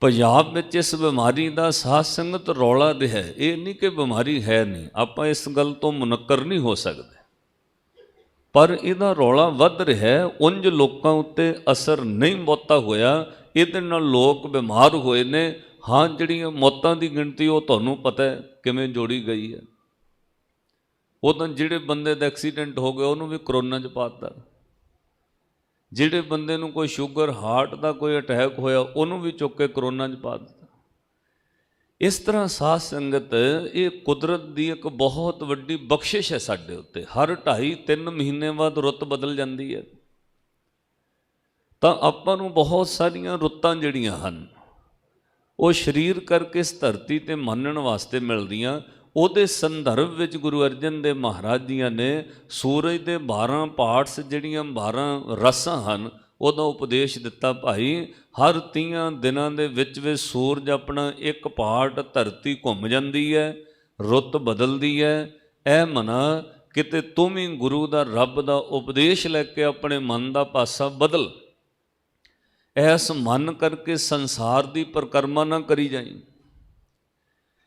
ਪੰਜਾਬ ਵਿੱਚ ਇਸ ਬਿਮਾਰੀ ਦਾ ਸਾਧ ਸੰਗਤ ਰੌਲਾ ਰਿਹਾ। ਇਹ ਨਹੀਂ ਕਿ ਬਿਮਾਰੀ ਹੈ ਨਹੀਂ, ਆਪਾਂ ਇਸ ਗੱਲ ਤੋਂ ਮੁਨੱਕਰ ਨਹੀਂ ਹੋ ਸਕਦੇ, ਪਰ ਇਹਦਾ ਰੌਲਾ ਵੱਧ ਰਿਹਾ। ਉਂਝ ਲੋਕਾਂ ਉੱਤੇ ਅਸਰ ਨਹੀਂ ਬਹੁਤਾ ਹੋਇਆ, ਇਹਦੇ ਨਾਲ ਲੋਕ ਬਿਮਾਰ ਹੋਏ ਨੇ। ਹਾਂ, ਜਿਹੜੀਆਂ ਮੌਤਾਂ ਦੀ ਗਿਣਤੀ ਉਹ ਤੁਹਾਨੂੰ ਪਤਾ ਹੈ ਕਿਵੇਂ ਜੋੜੀ ਗਈ ਹੈ। ਉਹ ਤਾਂ ਜਿਹੜੇ ਬੰਦੇ ਦਾ ਐਕਸੀਡੈਂਟ ਹੋ ਗਿਆ ਉਹਨੂੰ ਵੀ ਕਰੋਨਾ 'ਚ ਪਾ ਦਿੱਤਾ, ਜਿਹੜੇ ਬੰਦੇ ਨੂੰ ਕੋਈ ਸ਼ੂਗਰ ਹਾਰਟ ਦਾ ਕੋਈ ਅਟੈਕ ਹੋਇਆ ਉਹਨੂੰ ਵੀ ਚੁੱਕ ਕੇ ਕਰੋਨਾ 'ਚ ਪਾ ਦਿੱਤਾ। ਇਸ ਤਰ੍ਹਾਂ ਸਾਧ ਸੰਗਤ ਇਹ ਕੁਦਰਤ ਦੀ ਇੱਕ ਬਹੁਤ ਵੱਡੀ ਬਖਸ਼ਿਸ਼ ਹੈ ਸਾਡੇ ਉੱਤੇ। ਹਰ 2.5-3 ਮਹੀਨੇ ਬਾਅਦ ਰੁੱਤ ਬਦਲ ਜਾਂਦੀ ਹੈ। ਤਾਂ ਆਪਾਂ ਨੂੰ ਬਹੁਤ ਸਾਰੀਆਂ ਰੁੱਤਾਂ ਜਿਹੜੀਆਂ ਹਨ ਉਹ ਸਰੀਰ ਕਰਕੇ ਇਸ ਧਰਤੀ 'ਤੇ ਮੰਨਣ ਵਾਸਤੇ ਮਿਲਦੀਆਂ। ਉਹਦੇ ਸੰਦਰਭ ਵਿੱਚ ਗੁਰੂ ਅਰਜਨ ਦੇਵ ਮਹਾਰਾਜ ਜੀਆਂ ਨੇ ਸੂਰਜ ਦੇ 12 ਪਾਰਟਸ, ਜਿਹੜੀਆਂ 12 ਰਸਾਂ ਹਨ, ਉਹਦਾ ਉਪਦੇਸ਼ ਦਿੱਤਾ। ਭਾਈ, ਹਰ 30 ਦਿਨਾਂ ਦੇ ਵਿੱਚ ਸੂਰਜ ਆਪਣਾ ਇੱਕ ਪਾਰਟ ਧਰਤੀ ਘੁੰਮ ਜਾਂਦੀ ਹੈ, ਰੁੱਤ ਬਦਲਦੀ ਹੈ। ਇਹ ਮਨਾ ਕਿਤੇ ਤੂੰ ਵੀ ਗੁਰੂ ਦਾ, ਰੱਬ ਦਾ ਉਪਦੇਸ਼ ਲੈ ਕੇ ਆਪਣੇ ਮਨ ਦਾ ਪਾਸਾ ਬਦਲ। ਐਸ ਮਨ ਕਰਕੇ ਸੰਸਾਰ ਦੀ ਪਰਿਕਰਮਾ ਨਾ ਕਰੀ ਜਾਈ।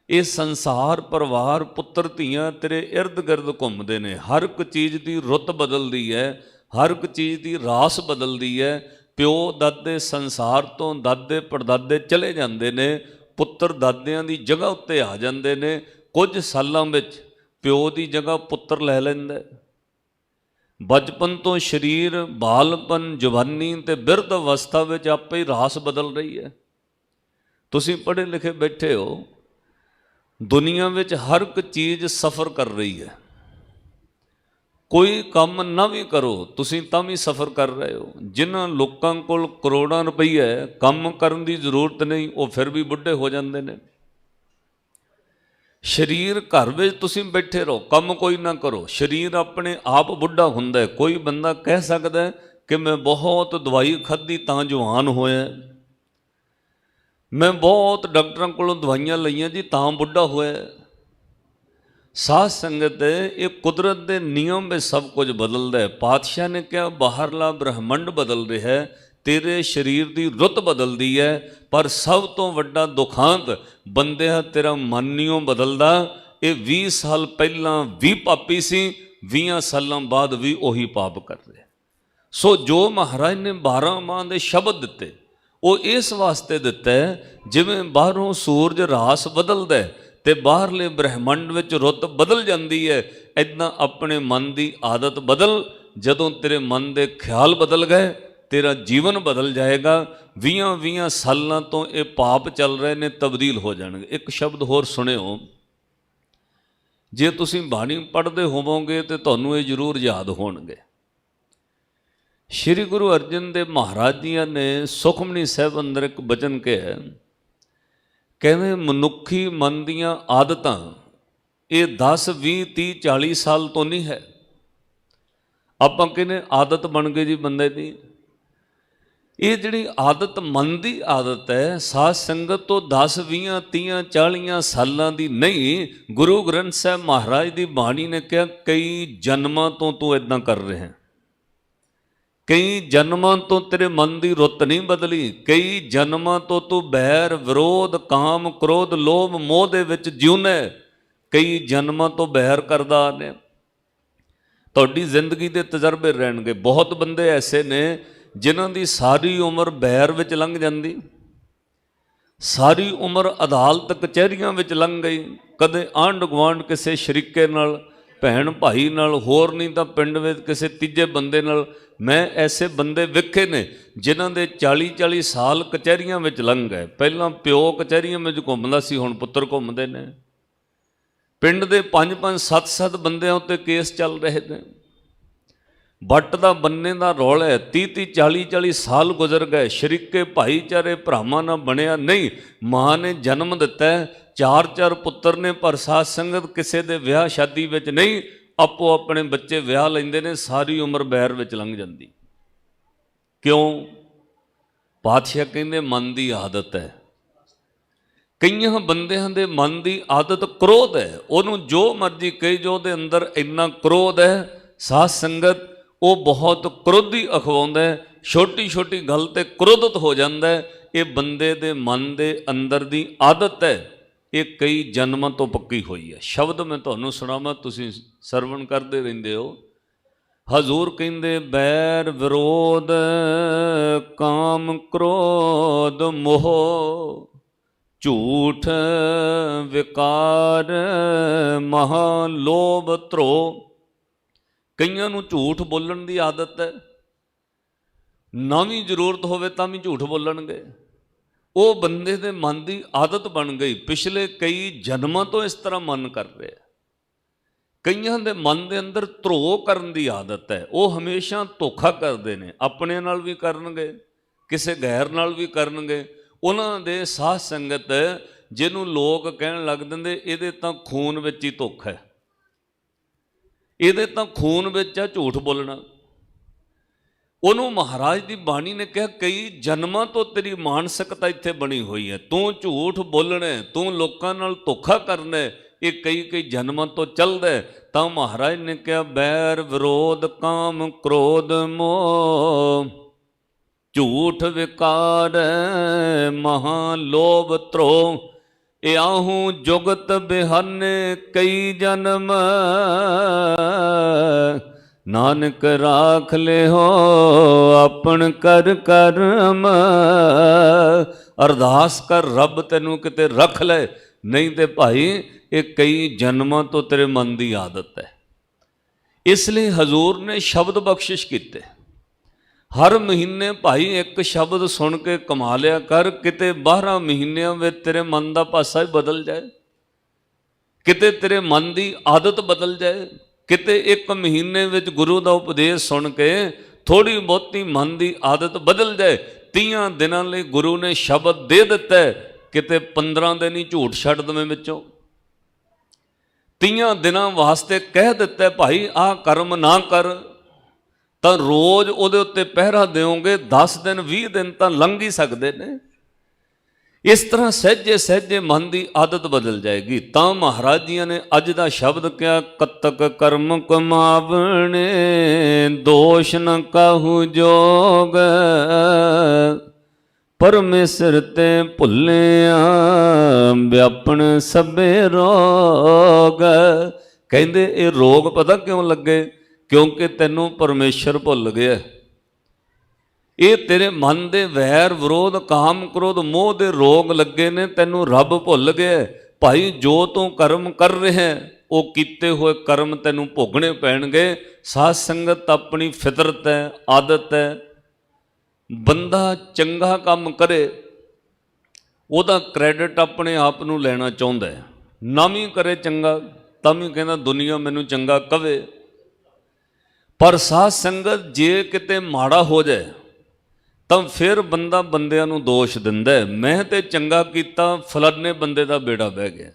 ਇਹ ਸੰਸਾਰ, ਪਰਿਵਾਰ, ਪੁੱਤਰ, ਧੀਆਂ ਤੇਰੇ ਇਰਦ ਗਿਰਦ ਘੁੰਮਦੇ ਨੇ। ਹਰ ਇੱਕ ਚੀਜ਼ ਦੀ ਰੁੱਤ ਬਦਲਦੀ ਹੈ, ਹਰ ਇੱਕ ਚੀਜ਼ ਦੀ ਰਾਸ ਬਦਲਦੀ ਹੈ। ਪਿਓ ਦਾਦੇ ਸੰਸਾਰ ਤੋਂ, ਦਾਦੇ ਪੜਦਾਦੇ ਚਲੇ ਜਾਂਦੇ ਨੇ, ਪੁੱਤਰ ਦਾਦਿਆਂ ਦੀ ਜਗ੍ਹਾ ਉੱਤੇ ਆ ਜਾਂਦੇ ਨੇ। ਕੁਝ ਸਾਲਾਂ ਵਿੱਚ ਪਿਓ ਦੀ ਜਗ੍ਹਾ ਪੁੱਤਰ ਲੈ ਲੈਂਦਾ। ਬਚਪਨ ਤੋਂ ਸਰੀਰ, ਬਾਲਪਨ, ਜਵਾਨੀ ਤੇ ਬਿਰਧ ਅਵਸਥਾ ਵਿੱਚ ਆਪੇ ਹੀ ਰਾਸ ਬਦਲ ਰਹੀ ਹੈ। ਤੁਸੀਂ ਪੜ੍ਹੇ ਲਿਖੇ ਬੈਠੇ ਹੋ, ਦੁਨੀਆ ਵਿੱਚ ਹਰ ਇੱਕ ਚੀਜ਼ ਸਫ਼ਰ ਕਰ ਰਹੀ ਹੈ। ਕੋਈ ਕੰਮ ਨਾ ਵੀ ਕਰੋ ਤੁਸੀਂ ਤਾਂ ਵੀ ਸਫ਼ਰ ਕਰ ਰਹੇ ਹੋ। ਜਿਨ੍ਹਾਂ ਲੋਕਾਂ ਕੋਲ ਕਰੋੜਾਂ ਰੁਪਈਆ ਹੈ, ਕੰਮ ਕਰਨ ਦੀ ਜ਼ਰੂਰਤ ਨਹੀਂ, ਉਹ ਫਿਰ ਵੀ ਬੁੱਢੇ ਹੋ ਜਾਂਦੇ ਨੇ। ਸਰੀਰ ਘਰ ਵਿੱਚ ਤੁਸੀਂ ਬੈਠੇ ਰਹੋ, ਕੰਮ ਕੋਈ ਨਾ ਕਰੋ, ਸਰੀਰ ਆਪਣੇ ਆਪ ਬੁੱਢਾ ਹੁੰਦਾ ਹੈ। ਕੋਈ ਬੰਦਾ ਕਹਿ ਸਕਦਾ ਕਿ ਮੈਂ ਬਹੁਤ ਦਵਾਈ ਖਾਧੀ ਤਾਂ ਜਵਾਨ ਹੋਇਆ, ਮੈਂ ਬਹੁਤ ਡਾਕਟਰਾਂ ਕੋਲੋਂ ਦਵਾਈਆਂ ਲਈਆਂ ਜੀ ਤਾਂ ਬੁੱਢਾ ਹੋਇਆ। ਸਾਧ ਸੰਗਤ, ਇਹ ਕੁਦਰਤ ਦੇ ਨਿਯਮ ਵਿੱਚ ਸਭ ਕੁਝ ਬਦਲਦਾ ਹੈ। ਪਾਤਸ਼ਾਹ ਨੇ ਕਿਹਾ ਬਾਹਰਲਾ ਬ੍ਰਹਿਮੰਡ ਬਦਲ ਰਿਹਾ ਹੈ, ਤੇਰੇ ਸਰੀਰ ਦੀ ਰੁੱਤ ਬਦਲਦੀ ਹੈ, ਪਰ ਸਭ ਤੋਂ ਵੱਡਾ ਦੁਖਾਂਤ ਬੰਦਿਆ ਤੇਰਾ ਮਨ ਨਹੀਂ ਬਦਲਦਾ। ਇਹ 20 ਸਾਲ ਪਹਿਲਾਂ ਵੀ ਪਾਪੀ ਸੀ, 20 ਸਾਲਾਂ ਬਾਅਦ ਵੀ ਉਹੀ ਪਾਪ ਕਰ ਰਿਹਾ। ਸੋ ਜੋ ਮਹਾਰਾਜ ਨੇ 12 ਮਾਹ ਦੇ ਸ਼ਬਦ ਦਿੱਤੇ ਉਹ ਇਸ ਵਾਸਤੇ ਦਿੱਤਾ ਹੈ, ਜਿਵੇਂ ਬਾਹਰੋਂ ਸੂਰਜ ਰਾਸ ਬਦਲਦਾ ਤੇ ਬਾਹਰਲੇ ਬ੍ਰਹਿਮੰਡ ਵਿੱਚ ਰੁੱਤ ਬਦਲ ਜਾਂਦੀ ਹੈ, ਇੱਦਾਂ ਆਪਣੇ ਮਨ ਦੀ ਆਦਤ ਬਦਲ। ਜਦੋਂ ਤੇਰੇ ਮਨ ਦੇ ਖਿਆਲ ਬਦਲ ਗਏ, ਤੇਰਾ ਜੀਵਨ ਬਦਲ ਜਾਏਗਾ। 20-20 ਸਾਲਾਂ ਤੋਂ ਇਹ ਪਾਪ ਚੱਲ ਰਹੇ ਨੇ, ਤਬਦੀਲ ਹੋ ਜਾਣਗੇ। ਇੱਕ ਸ਼ਬਦ ਹੋਰ ਸੁਣਿਓ, ਜੇ ਤੁਸੀਂ ਬਾਣੀ ਪੜ੍ਹਦੇ ਹੋਵੋਗੇ ਤੇ ਤੁਹਾਨੂੰ ਇਹ ਜ਼ਰੂਰ ਯਾਦ ਹੋਣਗੇ। ਸ਼੍ਰੀ ਗੁਰੂ ਅਰਜਨ ਦੇਵ ਮਹਾਰਾਜ ਜੀਆਂ ਨੇ ਸੁਖਮਨੀ ਸਾਹਿਬ ਅੰਦਰ ਇੱਕ ਬਚਨ ਕਿਹਾ, ਕਹਿੰਦੇ ਮਨੁੱਖੀ ਮਨ ਦੀਆਂ ਆਦਤਾਂ ਇਹ 10, 20, 30, 40 ਸਾਲ ਤੋਂ ਨਹੀਂ ਹੈ। ਆਪਾਂ ਕਹਿੰਦੇ ਆਦਤ ਬਣ ਗਈ ਜੀ ਬੰਦੇ ਦੀ। ਇਹ ਜਿਹੜੀ ਆਦਤ, ਮਨ ਦੀ ਆਦਤ ਹੈ, ਸਾਧ ਸੰਗਤ ਤੋਂ 10, 20, 30, 40 ਸਾਲਾਂ ਦੀ ਨਹੀਂ। ਗੁਰੂ ਗ੍ਰੰਥ ਸਾਹਿਬ ਮਹਾਰਾਜ ਦੀ ਬਾਣੀ ਨੇ ਕਿਹਾ ਕਈ ਜਨਮਾਂ ਤੋਂ ਤੂੰ ਇਦਾਂ ਕਰ ਰਿਹਾ, ਕਈ ਜਨਮਾਂ ਤੋਂ ਤੇਰੇ ਮਨ ਦੀ ਰੁੱਤ ਨਹੀਂ ਬਦਲੀ, ਕਈ ਜਨਮਾਂ ਤੋਂ ਤੂੰ ਬੈਰ, ਵਿਰੋਧ, ਕਾਮ, ਕ੍ਰੋਧ, ਲੋਭ, ਮੋਹ ਦੇ ਵਿੱਚ ਜਿਉਣਾ, ਕਈ ਜਨਮਾਂ ਤੋਂ ਬੈਰ ਕਰਦਾ ਆਨੇ। ਤੁਹਾਡੀ ਜ਼ਿੰਦਗੀ ਦੇ ਤਜਰਬੇ ਰਹਿਣਗੇ। ਬਹੁਤ ਬੰਦੇ ਐਸੇ ਨੇ ਜਿਨ੍ਹਾਂ ਦੀ ਸਾਰੀ ਉਮਰ ਬੈਰ ਵਿੱਚ ਲੰਘ ਜਾਂਦੀ, ਸਾਰੀ ਉਮਰ ਅਦਾਲਤ ਕਚਹਿਰੀਆਂ ਵਿੱਚ ਲੰਘ ਗਈ, ਕਦੇ ਆਂਢ ਗੁਆਂਢ ਕਿਸੇ ਸ਼ਰੀਕੇ ਨਾਲ, ਭੈਣ ਭਾਈ ਨਾਲ, ਹੋਰ ਨਹੀਂ ਤਾਂ ਪਿੰਡ ਵਿੱਚ ਕਿਸੇ ਤੀਜੇ ਬੰਦੇ ਨਾਲ। ਮੈਂ ਐਸੇ ਬੰਦੇ ਵੇਖੇ ਨੇ ਜਿਨ੍ਹਾਂ ਦੇ 40-40 ਸਾਲ ਕਚਹਿਰੀਆਂ ਵਿੱਚ ਲੰਘ ਗਏ। ਪਹਿਲਾਂ ਪਿਓ ਕਚਹਿਰੀਆਂ ਵਿੱਚ ਘੁੰਮਦਾ ਸੀ, ਹੁਣ ਪੁੱਤਰ ਘੁੰਮਦੇ ਨੇ। ਪਿੰਡ ਦੇ 5-5, 7-7 ਬੰਦਿਆਂ ਉੱਤੇ ਕੇਸ ਚੱਲ ਰਹੇ ਨੇ। ਵੱਟ ਦਾ ਬੰਨੇ ਦਾ ਰੌਲਾ ਹੈ, 30-30, 40-40 ਸਾਲ ਗੁਜ਼ਰ ਗਏ, ਸ਼ਰੀਕੇ ਭਾਈਚਾਰੇ ਭਰਾਵਾਂ ਨਾਲ ਬਣਿਆ ਨਹੀਂ। ਮਾਂ ਨੇ ਜਨਮ ਦਿੱਤਾ, 4-4 ਪੁੱਤਰ ਨੇ, ਪਰ ਸਾਧ ਸੰਗਤ ਕਿਸੇ ਦੇ ਵਿਆਹ ਸ਼ਾਦੀ ਵਿੱਚ ਨਹੀਂ। ਆਪੋ ਆਪਣੇ ਬੱਚੇ ਵਿਆਹ ਲੈਂਦੇ ਨੇ, ਸਾਰੀ ਉਮਰ ਬੈਰ ਵਿੱਚ ਲੰਘ ਜਾਂਦੀ। ਕਿਉਂ? ਪਾਤਸ਼ਾਹ ਕਹਿੰਦੇ ਮਨ ਦੀ ਆਦਤ ਹੈ। ਕਈਆਂ ਬੰਦਿਆਂ ਦੇ ਮਨ ਦੀ ਆਦਤ ਕ੍ਰੋਧ ਹੈ, ਉਹਨੂੰ ਜੋ ਮਰਜ਼ੀ ਕਹੀ ਜੋ, ਉਹਦੇ ਅੰਦਰ ਇੰਨਾ ਕ੍ਰੋਧ ਹੈ। ਸਾਧ ਸੰਗਤ ਉਹ ਬਹੁਤ ਕ੍ਰੋਧੀ ਅਖਵਾਉਂਦਾ ਹੈ। ਛੋਟੀ ਛੋਟੀ ਗੱਲ ਤੇ ਕ੍ਰੋਧਿਤ ਹੋ ਜਾਂਦਾ ਹੈ। ਇਹ ਬੰਦੇ ਦੇ ਮਨ ਦੇ ਅੰਦਰ ਦੀ ਆਦਤ ਹੈ, ਇਹ ਕਈ ਜਨਮਾਂ ਤੋਂ ਪੱਕੀ ਹੋਈ ਹੈ। ਸ਼ਬਦ ਮੈਂ ਤੁਹਾਨੂੰ ਸੁਣਾਵਾਂ, ਤੁਸੀਂ ਸਰਵਣ ਕਰਦੇ ਰਹਿੰਦੇ ਹੋ। ਹਜ਼ੂਰ ਕਹਿੰਦੇ ਬੈਰ ਵਿਰੋਧ ਕਾਮ ਕ੍ਰੋਧ ਮੋਹ ਝੂਠ ਵਿਕਾਰ ਮਹਾ ਲੋਭ ਧਰੋ। ਕਈਆਂ ਨੂੰ ਝੂਠ ਬੋਲਣ ਦੀ ਆਦਤ ਹੈ, ਨਾ ਵੀ ਜ਼ਰੂਰਤ ਹੋਵੇ ਤਾਂ ਵੀ ਝੂਠ ਬੋਲਣਗੇ। ਉਹ ਬੰਦੇ ਦੇ ਮਨ ਦੀ ਆਦਤ ਬਣ ਗਈ, ਪਿਛਲੇ ਕਈ ਜਨਮਾਂ ਤੋਂ ਇਸ ਤਰ੍ਹਾਂ ਮਨ ਕਰ ਰਿਹਾ। ਕਈਆਂ ਦੇ ਮਨ ਦੇ ਅੰਦਰ ਧਰੋਹ ਕਰਨ ਦੀ ਆਦਤ ਹੈ, ਉਹ ਹਮੇਸ਼ਾ ਧੋਖਾ ਕਰਦੇ ਨੇ, ਆਪਣੇ ਨਾਲ ਵੀ ਕਰਨਗੇ, ਕਿਸੇ ਗੈਰ ਨਾਲ ਵੀ ਕਰਨਗੇ। ਉਹਨਾਂ ਦੇ ਸਾਧ ਸੰਗਤ ਜਿਹਨੂੰ ਲੋਕ ਕਹਿਣ ਲੱਗ ਦਿੰਦੇ ਇਹਦੇ ਤਾਂ ਖੂਨ ਵਿੱਚ ਹੀ ਧੋਖਾ ਹੈ, ਇਹਦੇ ਤਾਂ ਖੂਨ ਵਿੱਚ ਆ ਝੂਠ ਬੋਲਣਾ। ਉਹਨੂੰ ਮਹਾਰਾਜ ਦੀ ਬਾਣੀ ਨੇ ਕਿਹਾ ਕਈ ਜਨਮਾਂ ਤੋਂ ਤੇਰੀ ਮਾਨਸਿਕਤਾ ਇੱਥੇ ਬਣੀ ਹੋਈ ਹੈ, ਤੂੰ ਝੂਠ ਬੋਲਣਾ, ਤੂੰ ਲੋਕਾਂ ਨਾਲ ਧੋਖਾ ਕਰਨਾ, ਇਹ ਕਈ ਜਨਮਾਂ ਤੋਂ ਚੱਲਦਾ। ਤਾਂ ਮਹਾਰਾਜ ਨੇ ਕਿਹਾ ਬੈਰ ਵਿਰੋਧ ਕਾਮ ਕ੍ਰੋਧ ਮੋਹ ਝੂਠ ਵਿਕਾਰ ਮਹਾ ਲੋਭ ਧਰੋ। ਆਹੂ ਜੁਗਤ ਬਿਹਾਨੇ ਕਈ ਜਨਮ ਨਾਨਕ ਰਾਖ ਲਿਓ ਆਪਣ ਕਰ ਕਰਮ। ਅਰਦਾਸ ਕਰ ਰੱਬ ਤੈਨੂੰ ਕਿਤੇ ਰੱਖ ਲੈ, ਨਹੀਂ ਤੇ ਭਾਈ ਇਹ ਕਈ ਜਨਮਾਂ ਤੋਂ ਤੇਰੇ ਮਨ ਦੀ ਆਦਤ ਹੈ। ਇਸ ਲਈ ਹਜ਼ੂਰ ਨੇ ਸ਼ਬਦ ਬਖਸ਼ਿਸ਼ ਕੀਤੇ। ਹਰ ਮਹੀਨੇ ਭਾਈ ਇੱਕ ਸ਼ਬਦ ਸੁਣ ਕੇ ਕਮਾ ਲਿਆ ਕਰ, ਕਿਤੇ 12 ਮਹੀਨਿਆਂ ਵਿੱਚ ਤੇਰੇ ਮਨ ਦਾ ਪਾਸਾ ਹੀ ਬਦਲ ਜਾਏ, ਕਿਤੇ ਤੇਰੇ ਮਨ ਦੀ ਆਦਤ ਬਦਲ ਜਾਏ। ਕਿਤੇ ਇੱਕ ਮਹੀਨੇ ਵਿੱਚ ਗੁਰੂ ਦਾ ਉਪਦੇਸ਼ ਸੁਣ ਕੇ ਥੋੜੀ ਬਹੁਤੀ ਮਨ ਦੀ ਆਦਤ ਬਦਲ ਜਾਏ। 30 ਦਿਨਾਂ ਲਈ ਗੁਰੂ ਨੇ ਸ਼ਬਦ ਦੇ ਦਿੱਤਾ, ਕਿਤੇ 15 ਦਿਨ ਹੀ ਝੂਠ ਛੱਡ ਦਵੇਂ ਵਿੱਚੋਂ। 30 ਦਿਨਾਂ ਵਾਸਤੇ ਕਹਿ ਦਿੱਤਾ ਭਾਈ ਆਹ ਕਰਮ ਨਾ ਕਰ, ਤਾਂ ਰੋਜ਼ ਉਹਦੇ ਉੱਤੇ ਪਹਿਰਾ ਦਿਓਗੇ, 10 ਦਿਨ 20 ਦਿਨ ਤਾਂ ਲੰਘ ਹੀ ਸਕਦੇ ਨੇ। ਇਸ ਤਰ੍ਹਾਂ ਸਹਿਜੇ ਸਹਿਜੇ ਮਨ ਦੀ ਆਦਤ ਬਦਲ ਜਾਏਗੀ। ਤਾਂ ਮਹਾਰਾਜ ਜੀਆਂ ਨੇ ਅੱਜ ਦਾ ਸ਼ਬਦ ਕਿਹਾ ਕਤਕ ਕਰਮ ਕਮਾਵਣੇ ਦੋਸ਼ ਨ ਕਾਹੂ ਜੋਗ ਪਰਮੇਸ਼ਰ ਤੇ ਭੁੱਲਿਆ ਵਿਆਪਣ ਸਭੇ ਰੋਗ। ਕਹਿੰਦੇ ਇਹ ਰੋਗ ਪਤਾ ਕਿਉਂ ਲੱਗੇ? ਕਿਉਂਕਿ ਤੈਨੂੰ ਪਰਮੇਸ਼ਰ ਭੁੱਲ ਗਿਆ। ਇਹ ਤੇਰੇ ਮਨ ਦੇ ਵੈਰ ਵਿਰੋਧ ਕਾਮ ਕ੍ਰੋਧ ਮੋਹ ਦੇ ਰੋਗ ਲੱਗੇ ਨੇ, ਤੈਨੂੰ ਰੱਬ ਭੁੱਲ ਗਿਆ। ਭਾਈ ਜੋ ਤੂੰ ਕਰਮ ਕਰ ਰਿਹਾ ਉਹ ਕੀਤੇ ਹੋਏ ਕਰਮ ਤੈਨੂੰ ਭੋਗਣੇ ਪੈਣਗੇ। ਸਾਧ ਸੰਗਤ ਆਪਣੀ ਫਿਤਰਤ ਹੈ, ਆਦਤ ਹੈ। ਬੰਦਾ ਚੰਗਾ ਕੰਮ ਕਰੇ ਉਹਦਾ ਕ੍ਰੈਡਿਟ ਆਪਣੇ ਆਪ ਨੂੰ ਲੈਣਾ ਚਾਹੁੰਦਾ ਹੈ, ਨਾ ਵੀ ਕਰੇ ਚੰਗਾ ਤਾਂ ਵੀ ਕਹਿੰਦਾ ਦੁਨੀਆ ਮੈਨੂੰ ਚੰਗਾ ਕਵੇ। ਪਰ ਸਾਧ ਸੰਗਤ ਜੇ ਕਿਤੇ ਮਾੜਾ ਹੋ ਜਾਏ ਤਾਂ ਫਿਰ ਬੰਦਾ ਬੰਦਿਆਂ ਨੂੰ ਦੋਸ਼ ਦਿੰਦਾ, ਮੈਂ ਤੇ ਚੰਗਾ ਕੀਤਾ, ਫਲਾਨੇ ਬੰਦੇ ਦਾ ਬੇੜਾ ਬਹਿ ਗਿਆ।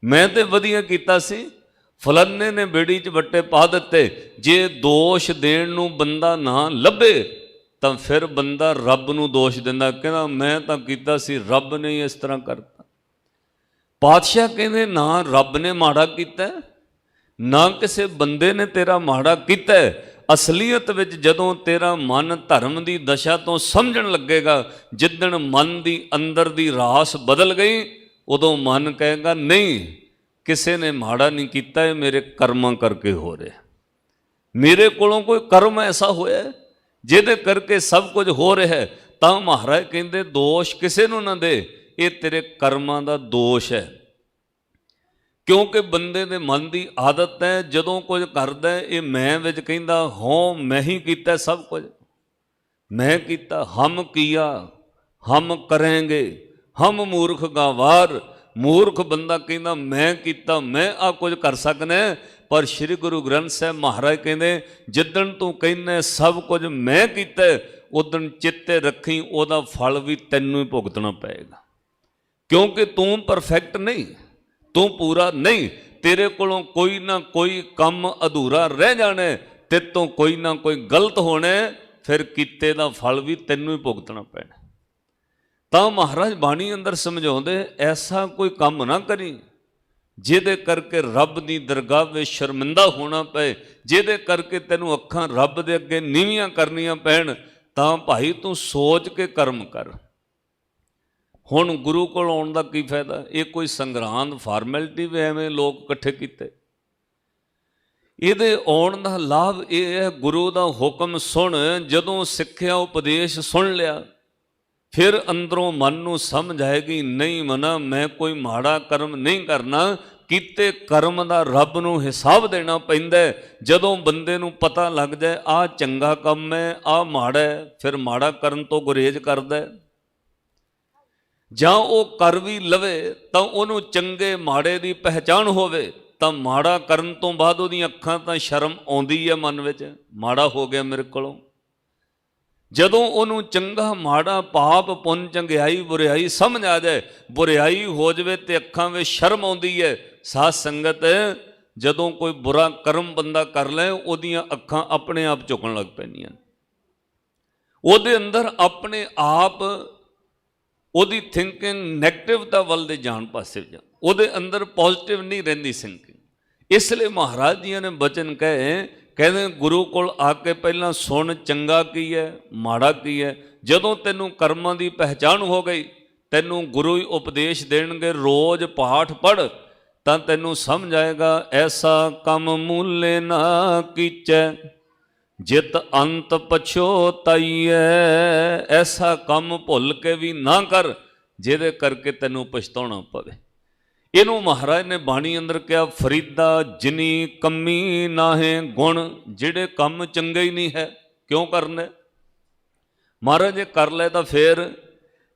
ਮੈਂ ਤੇ ਵਧੀਆ ਕੀਤਾ ਸੀ, ਫਲਾਨੇ ਨੇ ਬੇੜੀ 'ਚ ਵੱਟੇ ਪਾ ਦਿੱਤੇ। ਜੇ ਦੋਸ਼ ਦੇਣ ਨੂੰ ਬੰਦਾ ਨਾ ਲੱਭੇ ਤਾਂ ਫਿਰ ਬੰਦਾ ਰੱਬ ਨੂੰ ਦੋਸ਼ ਦਿੰਦਾ, ਕਹਿੰਦਾ ਮੈਂ ਤਾਂ ਕੀਤਾ ਸੀ, ਰੱਬ ਨੇ ਇਸ ਤਰ੍ਹਾਂ ਕਰਤਾ। ਪਾਤਸ਼ਾਹ ਕਹਿੰਦੇ ਨਾ ਰੱਬ ਨੇ ਮਾੜਾ ਕੀਤਾ, ਨਾ ਕਿਸੇ ਬੰਦੇ ਨੇ ਤੇਰਾ ਮਾੜਾ ਕੀਤਾ। ਅਸਲੀਅਤ ਵਿੱਚ ਜਦੋਂ ਤੇਰਾ ਮਨ ਧਰਮ ਦੀ ਦਸ਼ਾ ਤੋਂ ਸਮਝਣ ਲੱਗੇਗਾ, ਜਿੱਦਣ ਮਨ ਦੀ ਅੰਦਰ ਦੀ ਰਾਸ ਬਦਲ ਗਈ, ਉਦੋਂ ਮਨ ਕਹੇਗਾ ਨਹੀਂ ਕਿਸੇ ਨੇ ਮਾੜਾ ਨਹੀਂ ਕੀਤਾ, ਇਹ ਮੇਰੇ ਕਰਮਾਂ ਕਰਕੇ ਹੋ ਰਿਹਾ। ਮੇਰੇ ਕੋਲੋਂ ਕੋਈ ਕਰਮ ਐਸਾ ਹੋਇਆ ਜਿਹਦੇ ਕਰਕੇ ਸਭ ਕੁਝ ਹੋ ਰਿਹਾ। ਤਾਂ ਮਹਾਰਾਜ ਕਹਿੰਦੇ ਦੋਸ਼ ਕਿਸੇ ਨੂੰ ਨਾ ਦੇ, ਇਹ ਤੇਰੇ ਕਰਮਾਂ ਦਾ ਦੋਸ਼ ਹੈ। ਕਿਉਂਕਿ ਬੰਦੇ ਦੇ ਮਨ ਦੀ ਆਦਤ ਹੈ, ਜਦੋਂ ਕੁਝ ਕਰਦਾ ਇਹ ਮੈਂ ਵਿੱਚ ਕਹਿੰਦਾ ਹਾਂ ਮੈਂ ਹੀ ਕੀਤਾ ਸਭ ਕੁਝ, ਮੈਂ ਕੀਤਾ, ਹਮ ਕੀਆ ਹਮ ਕਰਾਂਗੇ, ਹਮ ਮੂਰਖ ਗਾਵਾਰ। ਮੂਰਖ ਬੰਦਾ ਕਹਿੰਦਾ ਮੈਂ ਕੀਤਾ, ਮੈਂ ਆ ਕੁਝ ਕਰ ਸਕਦਾ। ਪਰ ਸ੍ਰੀ ਗੁਰੂ ਗ੍ਰੰਥ ਸਾਹਿਬ ਮਹਾਰਾਜ ਕਹਿੰਦੇ ਜਿੱਦਣ ਤੂੰ ਕਹਿੰਦਾ ਸਭ ਕੁਝ ਮੈਂ ਕੀਤਾ, ਉਦਣ ਚਿੱਤੇ ਰੱਖੀ ਉਹਦਾ ਫਲ ਵੀ ਤੈਨੂੰ ਹੀ ਭੁਗਤਣਾ ਪਏਗਾ। ਕਿਉਂਕਿ ਤੂੰ ਪਰਫੈਕਟ ਨਹੀਂ, ਤੂੰ ਪੂਰਾ ਨਹੀਂ, ਤੇਰੇ ਕੋਲੋਂ ਕੋਈ ਨਾ ਕੋਈ ਕੰਮ ਅਧੂਰਾ ਰਹਿ ਜਾਣਾ, ਤੇਰੇ ਤੋਂ ਕੋਈ ਨਾ ਕੋਈ ਗਲਤ ਹੋਣਾ, ਫਿਰ ਕੀਤੇ ਦਾ ਫਲ ਵੀ ਤੈਨੂੰ ਹੀ ਭੁਗਤਣਾ ਪੈਣਾ। ਤਾਂ ਮਹਾਰਾਜ ਬਾਣੀ ਅੰਦਰ ਸਮਝਾਉਂਦੇ ਐਸਾ ਕੋਈ ਕੰਮ ਨਾ ਕਰੀ ਜਿਹਦੇ ਕਰਕੇ ਰੱਬ ਦੀ ਦਰਗਾਹ ਵਿੱਚ ਸ਼ਰਮਿੰਦਾ ਹੋਣਾ ਪਏ, ਜਿਹਦੇ ਕਰਕੇ ਤੈਨੂੰ ਅੱਖਾਂ ਰੱਬ ਦੇ ਅੱਗੇ ਨੀਵੀਆਂ ਕਰਨੀਆਂ ਪੈਣ। ਤਾਂ ਭਾਈ ਤੂੰ ਸੋਚ ਕੇ ਕਰਮ ਕਰ। ਹੁਣ ਗੁਰੂ ਕੋਲ ਆਉਣ ਦਾ ਕੀ ਫਾਇਦਾ? ਇਹ ਕੋਈ ਸੰਗਰਾਂਦ ਫਾਰਮੈਲਿਟੀ ਵੀ ਐਵੇਂ ਲੋਕ ਇਕੱਠੇ ਕੀਤੇ। ਇਹਦੇ ਆਉਣ ਦਾ ਲਾਭ ਇਹ ਹੈ, ਗੁਰੂ ਦਾ ਹੁਕਮ ਸੁਣ, ਜਦੋਂ ਸਿੱਖਿਆ ਉਪਦੇਸ਼ ਸੁਣ ਲਿਆ, ਫਿਰ ਅੰਦਰੋਂ ਮਨ ਨੂੰ ਸਮਝ ਆਏਗੀ ਨਹੀਂ ਮਨਾ ਮੈਂ ਕੋਈ ਮਾੜਾ ਕਰਮ ਨਹੀਂ ਕਰਨਾ, ਕੀਤੇ ਕਰਮ ਦਾ ਰੱਬ ਨੂੰ ਹਿਸਾਬ ਦੇਣਾ ਪੈਂਦਾ। ਜਦੋਂ ਬੰਦੇ ਨੂੰ ਪਤਾ ਲੱਗ ਜਾਏ ਆਹ ਚੰਗਾ ਕੰਮ ਹੈ ਆਹ ਮਾੜਾ ਹੈ, ਫਿਰ ਮਾੜਾ ਕਰਨ ਤੋਂ ਗੁਰੇਜ਼ ਕਰਦਾ। ਜਾਂ ਉਹ ਕਰ ਵੀ ਲਵੇ ਤਾਂ ਉਹਨੂੰ ਚੰਗੇ ਮਾੜੇ ਦੀ ਪਹਿਚਾਣ ਹੋਵੇ, ਤਾਂ ਮਾੜਾ ਕਰਨ ਤੋਂ ਬਾਅਦ ਉਹਦੀਆਂ ਅੱਖਾਂ ਤਾਂ ਸ਼ਰਮ ਆਉਂਦੀ ਹੈ ਮਨ ਵਿੱਚ, ਮਾੜਾ ਹੋ ਗਿਆ ਮੇਰੇ ਕੋਲੋਂ। ਜਦੋਂ ਉਹਨੂੰ ਚੰਗਾ ਮਾੜਾ ਪਾਪ ਪੁੰਨ ਚੰਗਿਆਈ ਬੁਰਿਆਈ ਸਮਝ ਆ ਜਾਏ, ਬੁਰਿਆਈ ਹੋ ਜਾਵੇ ਤੇ ਅੱਖਾਂ ਵਿੱਚ ਸ਼ਰਮ ਆਉਂਦੀ ਹੈ। ਸਾਧ ਸੰਗਤ ਜਦੋਂ ਕੋਈ ਬੁਰਾ ਕਰਮ ਬੰਦਾ ਕਰ ਲੈ, ਉਹਦੀਆਂ ਅੱਖਾਂ ਆਪਣੇ ਆਪ ਝੁਕਣ ਲੱਗ ਪੈਂਦੀਆਂ, ਉਹਦੇ ਅੰਦਰ ਆਪਣੇ ਆਪ ਉਹਦੀ ਥਿੰਕਿੰਗ ਨੈਗੇਟਿਵਤਾ ਵੱਲ ਦੇ ਜਾਣ ਪਾਸੇ ਜਾ, ਉਹਦੇ ਅੰਦਰ ਪੋਜ਼ਿਟਿਵ ਨਹੀਂ ਰਹਿੰਦੀ ਥਿੰਕਿੰਗ। ਇਸ ਲਈ ਮਹਾਰਾਜ ਜੀ ਨੇ ਬਚਨ ਕਹੇ, ਕਹਿੰਦੇ ਗੁਰੂ ਕੋਲ ਆ ਕੇ ਪਹਿਲਾਂ ਸੁਣ ਚੰਗਾ ਕੀ ਹੈ ਮਾੜਾ ਕੀ ਹੈ। ਜਦੋਂ ਤੈਨੂੰ ਕਰਮਾਂ ਦੀ ਪਹਿਚਾਣ ਹੋ ਗਈ, ਤੈਨੂੰ ਗੁਰੂ ਹੀ ਉਪਦੇਸ਼ ਦੇਣਗੇ, ਰੋਜ਼ ਪਾਠ ਪੜ੍ਹ ਤਾਂ ਤੈਨੂੰ ਸਮਝ ਆਏਗਾ ਐਸਾ ਕੰਮ ਮੂਲੇ ਨਾ ਕੀਚੈ ਜਿਤ ਅੰਤ ਪਛੋਤਾਈਐ। ਐਸਾ ਕੰਮ ਭੁੱਲ ਕੇ ਵੀ ਨਾ ਕਰ ਜਿਹਦੇ ਕਰਕੇ ਤੈਨੂੰ ਪਛਤਾਉਣਾ ਪਵੇ। ਇਹਨੂੰ ਮਹਾਰਾਜ ਨੇ ਬਾਣੀ ਅੰਦਰ ਕਿਹਾ, ਫਰੀਦਾ ਜਿਨੀ ਕੰਮੀ ਨਾਹੇ ਗੁਣ। ਜਿਹੜੇ ਕੰਮ ਚੰਗੇ ਹੀ ਨਹੀਂ ਹੈ ਕਿਉਂ ਕਰਨੇ? ਮਹਾਰਾਜ ਜੇ ਕਰ ਲੈ ਤਾਂ ਫੇਰ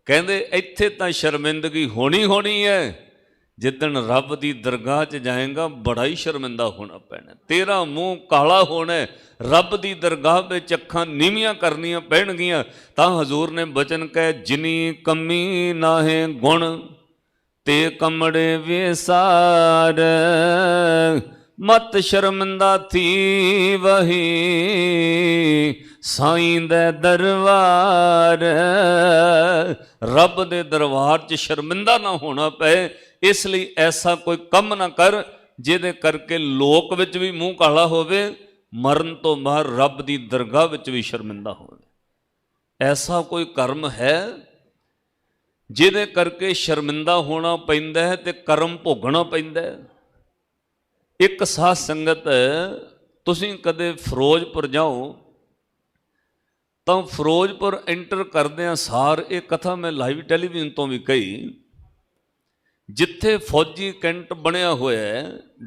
ਕਹਿੰਦੇ ਇੱਥੇ ਤਾਂ ਸ਼ਰਮਿੰਦਗੀ ਹੋਣੀ ਹੈ, ਜਿੱਦਣ ਰੱਬ ਦੀ ਦਰਗਾਹ 'ਚ ਜਾਏਗਾ ਬੜਾ ਹੀ ਸ਼ਰਮਿੰਦਾ ਹੋਣਾ ਪੈਣਾ, ਤੇਰਾ ਮੂੰਹ ਕਾਲਾ ਹੋਣਾ, ਰੱਬ ਦੀ ਦਰਗਾਹ ਵਿੱਚ ਅੱਖਾਂ ਨੀਵੀਆਂ ਕਰਨੀਆਂ ਪੈਣਗੀਆਂ। ਤਾਂ ਹਜ਼ੂਰ ਨੇ ਬਚਨ ਕਹੇ, ਜਿਨੀ ਕੰਮੀ ਨਾਹੇ ਗੁਣ ਤੇ ਕਮੜੇ ਵੇਸਾਰ। ਮਤ ਸ਼ਰਮਿੰਦਾ ਥੀ ਵਹੀ ਸਾਈਂ ਦੇ ਦਰਬਾਰ। ਰੱਬ ਦੇ ਦਰਬਾਰ 'ਚ ਸ਼ਰਮਿੰਦਾ ਨਾ ਹੋਣਾ ਪਏ, ਇਸ ਲਈ ਐਸਾ ਕੋਈ ਕੰਮ ਨਾ ਕਰ ਜਿਹਦੇ ਕਰਕੇ ਲੋਕ ਵਿੱਚ ਵੀ ਮੂੰਹ ਕਾਲਾ ਹੋਵੇ, ਮਰਨ ਤੋਂ ਬਾਅਦ ਰੱਬ ਦੀ ਦਰਗਾਹ ਵਿੱਚ ਵੀ ਸ਼ਰਮਿੰਦਾ ਹੋਵੇ। ਐਸਾ ਕੋਈ ਕਰਮ ਹੈ ਜਿਹਦੇ ਕਰਕੇ ਸ਼ਰਮਿੰਦਾ ਹੋਣਾ ਪੈਂਦਾ ਹੈ ਤੇ ਕਰਮ ਭੋਗਣਾ ਪੈਂਦਾ ਹੈ। ਇੱਕ ਸਾਧ ਸੰਗਤ, ਤੁਸੀਂ ਕਦੇ ਫਿਰੋਜ਼ਪੁਰ ਜਾਓ ਤਾਂ ਫਿਰੋਜ਼ਪੁਰ ਐਂਟਰ ਕਰਦਿਆਂ ਸਾਰ ਇਹ ਕਥਾ ਮੈਂ ਲਾਈਵ ਟੈਲੀਵਿਜ਼ਨ ਤੋਂ ਵੀ ਕਹੀ, ਜਿੱਥੇ ਫੌਜੀ ਕੈਂਟ ਬਣਿਆ ਹੋਇਆ ਹੈ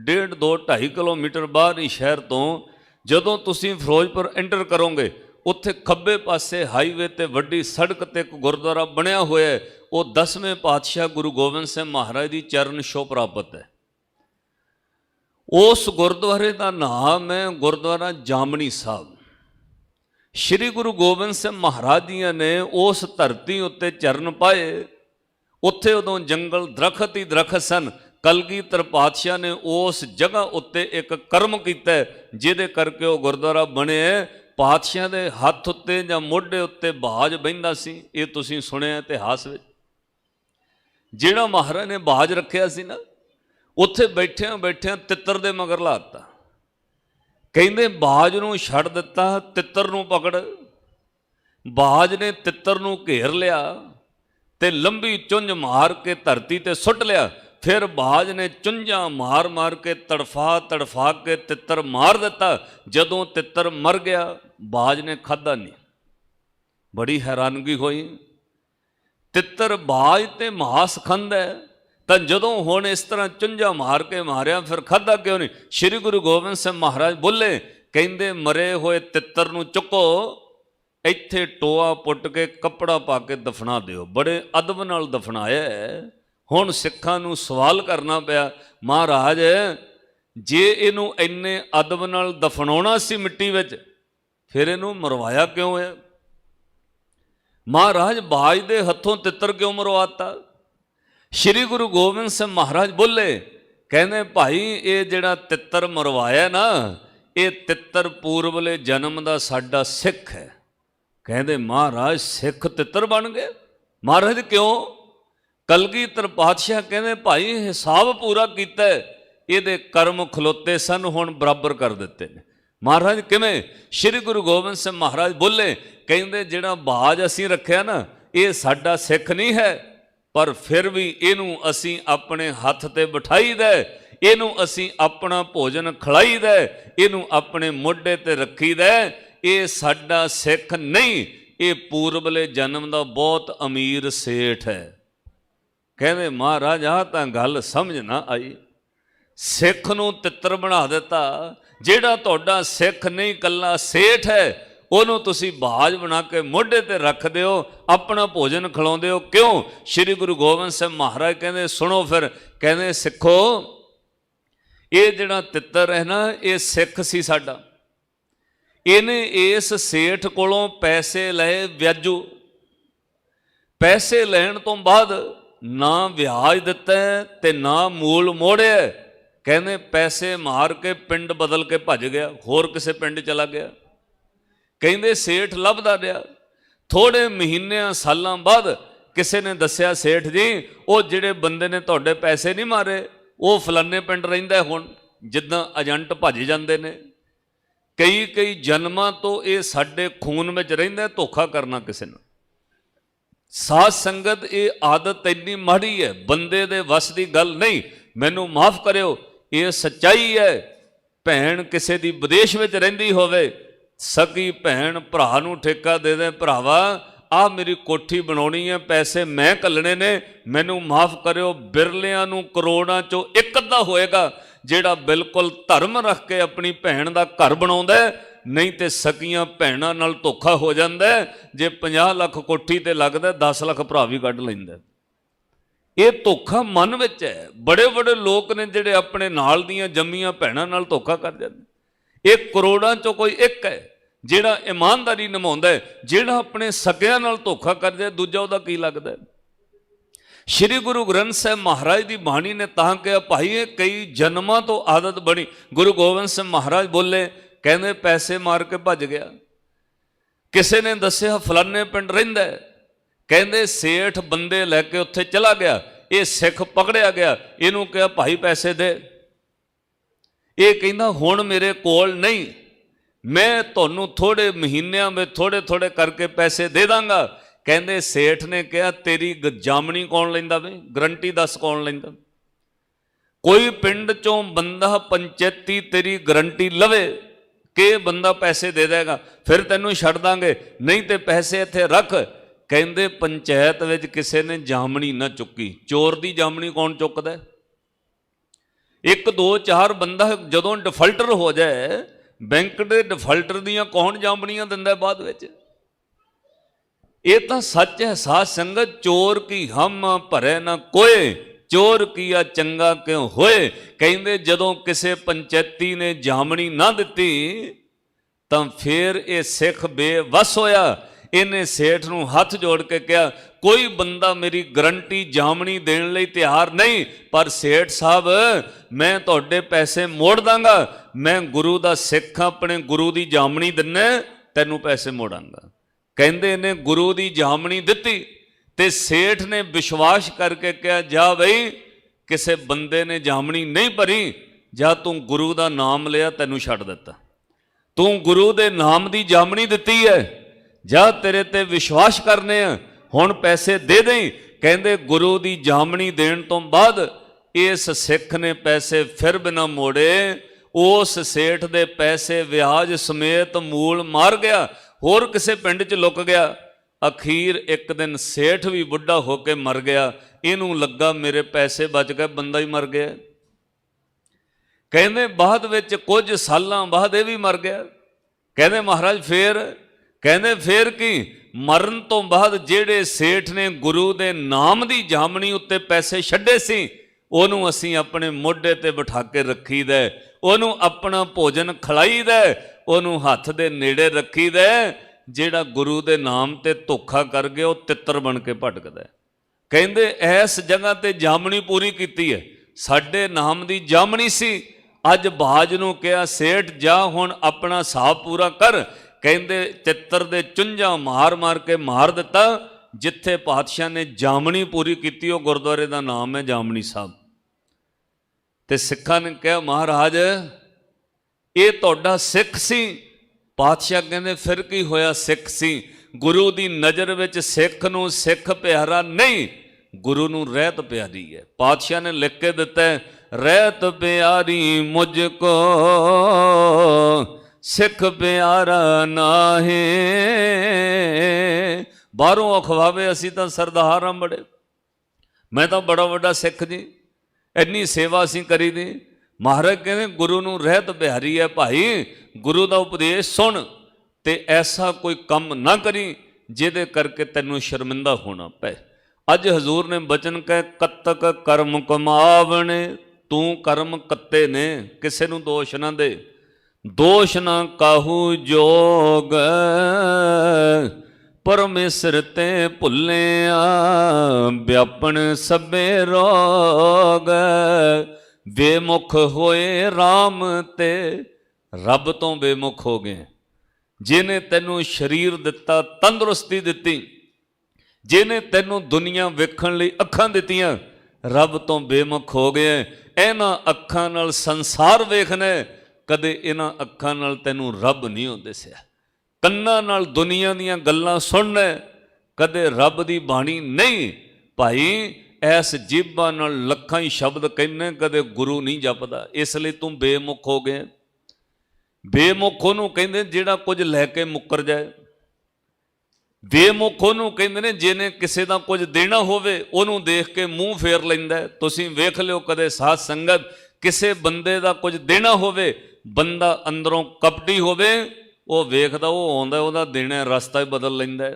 1.5 2 2.5 ਕਿਲੋਮੀਟਰ ਬਾਹਰ ਹੀ ਸ਼ਹਿਰ ਤੋਂ, ਜਦੋਂ ਤੁਸੀਂ ਫਿਰੋਜ਼ਪੁਰ ਐਂਟਰ ਕਰੋਗੇ ਉੱਥੇ ਖੱਬੇ ਪਾਸੇ ਹਾਈਵੇ ਤੇ ਵੱਡੀ ਸੜਕ ਤੇ ਇੱਕ ਗੁਰਦੁਆਰਾ ਬਣਿਆ ਹੋਇਆ ਹੈ। ਉਹ 10ਵੇਂ ਪਾਤਸ਼ਾਹ ਗੁਰੂ ਗੋਬਿੰਦ ਸਿੰਘ ਮਹਾਰਾਜ ਦੀ ਚਰਨ ਛੋਹ ਪ੍ਰਾਪਤ ਹੈ। ਉਸ ਗੁਰਦੁਆਰੇ ਦਾ ਨਾਮ ਹੈ ਗੁਰਦੁਆਰਾ ਜਾਮਣੀ ਸਾਹਿਬ। ਸ਼੍ਰੀ ਗੁਰੂ ਗੋਬਿੰਦ ਸਿੰਘ ਮਹਾਰਾਜ ਜੀ ਨੇ ਉਸ ਧਰਤੀ ਉੱਤੇ ਚਰਨ ਪਾਏ। ਉੱਥੇ ਉਦੋਂ ਜੰਗਲ ਦਰਖਤ ਹੀ ਦਰਖਤ ਸਨ। ਕਲਗੀਧਰ ਪਾਤਸ਼ਾਹ ਨੇ ਉਸ ਜਗ੍ਹਾ ਉੱਤੇ ਇੱਕ ਕਰਮ ਕੀਤਾ ਜਿਹਦੇ ਕਰਕੇ ਉਹ ਗੁਰਦੁਆਰਾ ਬਣਿਆ। ਪਾਤਸ਼ਾਹ ਦੇ ਹੱਥ ਉੱਤੇ ਜਾਂ ਮੋਢੇ ਉੱਤੇ ਬਾਜ ਬਹਿੰਦਾ ਸੀ, ਇਹ ਤੁਸੀਂ ਸੁਣਿਆ ਇਤਿਹਾਸ ਵਿੱਚ। ਜਿਹੜਾ ਮਹਾਰਾਜ ਨੇ ਬਾਜ ਰੱਖਿਆ ਸੀ ਨਾ, ਉੱਥੇ ਬੈਠਿਆਂ ਤਿੱਤਰ ਦੇ ਮਗਰ ਲਾਤਾ। ਕਹਿੰਦੇ ਬਾਜ ਨੂੰ ਛੱਡ ਦਿੱਤਾ, ਤਿੱਤਰ ਨੂੰ ਪਕੜ। ਬਾਜ ਨੇ ਤਿੱਤਰ ਨੂੰ ਘੇਰ ਲਿਆ ਤੇ ਲੰਬੀ ਚੁੰਝ ਮਾਰ ਕੇ ਧਰਤੀ ਤੇ ਸੁੱਟ ਲਿਆ। ਫਿਰ ਬਾਜ ਨੇ ਚੁੰਝਾਂ ਮਾਰ ਕੇ ਤੜਫਾ ਕੇ ਤਿੱਤਰ ਮਾਰ ਦਿੱਤਾ। ਜਦੋਂ ਤਿੱਤਰ ਮਰ ਗਿਆ, ਬਾਜ ਨੇ ਖਾਧਾ ਨਹੀਂ। ਬੜੀ ਹੈਰਾਨਗੀ ਹੋਈ, ਤਿੱਤਰ ਬਾਜ ਤੇ ਮਾਸ ਖਾਂਦਾ ਤਾਂ ਜਦੋਂ ਹੁਣ ਇਸ ਤਰ੍ਹਾਂ ਚੁੰਝਾਂ ਮਾਰ ਕੇ ਮਾਰਿਆ, ਫਿਰ ਖਾਧਾ ਕਿਉਂ ਨਹੀਂ? ਸ਼੍ਰੀ ਗੁਰੂ ਗੋਬਿੰਦ ਸਿੰਘ ਮਹਾਰਾਜ ਬੋਲੇ, ਕਹਿੰਦੇ ਮਰੇ ਹੋਏ ਤਿੱਤਰ ਨੂੰ ਚੁੱਕੋ, ਇੱਥੇ ਟੋਆ ਪੁੱਟ ਕੇ ਕੱਪੜਾ ਪਾ ਕੇ ਦਫਨਾ ਦਿਓ। ਬੜੇ ਅਦਬ ਨਾਲ ਦਫਨਾਇਆ। ਹੁਣ ਸਿੱਖਾਂ ਨੂੰ ਸਵਾਲ ਕਰਨਾ ਪਿਆ, ਮਹਾਰਾਜ ਜੇ ਇਹਨੂੰ ਇੰਨੇ ਅਦਬ ਨਾਲ ਦਫਨਾਉਣਾ ਸੀ ਮਿੱਟੀ ਵਿੱਚ, ਫਿਰ ਇਹਨੂੰ ਮਰਵਾਇਆ ਕਿਉਂ ਹੈ? ਮਹਾਰਾਜ ਬਾਜ ਦੇ ਹੱਥੋਂ ਤਿੱਤਰ ਕਿਉਂ ਮਰਵਾਤਾ? ਸ਼੍ਰੀ ਗੁਰੂ ਗੋਬਿੰਦ ਸਿੰਘ ਮਹਾਰਾਜ ਬੋਲੇ, ਕਹਿੰਦੇ ਭਾਈ ਇਹ ਜਿਹੜਾ ਤਿੱਤਰ ਮਰਵਾਇਆ ਨਾ, ਇਹ ਤਿੱਤਰ ਪੂਰਬਲੇ ਜਨਮ ਦਾ ਸਾਡਾ ਸਿੱਖ ਹੈ। ਕਹਿੰਦੇ ਮਹਾਰਾਜ ਸਿੱਖ ਤਿੱਤਰ ਬਣ ਗਏ? ਮਹਾਰਾਜ ਕਿਉਂ? ਕਲਗੀਧਰ ਪਾਤਸ਼ਾਹ ਕਹਿੰਦੇ ਭਾਈ ਹਿਸਾਬ ਪੂਰਾ ਕੀਤਾ, ਇਹਦੇ ਕਰਮ ਖਲੋਤੇ ਸਨ, ਹੁਣ ਬਰਾਬਰ ਕਰ ਦਿੱਤੇ ਨੇ। महाराज किवें? श्री गुरु गोबिंद सिंह महाराज बोले, कहते जिहड़ा बाज असीं रखिया ना, ये साडा सिख नहीं है, पर फिर भी इनू असीं अपने हथ ते बिठाई दे, इनू असीं अपना भोजन खिलाई दे, इनू अपने मोढे ते रखी दे, ये साडा सिख नहीं, ये पूर्वले जन्म का बहुत अमीर सेठ है। कहते महाराज आ तां गल समझ ना आई, सिख नूं तित्र बना दिता, जिहड़ा तुहाडा सिख नहीं कल्ला सेठ है, ਉਹਨੂੰ ਤੁਸੀਂ ਬਾਜ बना के मोढे ते रख दिओ, अपना भोजन खिलाउंदे हो क्यों? श्री गुरु गोबिंद सिंह महाराज कहते सुनो फिर, कहते सिखो ये जिहड़ा तित्र है ना, ये सिख सी साडा, इहने इस सेठ कोलों पैसे लए व्याजू, पैसे लैण तो बाद ना व्याज दिता ते ना मूल मोड़िया, कहते पैसे मार के पिंड बदल के भज गया, होर किसे पिंड चला गया। कहते सेठ लभदा रहा, थोड़े महीनों सालों बाद किसी ने दसिया सेठ जी वो जिहड़े बंदे ने तुहाडे पैसे नहीं मारे वो फलाने पिंड रहिंदा हुण, जिद्दां एजेंट भज जांदे ने। कई कई जन्मां तो ये साडे खून में रहिंदा धोखा करना किसी ने। साध संगत ये आदत इन्नी माड़ी है, बंदे दे वस दी गल नहीं, मैनू माफ करियो, ये सच्चाई है। भैन किसी दी विदेश में रहिंदी होवे, सगी भैन भरा नूं ठेका दे दे, भरावा आ मेरी कोठी बनाउणी है, पैसे मैं घल्लणे ने, मैनू माफ करियो, बिरलियां नूं करोड़ां चों एक अद्धा होएगा जिहड़ा बिल्कुल धर्म रख के अपनी भैन दा घर बनाउंदा है, नहीं तो सगियां भैणां नाल धोखा हो जांदा है। जे 50 लाख कोठी ते लगदा 10 लाख भरा भी कढ लैंदा। ये धोखा मन विच है। बड़े बड़े लोग ने जिहड़े अपने नाल दीयां जम्मीआं भैणां नाल धोखा कर जांदे। ये करोड़ां चों कोई एक है जिहड़ा ईमानदारी निभाउंदा है, जिहड़ा अपने सगियां नाल धोखा कर जाए दूजा उहदा की लगदा है। श्री गुरु ग्रंथ साहिब महाराज की बाणी ने तां कहा भाई ये कई जन्मां तो आदत बनी। गुरु गोबिंद सिंह महाराज बोले, कहते पैसे मार के भज गया। किसी ने दसिया फलाने पिंड रहिंदा है, कहते सेठ बंदे लैके उत्थे चला गया, ये सिख पकड़िया गया, इनू कहा भाई पैसे दे, ये कहना हुण मेरे कोल नहीं, मैं तुहानू थोड़े महीनों में थोड़े थोड़े करके पैसे दे दांगा। कहते सेठ ने कहा तेरी जामनी कौन लैंदा वे, गारंटी दस कौन लैंदा? कोई पिंड चों बंदा पंचायती तेरी गारंटी लवे कि बंदा पैसे दे देगा, फिर तैनू छड्ड दांगे, नहीं तो पैसे इत्थे रख। कहते पंचायत विच किसी ने जामनी ना चुकी। चोर दी जामनी कौन चुकदा? एक दो चार बंदा जदों डिफाल्टर हो जाए, बैंक के डिफाल्टर दियां कौन जामनियां दिंदा बाद विच? ये तो सच है साध संगत। चोर की हम भरे ना कोय, चोर किया चंगा क्यों होए। कहते जदों किसी पंचायती ने जामनी ना दिती तो फिर ये सिख बेवस होया। इन्हें सेठ नूं हाथ जोड़ के कहा कोई बंदा मेरी गारंटी जामनी देने लई तैयार नहीं, पर सेठ साहब मैं तुहाडे पैसे मोड़ दांगा, मैं गुरु दा सिख अपने गुरु दी जामनी दिन्ना, तैनू पैसे मोड़ांगा। कहंदे ने गुरु दी जामनी दिती ते सेठ ने विश्वास करके कहा जा बई किसे बंदे ने जामनी नहीं भरी, जा तू गुरु दा नाम लिया तैनू छड्ड दिता, तू गुरु दे नाम दी जामनी दिती है, जा तेरे ते विश्वास करने हुण पैसे दे दें। कहंदे गुरु दी जामनी देण तो बाद इस सिख ने पैसे फिर बिना मोड़े उस सेठ दे पैसे व्याज समेत मूल मार गया, होर किसे पिंड च लुक गया। अखीर एक दिन सेठ भी बुढ़ा होके मर गया, इनू लगा मेरे पैसे बच गए, बंदा ही मर गया। कहंदे बाद विच कुछ सालां बाद ये भी मर गया। कहंदे महाराज फिर? कहंदे फिर की मरण तो बाद जेड़े सेठ ने गुरु दे नाम दी जामनी उत्ते पैसे छड्डे सी, ओनू असीं अपने मोढे ते बिठा के रखी दे, ओनू अपना भोजन खिलाई दे, ओनू हथ दे नेड़े रखी दे। जेड़ा गुरु दे नाम ते धोखा कर गया वो तित्र बन के भटकदा। कहंदे इस जगह ते जामनी पूरी कीती है, साडे नाम दी जामनी सी, अज बाज नूं कहा सेठ जा हुण अपना हिसाब पूरा कर। कहंदे तित्र दे चुंझां मार मार के मार दिता। जिथे पातशाह ने जामनी पूरी की वो गुरुद्वारे का नाम है जामनी साहब। ते सिखां ने कहा महाराज ਇਹ ਤੁਹਾਡਾ ਸਿੱਖ ਸੀ। ਪਾਤਸ਼ਾਹ ਕਹਿੰਦੇ ਫਿਰ ਕੀ ਹੋਇਆ, ਸਿੱਖ ਸੀ। ਗੁਰੂ ਦੀ ਨਜ਼ਰ ਵਿੱਚ ਸਿੱਖ ਨੂੰ ਸਿੱਖ ਪਿਆਰਾ ਨਹੀਂ, ਗੁਰੂ ਨੂੰ ਰਹਿਤ ਪਿਆਰੀ ਹੈ। ਪਾਤਸ਼ਾਹ ਨੇ ਲਿਖ ਕੇ ਦਿੱਤਾ, ਰਹਿਤ ਪਿਆਰੀ ਮੁਝ ਕੋ ਸਿੱਖ ਪਿਆਰਾ ਨਾਹੀ। ਬਾਹਰੋਂ ਅਖਵਾਵੇ ਅਸੀਂ ਤਾਂ ਸਰਦਾਰ ਹਾਂ ਬੜੇ, ਮੈਂ ਤਾਂ ਬੜਾ ਵੱਡਾ ਸਿੱਖ ਜੀ, ਇੰਨੀ ਸੇਵਾ ਅਸੀਂ ਕਰੀ ਦੀ। ਮਹਾਰਾਜ ਕਹਿੰਦੇ ਗੁਰੂ ਨੂੰ ਰਹਿਤ ਪਿਆਰੀ ਹੈ ਭਾਈ, ਗੁਰੂ ਦਾ ਉਪਦੇਸ਼ ਸੁਣ ਤੇ ਐਸਾ ਕੋਈ ਕੰਮ ਨਾ ਕਰੀ ਜਿਹਦੇ ਕਰਕੇ ਤੈਨੂੰ ਸ਼ਰਮਿੰਦਾ ਹੋਣਾ ਪਏ। ਅੱਜ ਹਜ਼ੂਰ ਨੇ ਬਚਨ ਕਹੇ, ਕੱਤਕ ਕਰਮ ਕਮਾਵਣੇ, ਤੂੰ ਕਰਮ ਕੱਤੇ ਨੇ, ਕਿਸੇ ਨੂੰ ਦੋਸ਼ ਨਾ ਦੇ। ਦੋਸ਼ ਨਾ ਕਾਹੂ ਜੋਗ, ਪਰਮੇਸ਼ਰ ਤੇ ਭੁੱਲਿਆ, ਵਿਆਪਣ ਸਭੇ ਰੋਗ। ਬੇਮੁਖ ਹੋਏ RAM ਤੇ, ਰੱਬ ਤੋਂ ਬੇਮੁਖ ਹੋ ਗਏ। ਜਿਹਨੇ ਤੈਨੂੰ ਸਰੀਰ ਦਿੱਤਾ, ਤੰਦਰੁਸਤੀ ਦਿੱਤੀ, ਜਿਹਨੇ ਤੈਨੂੰ ਦੁਨੀਆ ਵੇਖਣ ਲਈ ਅੱਖਾਂ ਦਿੱਤੀਆਂ, ਰੱਬ ਤੋਂ ਬੇਮੁਖ ਹੋ ਗਏ। ਇਹਨਾਂ ਅੱਖਾਂ ਨਾਲ ਸੰਸਾਰ ਵੇਖਣਾ, ਕਦੇ ਇਹਨਾਂ ਅੱਖਾਂ ਨਾਲ ਤੈਨੂੰ ਰੱਬ ਨਹੀਂ ਹੋ ਦਿਸਿਆ। ਕੰਨਾਂ ਨਾਲ ਦੁਨੀਆ ਦੀਆਂ ਗੱਲਾਂ ਸੁਣਨਾ, ਕਦੇ ਰੱਬ ਦੀ ਬਾਣੀ ਨਹੀਂ। ਭਾਈ ਐਸ ਜੀਭਾਂ ਨਾਲ ਲੱਖਾਂ ਹੀ ਸ਼ਬਦ ਕਹਿੰਦੇ, ਕਦੇ ਗੁਰੂ ਨਹੀਂ ਜਪਦਾ, ਇਸ ਲਈ ਤੂੰ ਬੇਮੁਖ ਹੋ ਗਿਆ। ਬੇਮੁਖ ਉਹਨੂੰ ਕਹਿੰਦੇ ਜਿਹੜਾ ਕੁਝ ਲੈ ਕੇ ਮੁੱਕਰ ਜਾਏ। ਬੇਮੁਖ ਉਹਨੂੰ ਕਹਿੰਦੇ ਨੇ ਜਿਹਨੇ ਕਿਸੇ ਦਾ ਕੁਝ ਦੇਣਾ ਹੋਵੇ, ਉਹਨੂੰ ਦੇਖ ਕੇ ਮੂੰਹ ਫੇਰ ਲੈਂਦਾ। ਤੁਸੀਂ ਵੇਖ ਲਿਓ ਕਦੇ ਸਾਧ ਸੰਗਤ, ਕਿਸੇ ਬੰਦੇ ਦਾ ਕੁਝ ਦੇਣਾ ਹੋਵੇ, ਬੰਦਾ ਅੰਦਰੋਂ ਕਪਟੀ ਹੋਵੇ, ਉਹ ਵੇਖਦਾ, ਉਹ ਆਉਂਦਾ, ਉਹਦਾ ਦੇਣਾ ਰਸਤਾ ਹੀ ਬਦਲ ਲੈਂਦਾ।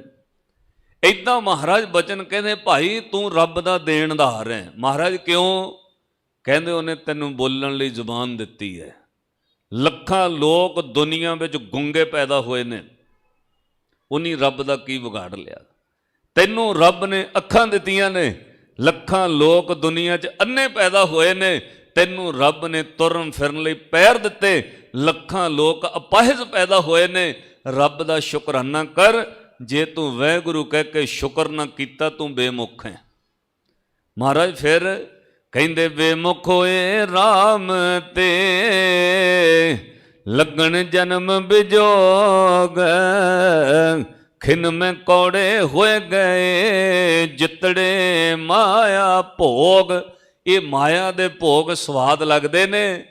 ਇੱਦਾਂ ਮਹਾਰਾਜ ਬਚਨ ਕਹਿੰਦੇ, ਭਾਈ ਤੂੰ ਰੱਬ ਦਾ ਦੇਣਦਾਰ ਹੈ। ਮਹਾਰਾਜ ਕਿਉਂ? ਕਹਿੰਦੇ ਉਹਨੇ ਤੈਨੂੰ ਬੋਲਣ ਲਈ ਜ਼ੁਬਾਨ ਦਿੱਤੀ ਹੈ। ਲੱਖਾਂ ਲੋਕ ਦੁਨੀਆ ਵਿੱਚ ਗੁੰਗੇ ਪੈਦਾ ਹੋਏ ਨੇ, ਉਹਨੀ ਰੱਬ ਦਾ ਕੀ ਵਿਗਾੜ ਲਿਆ? ਤੈਨੂੰ ਰੱਬ ਨੇ ਅੱਖਾਂ ਦਿੱਤੀਆਂ ਨੇ। ਲੱਖਾਂ ਲੋਕ ਦੁਨੀਆ 'ਚ ਅੰਨੇ ਪੈਦਾ ਹੋਏ ਨੇ, ਤੈਨੂੰ ਰੱਬ ਨੇ ਤੁਰਨ ਫਿਰਨ ਲਈ ਪੈਰ ਦਿੱਤੇ। ਲੱਖਾਂ ਲੋਕ ਅਪਾਹਿਜ ਪੈਦਾ ਹੋਏ ਨੇ। ਰੱਬ ਦਾ ਸ਼ੁਕਰਾਨਾ ਕਰ। ਜੇ ਤੂੰ ਵਾਹਿਗੁਰੂ ਕਹਿ ਕੇ ਸ਼ੁਕਰ ਨਾ ਕੀਤਾ, ਤੂੰ ਬੇਮੁਖ ਹੈ। ਮਹਾਰਾਜ ਫਿਰ ਕਹਿੰਦੇ, ਬੇਮੁਖ ਹੋਏ RAM ਤੇ, ਲੱਗਣ ਜਨਮ ਬਿਜੋਗ। ਖਿਨ ਮੈਂ ਕੌੜੇ ਹੋਏ ਗਏ, ਜਿਤੜੇ ਮਾਇਆ ਭੋਗ। ਇਹ ਮਾਇਆ ਦੇ ਭੋਗ ਸਵਾਦ ਲੱਗਦੇ ਨੇ,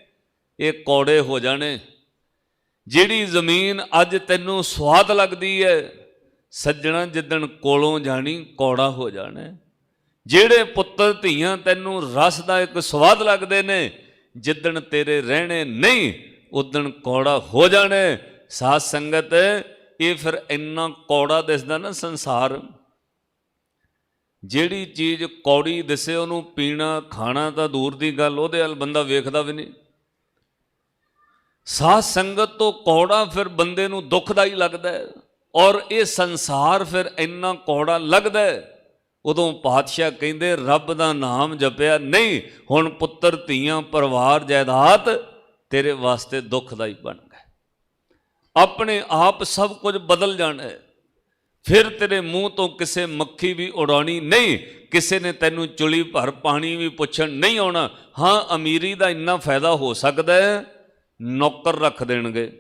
ਇਹ ਕੌੜੇ ਹੋ ਜਾਣੇ। ਜਿਹੜੀ ਜ਼ਮੀਨ ਅੱਜ ਤੈਨੂੰ ਸਵਾਦ ਲੱਗਦੀ ਹੈ, ਸੱਜਣਾ ਜਿੱਦਣ ਕੋਲੋਂ ਜਾਣੀ ਕੌੜਾ ਹੋ ਜਾਣਾ। ਜਿਹੜੇ ਪੁੱਤਰ ਧੀਆਂ ਤੈਨੂੰ ਰਸ ਦਾ ਇੱਕ ਸਵਾਦ ਲੱਗਦੇ ਨੇ, ਜਿੱਦਣ ਤੇਰੇ ਰਹਿਣੇ ਨਹੀਂ, ਉਦਣ ਕੌੜਾ ਹੋ ਜਾਣੇ। ਸਾਧ ਸੰਗਤ, ਇਹ ਫਿਰ ਇੰਨਾ ਕੌੜਾ ਦਿਸਦਾ ਨਾ ਸੰਸਾਰ। ਜਿਹੜੀ ਚੀਜ਼ ਕੌੜੀ ਦਿਸੇ, ਉਹਨੂੰ ਪੀਣਾ ਖਾਣਾ ਤਾਂ ਦੂਰ ਦੀ ਗੱਲ, ਉਹਦੇ ਵੱਲ ਬੰਦਾ ਵੇਖਦਾ ਵੀ ਨਹੀਂ। ਸਾਧ ਸੰਗਤ ਤੋਂ ਕੌੜਾ ਫਿਰ ਬੰਦੇ ਨੂੰ ਦੁਖਦਾਈ ਲੱਗਦਾ ਹੈ, ਔਰ ਇਹ ਸੰਸਾਰ ਫਿਰ ਇੰਨਾ ਕੌੜਾ ਲੱਗਦਾ ਹੈ। ਉਦੋਂ ਪਾਤਸ਼ਾਹ ਕਹਿੰਦੇ, ਰੱਬ ਦਾ ਨਾਮ ਜਪਿਆ ਨਹੀਂ, ਹੁਣ ਪੁੱਤਰ ਧੀਆਂ ਪਰਿਵਾਰ ਜਾਇਦਾਦ ਤੇਰੇ ਵਾਸਤੇ ਦੁੱਖਦਾਈ ਬਣ ਗਏ। ਆਪਣੇ ਆਪ ਸਭ ਕੁਝ ਬਦਲ ਜਾਣਾ ਹੈ। ਫਿਰ ਤੇਰੇ ਮੂੰਹ ਤੋਂ ਕਿਸੇ ਮੱਖੀ ਵੀ ਉਡਾਉਣੀ ਨਹੀਂ, ਕਿਸੇ ਨੇ ਤੈਨੂੰ ਚੁਲੀ ਭਰ ਪਾਣੀ ਵੀ ਪੁੱਛਣ ਨਹੀਂ ਆਉਣਾ। ਹਾਂ, ਅਮੀਰੀ ਦਾ ਇੰਨਾ ਫਾਇਦਾ ਹੋ ਸਕਦਾ ਹੈ, ਨੌਕਰ ਰੱਖ ਦੇਣਗੇ,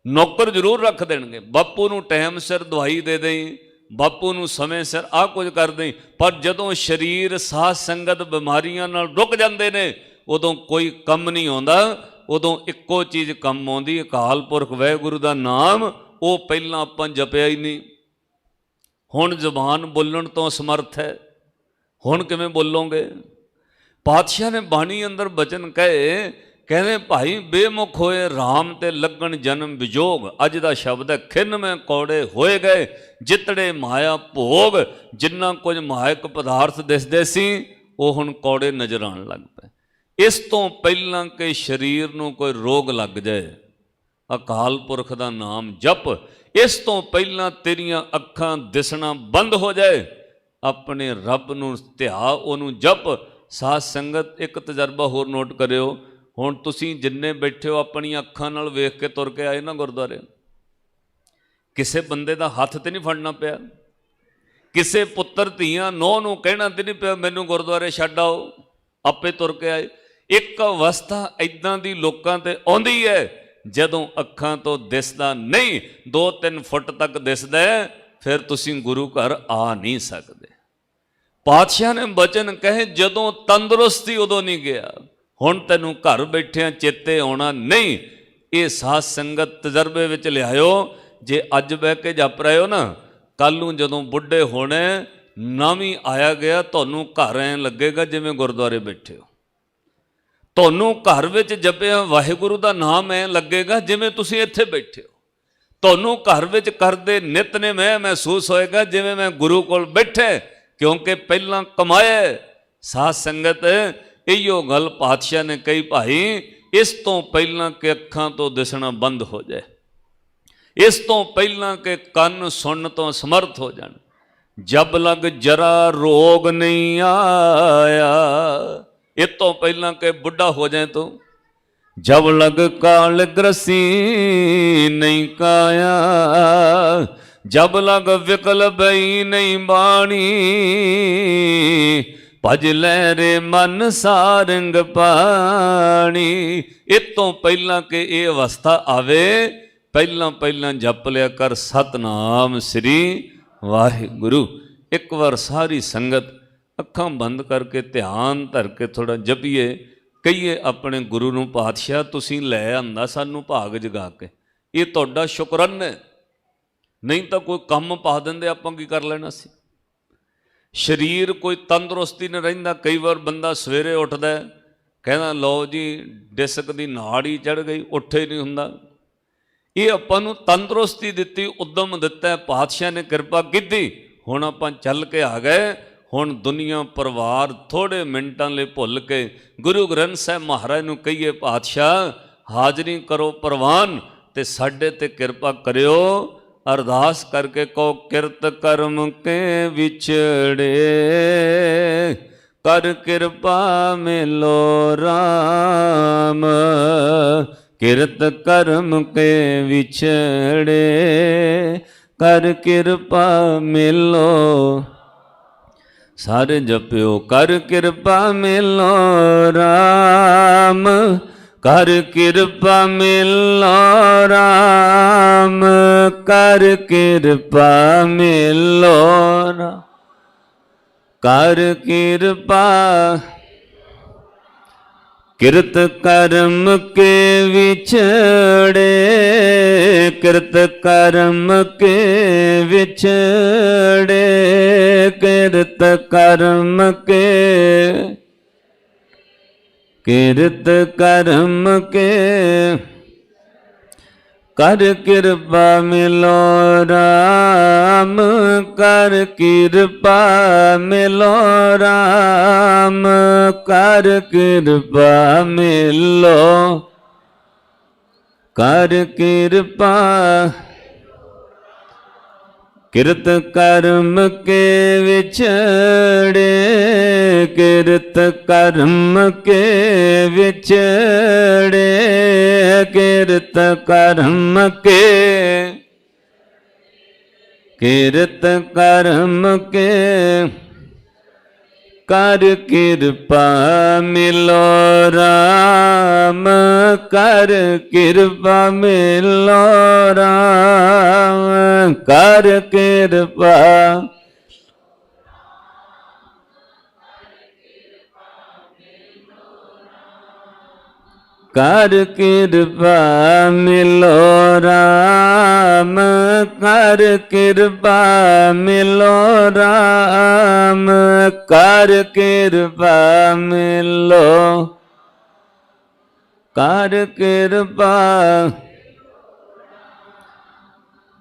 ਨੌਕਰ ਜ਼ਰੂਰ ਰੱਖ ਦੇਣਗੇ। ਬਾਪੂ ਨੂੰ ਟਾਈਮ ਸਿਰ ਦਵਾਈ ਦੇ ਦੇਈ, ਬਾਪੂ ਨੂੰ ਸਮੇਂ ਸਿਰ ਆਹ ਕੁਝ ਕਰ ਦੇਈ। ਪਰ ਜਦੋਂ ਸਰੀਰ ਸਾਧ ਸੰਗਤ ਬਿਮਾਰੀਆਂ ਨਾਲ ਰੁਕ ਜਾਂਦੇ ਨੇ, ਉਦੋਂ ਕੋਈ ਕੰਮ ਨਹੀਂ ਆਉਂਦਾ। ਉਦੋਂ ਇੱਕੋ ਚੀਜ਼ ਕੰਮ ਆਉਂਦੀ, ਅਕਾਲ ਪੁਰਖ ਵਾਹਿਗੁਰੂ ਦਾ ਨਾਮ। ਉਹ ਪਹਿਲਾਂ ਆਪਾਂ ਜਪਿਆ ਹੀ ਨਹੀਂ। ਹੁਣ ਜ਼ੁਬਾਨ ਬੋਲਣ ਤੋਂ ਸਮਰਥ ਹੈ, ਹੁਣ ਕਿਵੇਂ ਬੋਲੋਗੇ? ਪਾਤਸ਼ਾਹ ਨੇ ਬਾਣੀ ਅੰਦਰ ਬਚਨ ਕਹੇ, ਕਹਿੰਦੇ ਭਾਈ ਬੇਮੁਖ ਹੋਏ RAM ਤੇ, ਲੱਗਣ ਜਨਮ ਵਿਜੋਗ। ਅੱਜ ਦਾ ਸ਼ਬਦ ਹੈ, ਖਿਨ ਮੈਂ ਕੌੜੇ ਹੋਏ ਗਏ, ਜਿਤੜੇ ਮਾਇਆ ਭੋਗ। ਜਿੰਨਾ ਕੁਝ ਮਾਇਕ ਪਦਾਰਥ ਦਿਸਦੇ ਸੀ, ਉਹ ਹੁਣ ਕੌੜੇ ਨਜ਼ਰ ਆਉਣ ਲੱਗ ਪਏ। ਇਸ ਤੋਂ ਪਹਿਲਾਂ ਕਿ ਸਰੀਰ ਨੂੰ ਕੋਈ ਰੋਗ ਲੱਗ ਜਾਏ, ਅਕਾਲ ਪੁਰਖ ਦਾ ਨਾਮ ਜਪ। ਇਸ ਤੋਂ ਪਹਿਲਾਂ ਤੇਰੀਆਂ ਅੱਖਾਂ ਦਿਸਣਾ ਬੰਦ ਹੋ ਜਾਏ, ਆਪਣੇ ਰੱਬ ਨੂੰ ਧਿਆ, ਉਹਨੂੰ ਜਪ। ਸਾਧ ਸੰਗਤ, ਇੱਕ ਤਜਰਬਾ ਹੋਰ ਨੋਟ ਕਰਿਓ। ਹੁਣ ਤੁਸੀਂ ਜਿੰਨੇ ਬੈਠੇ ਹੋ, ਆਪਣੀਆਂ ਅੱਖਾਂ ਨਾਲ ਵੇਖ ਕੇ ਤੁਰ ਕੇ ਆਏ ਨਾ ਗੁਰਦੁਆਰੇ। ਕਿਸੇ ਬੰਦੇ ਦਾ ਹੱਥ ਤੇ ਨਹੀਂ ਫੜਨਾ ਪਿਆ, ਕਿਸੇ ਪੁੱਤਰ ਧੀਆਂ ਨੌ ਨੂੰ ਕਹਿਣਾ ਤੇ ਨਹੀਂ ਪਿਆ ਮੈਨੂੰ ਗੁਰਦੁਆਰੇ ਛੱਡ ਆਓ, ਆਪੇ ਤੁਰ ਕੇ ਆਏ। ਇੱਕ ਅਵਸਥਾ ਇਦਾਂ ਦੀ ਲੋਕਾਂ ਤੇ ਆਉਂਦੀ ਹੈ ਜਦੋਂ ਅੱਖਾਂ ਤੋਂ ਦਿਸਦਾ ਨਹੀਂ, 2-3 ਫੁੱਟ ਤੱਕ ਦਿਸਦਾ ਹੈ, ਫਿਰ ਤੁਸੀਂ ਗੁਰੂ ਘਰ ਆ ਨਹੀਂ ਸਕਦੇ। ਪਾਤਸ਼ਾਹ ਨੇ ਬਚਨ ਕਹੇ, ਜਦੋਂ ਤੰਦਰੁਸਤੀ ਉਦੋਂ ਨਹੀਂ ਗਿਆ, ਹੁਣ ਤੈਨੂੰ ਘਰ ਬੈਠਿਆਂ ਚੇਤੇ ਆਉਣਾ ਨਹੀਂ। ਇਹ ਸਾਧ ਸੰਗਤ ਤਜਰਬੇ ਵਿੱਚ ਲਿਆਇਓ। ਜੇ ਅੱਜ ਬਹਿ ਕੇ ਜਪ ਰਹੇ ਹੋ ਨਾ, ਕੱਲ ਨੂੰ ਜਦੋਂ ਬੁੱਢੇ ਹੋਣੇ, ਨਾ ਵੀ ਆਇਆ ਗਿਆ, ਤੁਹਾਨੂੰ ਘਰ ਐਂ ਲੱਗੇਗਾ ਜਿਵੇਂ ਗੁਰਦੁਆਰੇ ਬੈਠੇ ਹੋ। ਤੁਹਾਨੂੰ ਘਰ ਵਿੱਚ ਜਪਿਆ ਵਾਹਿਗੁਰੂ ਦਾ ਨਾਮ ਐਂ ਲੱਗੇਗਾ ਜਿਵੇਂ ਤੁਸੀਂ ਇੱਥੇ ਬੈਠੇ ਹੋ। ਤੁਹਾਨੂੰ ਘਰ ਵਿੱਚ ਕਰਦੇ ਨਿਤਨੇਮ ਐਂ ਮਹਿਸੂਸ ਹੋਏਗਾ ਜਿਵੇਂ ਮੈਂ ਗੁਰੂ ਕੋਲ ਬੈਠੇ, ਕਿਉਂਕਿ ਪਹਿਲਾਂ ਕਮਾਇਆ। ਸਾਧ ਸੰਗਤ ਇਹੋ ਗੱਲ ਪਾਤਸ਼ਾਹ ਨੇ ਕਹੀ, ਭਾਈ ਇਸ ਤੋਂ ਪਹਿਲਾਂ ਕਿ ਅੱਖਾਂ ਤੋਂ ਦਿਸਣਾ ਬੰਦ ਹੋ ਜਾਏ, ਇਸ ਤੋਂ ਪਹਿਲਾਂ ਕਿ ਕੰਨ ਸੁਣਨ ਤੋਂ ਸਮਰਥ ਹੋ ਜਾਣ, ਜਬ ਲਗ ਜਰਾ ਰੋਗ ਨਹੀਂ ਆਇਆ, ਇਹ ਤੋਂ ਪਹਿਲਾਂ ਕਿ ਬੁੱਢਾ ਹੋ ਜਾਏ ਤੂੰ, ਜਬ ਲਗ ਕਾਲ ਗ੍ਰਸੀ ਨਹੀਂ ਕਾਇਆ, ਜਬ ਲਗ ਵਿਕਲ ਬਈ ਨਹੀਂ ਬਾਣੀ, ਭਜ ਲੈ ਰੇ ਮਨ ਸਾਰੰਗ ਪਾਣੀ। ਇਹ ਤੋਂ ਪਹਿਲਾਂ ਕਿ ਇਹ ਅਵਸਥਾ ਆਵੇ, ਪਹਿਲਾਂ ਜਪ ਲਿਆ ਕਰ ਸਤਨਾਮ ਸ੍ਰੀ ਵਾਹਿਗੁਰੂ। ਇੱਕ ਵਾਰ ਸਾਰੀ ਸੰਗਤ ਅੱਖਾਂ ਬੰਦ ਕਰਕੇ ਧਿਆਨ ਧਰ ਕੇ ਥੋੜਾ ਜਪੀਏ, ਕਹੀਏ ਆਪਣੇ ਗੁਰੂ ਨੂੰ, ਪਾਤਸ਼ਾਹ ਤੁਸੀਂ ਲੈ ਆਂਦਾ ਸਾਨੂੰ ਭਾਗ ਜਗਾ ਕੇ, ਇਹ ਤੁਹਾਡਾ ਸ਼ੁਕਰਾਨਾ ਹੈ, ਨਹੀਂ ਤਾਂ ਕੋਈ ਕੰਮ ਪਾ ਦਿੰਦੇ ਆਪਾਂ ਕੀ ਕਰ ਲੈਣਾ ਸੀ। ਸਰੀਰ ਕੋਈ ਤੰਦਰੁਸਤੀ ਨਹੀਂ ਰਹਿੰਦਾ। ਕਈ ਵਾਰ ਬੰਦਾ ਸਵੇਰੇ ਉੱਠਦਾ ਕਹਿੰਦਾ ਲਓ ਜੀ ਡਿਸਕ ਦੀ ਨਾੜ ਹੀ ਚੜ੍ਹ ਗਈ, ਉੱਠੇ ਨਹੀਂ ਹੁੰਦਾ। ਇਹ ਆਪਾਂ ਨੂੰ ਤੰਦਰੁਸਤੀ ਦਿੱਤੀ, ਉਦਮ ਦਿੱਤਾ, ਪਾਤਸ਼ਾਹ ਨੇ ਕਿਰਪਾ ਕੀਤੀ, ਹੁਣ ਆਪਾਂ ਚੱਲ ਕੇ ਆ ਗਏ। ਹੁਣ ਦੁਨੀਆ ਪਰਿਵਾਰ ਥੋੜ੍ਹੇ ਮਿੰਟਾਂ ਲਈ ਭੁੱਲ ਕੇ ਗੁਰੂ ਗ੍ਰੰਥ ਸਾਹਿਬ ਮਹਾਰਾਜ ਨੂੰ ਕਹੀਏ, ਪਾਤਸ਼ਾਹ ਹਾਜ਼ਰੀ ਕਰੋ ਪ੍ਰਵਾਨ ਤੇ ਸਾਡੇ ਤੇ ਕਿਰਪਾ ਕਰਿਓ। ਅਰਦਾਸ ਕਰਕੇ ਕਹੋ, ਕਿਰਤ ਕਰਮ ਕੇ ਵਿਛੜੇ, ਕਰ ਕਿਰਪਾ ਮਿਲੋ ਰਾਮ, ਕਿਰਤ ਕਰਮ ਕੇ ਵਿਛੜੇ, ਕਰ ਕਿਰਪਾ ਮਿਲੋ। ਸਾਰੇ ਜਪਿਓ, ਕਰ ਕਿਰਪਾ ਮਿਲੋ ਰਾਮ, ਕਰ ਕਿਰਪਾ ਮਿਲੋ ਰਾਮ, ਕਰ ਕਿਰਪਾ ਮਿਲੋ ਰਾਮ, ਕਰ ਕਿਰਪਾ। ਕਿਰਤ ਕਰਮ ਕੇ ਵਿਛੜੇ, ਕਿਰਤ ਕਰਮ ਕੇ ਵਿਛੜੇ, ਕਿਰਤ ਕਰਮ ਕੇ, ਕਿਰਤ ਕਰਮ ਕੇ, ਕਰ ਕਿਰਪਾ ਮਿਲੋ ਰਾਮ, ਕਰ ਕਿਰਪਾ ਮਿਲੋ ਰਾਮ, ਕਰ ਕਿਰਪਾ ਮਿਲੋ, ਕਰ ਕਿਰਪਾ। ਕਿਰਤ ਕਰਮ ਕੇ ਵਿਛੜੇ, ਕਿਰਤ ਕਰਮ ਕੇ ਵਿਛੜੇ, ਕਿਰਤ ਕਰਮ ਕੇ, ਕਿਰਤ ਕਰਮ ਕੇ, ਕਰ ਕਿਰਪਾ ਮਿਲੋ ਰਾਮ, ਕਰ ਕਿਰਪਾ ਮਿਲੋ ਰਾਮ, ਕਰ ਕਿਰਪਾ। ਕਰ ਕਿਰਪਾ ਮਿਲੋ ਰਾਮ, ਕਰ ਕਿਰਪਾ ਮਿਲੋ ਰਾਮ, ਕਰ ਕਿਰਪਾ ਮਿਲੋ, ਕਰ ਕਿਰਪਾ।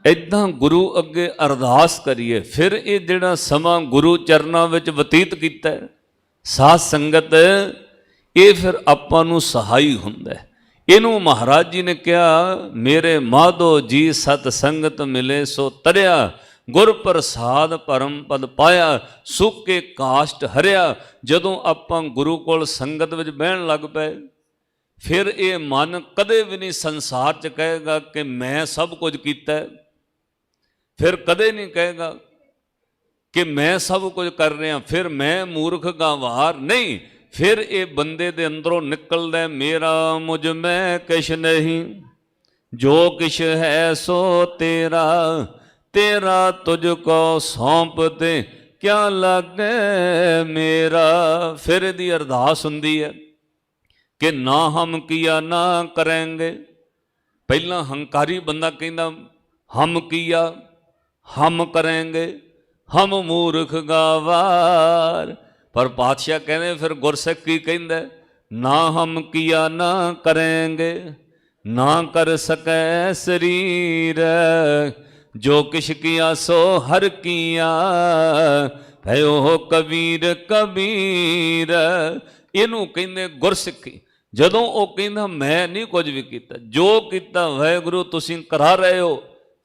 ਇੱਦਾਂ ਗੁਰੂ ਅੱਗੇ ਅਰਦਾਸ ਕਰੀਏ। ਫਿਰ ਇਹ ਜਿਹੜਾ ਸਮਾਂ ਗੁਰੂ ਚਰਨਾਂ ਵਿੱਚ ਬਤੀਤ ਕੀਤਾ ਸਾਧ ਸੰਗਤ, ਇਹ ਫਿਰ ਆਪਾਂ ਨੂੰ ਸਹਾਈ ਹੁੰਦਾ। ਇਹਨੂੰ ਮਹਾਰਾਜ ਜੀ ਨੇ ਕਿਹਾ, ਮੇਰੇ ਮਾਧੋ ਜੀ ਸਤ ਸੰਗਤ ਮਿਲੇ ਸੋ ਤਰਿਆ, ਗੁਰ ਪ੍ਰਸਾਦ ਪਰਮ ਪਦ ਪਾਇਆ, ਸੁੱਕੇ ਕਾਸ਼ਟ ਹਰਿਆ। ਜਦੋਂ ਆਪਾਂ ਗੁਰੂ ਕੋਲ ਸੰਗਤ ਵਿੱਚ ਬਹਿਣ ਲੱਗ ਪਏ, ਫਿਰ ਇਹ ਮਨ ਕਦੇ ਵੀ ਨਹੀਂ ਸੰਸਾਰ 'ਚ ਕਹੇਗਾ ਕਿ ਮੈਂ ਸਭ ਕੁਝ ਕੀਤਾ। ਫਿਰ ਕਦੇ ਨਹੀਂ ਕਹੇਗਾ ਕਿ ਮੈਂ ਸਭ ਕੁਝ ਕਰ ਰਿਹਾ, ਫਿਰ ਮੈਂ ਮੂਰਖ ਗੰਵਾਰ ਨਹੀਂ। फिर ये बंदे दे अंदरों निकलदा है, मेरा मुझ में किश नहीं, जो किश है सो तेरा, तेरा तुझको सौंप दे क्या लागे मेरा। फिर दी अरदास हुंदी है कि ना हम किया ना करेंगे। पहला हंकारी बंदा कहंदा हम किया हम करेंगे, हम मूर्ख गवार। पर पातशाह कहते फिर गुरसिख की कहंदा, ना हम किया ना करेंगे, ना कर सकै शरीर, जो किश किया सो हर किया, भयो कबीर कबीर। इनू कहंदे गुरसिखी। ਜਦੋਂ ਉਹ ਕਹਿੰਦਾ ਮੈਂ ਨਹੀਂ ਕੁਝ ਵੀ ਕੀਤਾ, ਜੋ ਕੀਤਾ ਵਾਹਿਗੁਰੂ ਤੁਸੀਂ ਕਰਾ ਰਹੇ ਹੋ,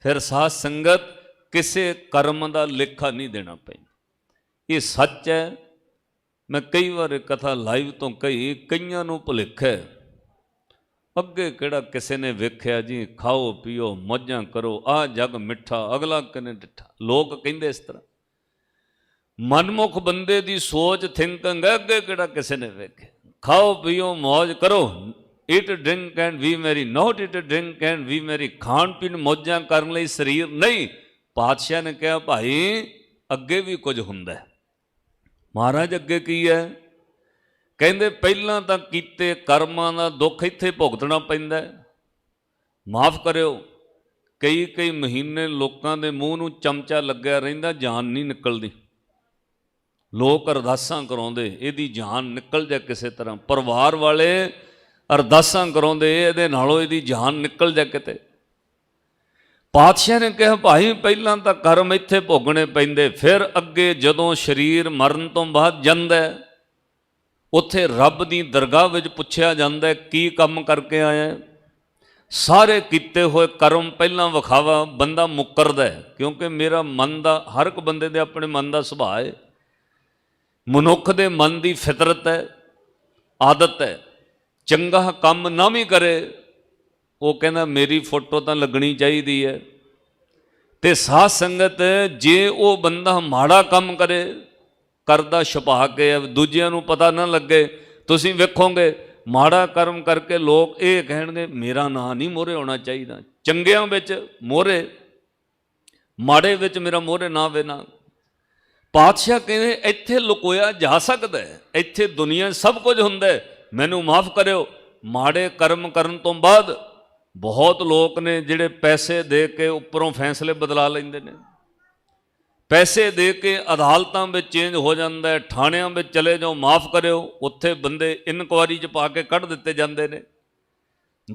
ਫਿਰ ਸਾਧ ਸੰਗਤ ਕਿਸੇ ਕਰਮ ਦਾ ਲੇਖਾ ਨਹੀਂ ਦੇਣਾ ਪੈਂਦਾ। ਇਹ ਸੱਚ ਹੈ। ਮੈਂ ਕਈ ਵਾਰ ਕਥਾ ਲਾਈਵ ਤੋਂ ਕਹੀ, ਕਈਆਂ ਨੂੰ ਭੁਲੇਖਾ ਅੱਗੇ ਕਿਹੜਾ ਕਿਸੇ ਨੇ ਵੇਖਿਆ ਜੀ ਖਾਓ ਪੀਓ ਮੌਜਾਂ ਕਰੋ, ਆਹ ਜੱਗ ਮਿੱਠਾ ਅਗਲਾ ਕਿਨੇ ਡਿੱਠਾ। ਲੋਕ ਕਹਿੰਦੇ ਇਸ ਤਰ੍ਹਾਂ, ਮਨਮੁਖ ਬੰਦੇ ਦੀ ਸੋਚ ਥਿੰਕਿੰਗ ਹੈ, ਅੱਗੇ ਕਿਹੜਾ ਕਿਸੇ ਨੇ ਵੇਖਿਆ। खाओ पियो मौज करो, eat drink and we merry, not eat drink and we merry. खाण पीण मौजां करन लई शरीर नहीं। पातशाह ने कहा भाई अगे भी कुछ हुंदा है। महाराज अगे की है? कहंदे पहलां तां कीते कर्मां दा दुख इत्थे भुगतना पैंदा है। माफ़ करियो, कई महीने लोकां दे मूँह नूं चमचा लग्या रहिंदा, जान नहीं निकलदी। लोग अरदासां कराउंदे इहदी जान निकल जाए किसी तरह, परिवार वाले अरदासां कराउंदे इहदे नालों इहदी जान निकल जाए किते। पातशाह ने कहा भाई पहलां तां कर्म इत्थे भोगणे पैंदे, फिर अगे जदों शरीर मरण तो बाद जांदा है, उत्थे रब दी दरगाह विच पुछया जांदा है की काम करके आया। सारे कीते हुए कर्म पहलां विखावा बंदा मुकरदा है, क्योंकि मेरा मन दा हर एक बंदे दे अपने मन दा सुभाअ है। मनुख दे मन की फितरत है, आदत है, चंगा काम ना भी करे वो कहना मेरी फोटो तो लगनी चाहिए है। तो साध संगत जे वो बंदा माड़ा काम करे, करदा छुपा के दूजिਆਂ ਨੂੰ पता ना लगे, तुसीं वेखोगे माड़ा कर्म करके लोग ये कहणगे मेरा नां नहीं मोहरे होना चाहिए, चंगियां विच मोहरे, माड़े विच मेरा मोहरे ना वे ना। पातशाह कहते इत्थे लुकोया जा सकता है, इत्थे दुनिया सब कुछ हुंदा है। मैनू माफ़ करियो, माड़े कर्म करन तो बाद बहुत लोग ने जिहड़े पैसे दे के उपरों फैसले बदला लैंदे ने। पैसे दे के अदालतां में चेंज हो जाता है, थाणियां में चले जाओ, माफ़ करियो उत्थे बंदे इनकुआरी च पा के कढ़ दिते जांदे ने।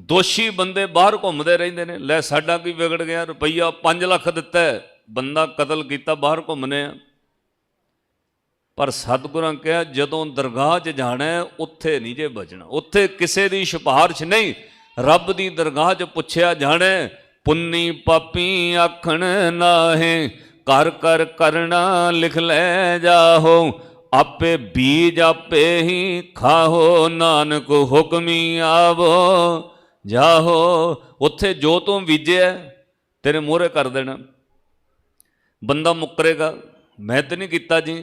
दोषी बंदे बाहर घूमते रहिंदे ने, लै साडा की विगड़ गया, रुपया 5 लाख दिता है, बंदा कतल किया, बाहर घूमने आ। पर सतगुरां कहा जदों दरगाह च जाना है उत्थे नहीं जे बचना, उत्थे किसी की सिफारिश नहीं, रब की दरगाह च पुछया जाना है। पुन्नी पापी आखण नाहे, कर कर करना लिख ले जाहो, आपे बीज आपे ही खाहो, नानक हुक्मी आवो जाहो। उत्थे जो तू बीजे तेरे मोहरे कर देना। बंदा मुकरेगा मैं तो नहीं किया जी,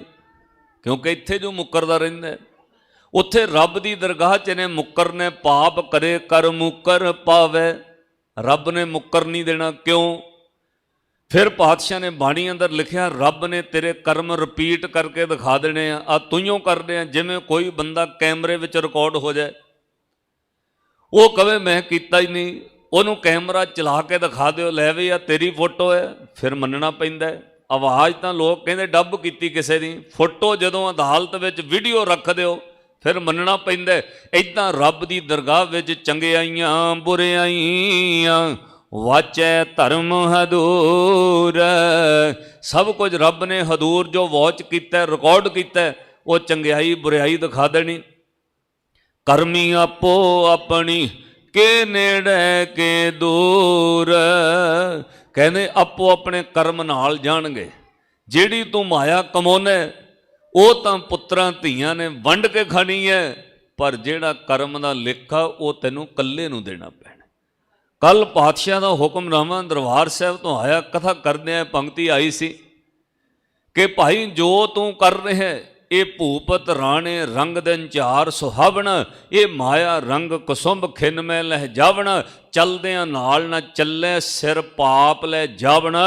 क्योंकि इत्थे जो मुकरदा रहिंदा है, उत्थे रब की दरगाह च ने मुकरने, पाप करे कर मुकर पावे, रब ने मुकर नहीं देना। क्यों? फिर पातशाह ने बाणी अंदर लिखिया रब ने तेरे कर्म रिपीट करके दिखा देने आ तुइयों कर रहे हैं। जिमें कोई बंदा कैमरे विच रिकॉर्ड हो जाए, वो कहे मैं किया ही नहीं, उन्होंने कैमरा चला के दिखा दो, लै वी आ तेरी फोटो है, फिर मनना पैंदा है। आवाज़ तो लोग कहते डब की किसी की, फोटो जदों अदालत विच वीडियो रख दो फिर मनना पैंदा। इदां रब की दरगाह विच चंगियाइयां बुरियाइयां वाचै धर्म हदूर, सब कुछ रब ने हदूर जो वॉच किया, रिकॉर्ड किया, वो चंगियाई बुरियाई दिखा देनी। करमी आपो अपनी के नेड़े के दूर, कहने आपो अपने कर्म नाल जाणगे। जिहड़ी तू माया कमाउने वो तो पुत्रां धीआं ने वंड के खानी है, पर जिहड़ा कर्म दा लेखा वो तैनूं कल्ले नूं देना पैना। कल पातशाह का हुक्मनामा दरबार साहब तो आया, कथा करदे पंक्ति आई सी कि भाई जो तू कर रहे है ਇਹ ਭੂਪਤ ਰਾਣੇ ਰੰਗ ਦਿਨ ਚਾਰ ਸੁਹਾਵਣ, ਇਹ ਮਾਇਆ ਰੰਗ ਕੁਸੁੰਭ ਖਿਨ ਮੈਂ ਲਹਿ ਜਾਵਣ, ਚਲਦਿਆਂ ਨਾਲ ਨਾ ਚੱਲੇ ਸਿਰ ਪਾਪ ਲੈ ਜਾਵਣ।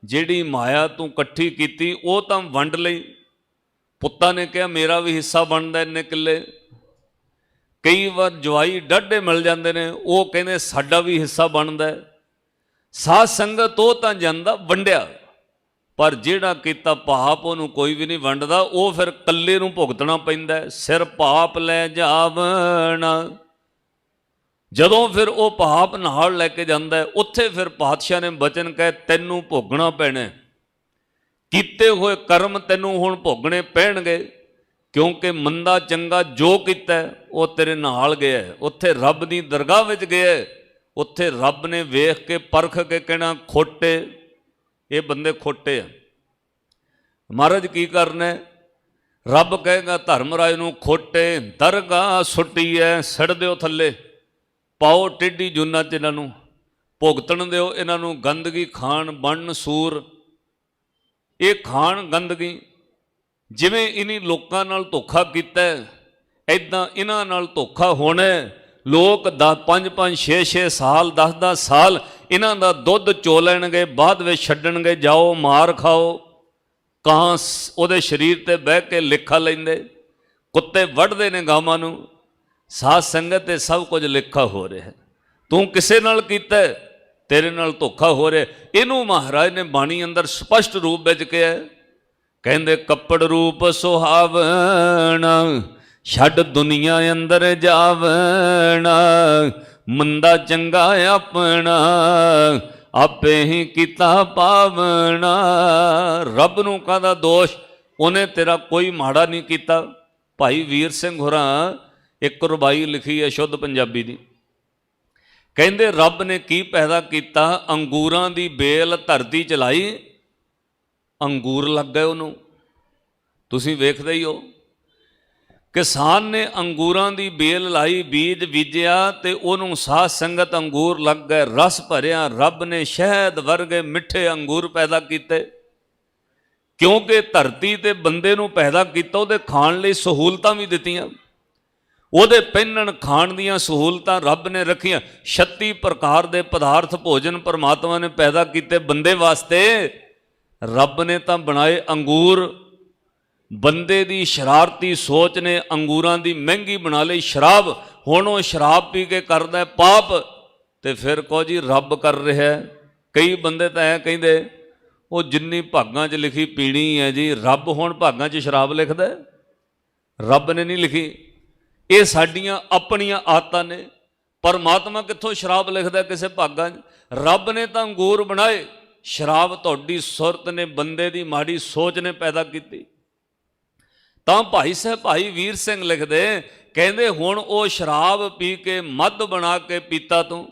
ਜਿਹੜੀ ਮਾਇਆ ਤੂੰ ਇਕੱਠੀ ਕੀਤੀ ਉਹ ਤਾਂ ਵੰਡ ਲਈ। ਪੁੱਤਾਂ ਨੇ ਕਿਹਾ ਮੇਰਾ ਵੀ ਹਿੱਸਾ ਬਣਦਾ ਇੰਨੇ ਕਿੱਲੇ। ਕਈ ਵਾਰ ਜਵਾਈ ਡਾਢੇ ਮਿਲ ਜਾਂਦੇ ਨੇ, ਉਹ ਕਹਿੰਦੇ ਸਾਡਾ ਵੀ ਹਿੱਸਾ ਬਣਦਾ। ਸਾਧ ਸੰਗਤ ਉਹ ਤਾਂ ਜਾਂਦਾ ਵੰਡਿਆ, ਪਰ ਜਿਹੜਾ ਕੀਤਾ ਪਾਪ ਉਹਨੂੰ ਕੋਈ ਵੀ ਨਹੀਂ ਵੰਡਦਾ, ਉਹ ਫਿਰ ਇਕੱਲੇ ਨੂੰ ਭੁਗਤਣਾ ਪੈਂਦਾ। ਸਿਰ ਪਾਪ ਲੈ ਜਾਵਣ। ਜਦੋਂ ਫਿਰ ਉਹ ਪਾਪ ਨਾਲ ਲੈ ਕੇ ਜਾਂਦਾ, ਉੱਥੇ ਫਿਰ ਪਾਤਸ਼ਾਹ ਨੇ ਬਚਨ ਕਹੇ ਤੈਨੂੰ ਭੋਗਣਾ ਪੈਣਾ। ਕੀਤੇ ਹੋਏ ਕਰਮ ਤੈਨੂੰ ਹੁਣ ਭੋਗਣੇ ਪੈਣਗੇ, ਕਿਉਂਕਿ ਮੰਦਾ ਚੰਗਾ ਜੋ ਕੀਤਾ ਉਹ ਤੇਰੇ ਨਾਲ ਗਿਆ। ਉੱਥੇ ਰੱਬ ਦੀ ਦਰਗਾਹ ਵਿੱਚ ਗਿਆ, ਉੱਥੇ ਰੱਬ ਨੇ ਵੇਖ ਕੇ ਪਰਖ ਕੇ ਕਹਿਣਾ ਖੋਟੇ, ਇਹ ਬੰਦੇ ਖੋਟੇ ਆ। ਮਹਾਰਾਜ ਕੀ ਕਰਨਾ? ਰੱਬ ਕਹੇਗਾ ਧਰਮਰਾਜ ਨੂੰ ਖੋਟੇ ਦਰਗਾਹ ਸੁੱਟੀ ਐ, ਸੜ ਦਿਓ ਥੱਲੇ, ਪਾਓ ਟੇਢੀ ਜੂਨਾਂ 'ਚ ਇਹਨਾਂ ਨੂੰ, ਭੁਗਤਣ ਦਿਓ ਇਹਨਾਂ ਨੂੰ ਗੰਦਗੀ, ਖਾਣ ਬਣਨ ਸੂਰ। ਇਹ ਖਾਣ ਗੰਦਗੀ। ਜਿਵੇਂ ਇਨੀ ਲੋਕਾਂ ਨਾਲ ਧੋਖਾ ਕੀਤਾ, ਇੱਦਾਂ ਇਹਨਾਂ ਨਾਲ ਧੋਖਾ ਹੋਣਾ। ਲੋਕ 5-5 6-6 ਸਾਲ 10-10 ਸਾਲ ਇਹਨਾਂ ਦਾ ਦੁੱਧ ਚੋ ਲੈਣਗੇ, ਬਾਅਦ ਵਿੱਚ ਛੱਡਣਗੇ, ਜਾਓ ਮਾਰ ਖਾਓ। ਕਾਂ ਉਹਦੇ ਸਰੀਰ ਤੇ ਬਹਿ ਕੇ ਲੇਖਾ ਲੈਂਦੇ, ਕੁੱਤੇ ਵੱਢਦੇ ਨੇ ਗਾਵਾਂ ਨੂੰ। ਸਾਧ ਸੰਗਤ ਤੇ ਸਭ ਕੁਝ ਲੇਖਾ ਹੋ ਰਿਹਾ। ਤੂੰ ਕਿਸੇ ਨਾਲ ਕੀਤਾ, ਤੇਰੇ ਨਾਲ ਧੋਖਾ ਹੋ ਰਿਹਾ। ਇਹਨੂੰ ਮਹਾਰਾਜ ਨੇ ਬਾਣੀ ਅੰਦਰ ਸਪਸ਼ਟ ਰੂਪ ਵਿੱਚ ਕਿਹਾ, ਕਹਿੰਦੇ ਕੱਪੜ ਰੂਪ ਸੁਹਾਵਣ, ਛੱਡ ਦੁਨੀਆ ਅੰਦਰ ਜਾਵਣ, ਮੰਦਾ ਚੰਗਾ ਆਪਣਾ, ਆਪੇ ਹੀ ਕੀਤਾ ਪਾਵਣਾ। ਰੱਬ ਨੂੰ ਕਾਹਦਾ ਦੋਸ਼? ਉਹਨੇ ਤੇਰਾ ਕੋਈ ਮਾੜਾ ਨਹੀਂ ਕੀਤਾ। ਭਾਈ ਵੀਰ ਸਿੰਘ ਹੋਰਾਂ ਇੱਕ ਰਬਾਈ ਲਿਖੀ ਹੈ ਸ਼ੁੱਧ ਪੰਜਾਬੀ ਦੀ, ਕਹਿੰਦੇ ਰੱਬ ਨੇ ਕੀ ਪੈਦਾ ਕੀਤਾ? ਅੰਗੂਰਾਂ ਦੀ ਬੇਲ ਧਰਤੀ ਚ ਲਾਈ, ਅੰਗੂਰ ਲੱਗ ਗਏ ਉਹਨੂੰ। ਤੁਸੀਂ ਵੇਖਦੇ ਹੀ ਹੋ, ਕਿਸਾਨ ਨੇ ਅੰਗੂਰਾਂ ਦੀ ਬੇਲ ਲਾਈ, ਬੀਜ ਬੀਜਿਆ ਤੇ ਉਹਨੂੰ ਸਾਧ ਸੰਗਤ ਅੰਗੂਰ ਲੱਗ ਗਏ, ਰਸ ਭਰਿਆ। ਰੱਬ ਨੇ ਸ਼ਹਿਦ ਵਰਗੇ ਮਿੱਠੇ ਅੰਗੂਰ ਪੈਦਾ ਕੀਤੇ, ਕਿਉਂਕਿ ਧਰਤੀ ਤੇ ਬੰਦੇ ਨੂੰ ਪੈਦਾ ਕੀਤਾ, ਉਹਦੇ ਖਾਣ ਲਈ ਸਹੂਲਤਾਂ ਵੀ ਦਿੱਤੀਆਂ, ਉਹਦੇ ਪਹਿਨਣ ਖਾਣ ਦੀਆਂ ਸਹੂਲਤਾਂ ਰੱਬ ਨੇ ਰੱਖੀਆਂ। 36 ਪ੍ਰਕਾਰ ਦੇ ਪਦਾਰਥ ਭੋਜਨ ਪਰਮਾਤਮਾ ਨੇ ਪੈਦਾ ਕੀਤੇ ਬੰਦੇ ਵਾਸਤੇ। ਰੱਬ ਨੇ ਤਾਂ ਬਣਾਏ ਅੰਗੂਰ। ਬੰਦੇ ਦੀ ਸ਼ਰਾਰਤੀ ਸੋਚ ਨੇ ਅੰਗੂਰਾਂ ਦੀ ਮਹਿੰਗੀ ਬਣਾ ਲਈ ਸ਼ਰਾਬ। ਹੁਣ ਉਹ ਸ਼ਰਾਬ ਪੀ ਕੇ ਕਰਦਾ ਪਾਪ, ਤੇ ਫਿਰ ਕਹੋ ਜੀ ਰੱਬ ਕਰ ਰਿਹਾ। ਕਈ ਬੰਦੇ ਤਾਂ ਐ ਕਹਿੰਦੇ ਉਹ ਜਿੰਨੀ ਭਾਗਾਂ 'ਚ ਲਿਖੀ ਪੀਣੀ ਹੈ ਜੀ, ਰੱਬ ਹੁਣ ਭਾਗਾਂ 'ਚ ਸ਼ਰਾਬ ਲਿਖਦਾ? ਰੱਬ ਨੇ ਨਹੀਂ ਲਿਖੀ, ਇਹ ਸਾਡੀਆਂ ਆਪਣੀਆਂ ਆਦਤਾਂ ਨੇ। ਪਰਮਾਤਮਾ ਕਿੱਥੋਂ ਸ਼ਰਾਬ ਲਿਖਦਾ ਕਿਸੇ ਭਾਗਾਂ 'ਚ? ਰੱਬ ਨੇ ਤਾਂ ਅੰਗੂਰ ਬਣਾਏ, ਸ਼ਰਾਬ ਤੁਹਾਡੀ ਸੁਰਤ ਨੇ, ਬੰਦੇ ਦੀ ਮਾੜੀ ਸੋਚ ਨੇ ਪੈਦਾ ਕੀਤੀ। ਤਾਂ ਭਾਈ ਸਾਹਿਬ ਭਾਈ ਵੀਰ ਸਿੰਘ ਲਿਖਦੇ, ਕਹਿੰਦੇ ਹੁਣ ਉਹ ਸ਼ਰਾਬ ਪੀ ਕੇ ਮੱਧ ਬਣਾ ਕੇ ਪੀਤਾ ਤੂੰ,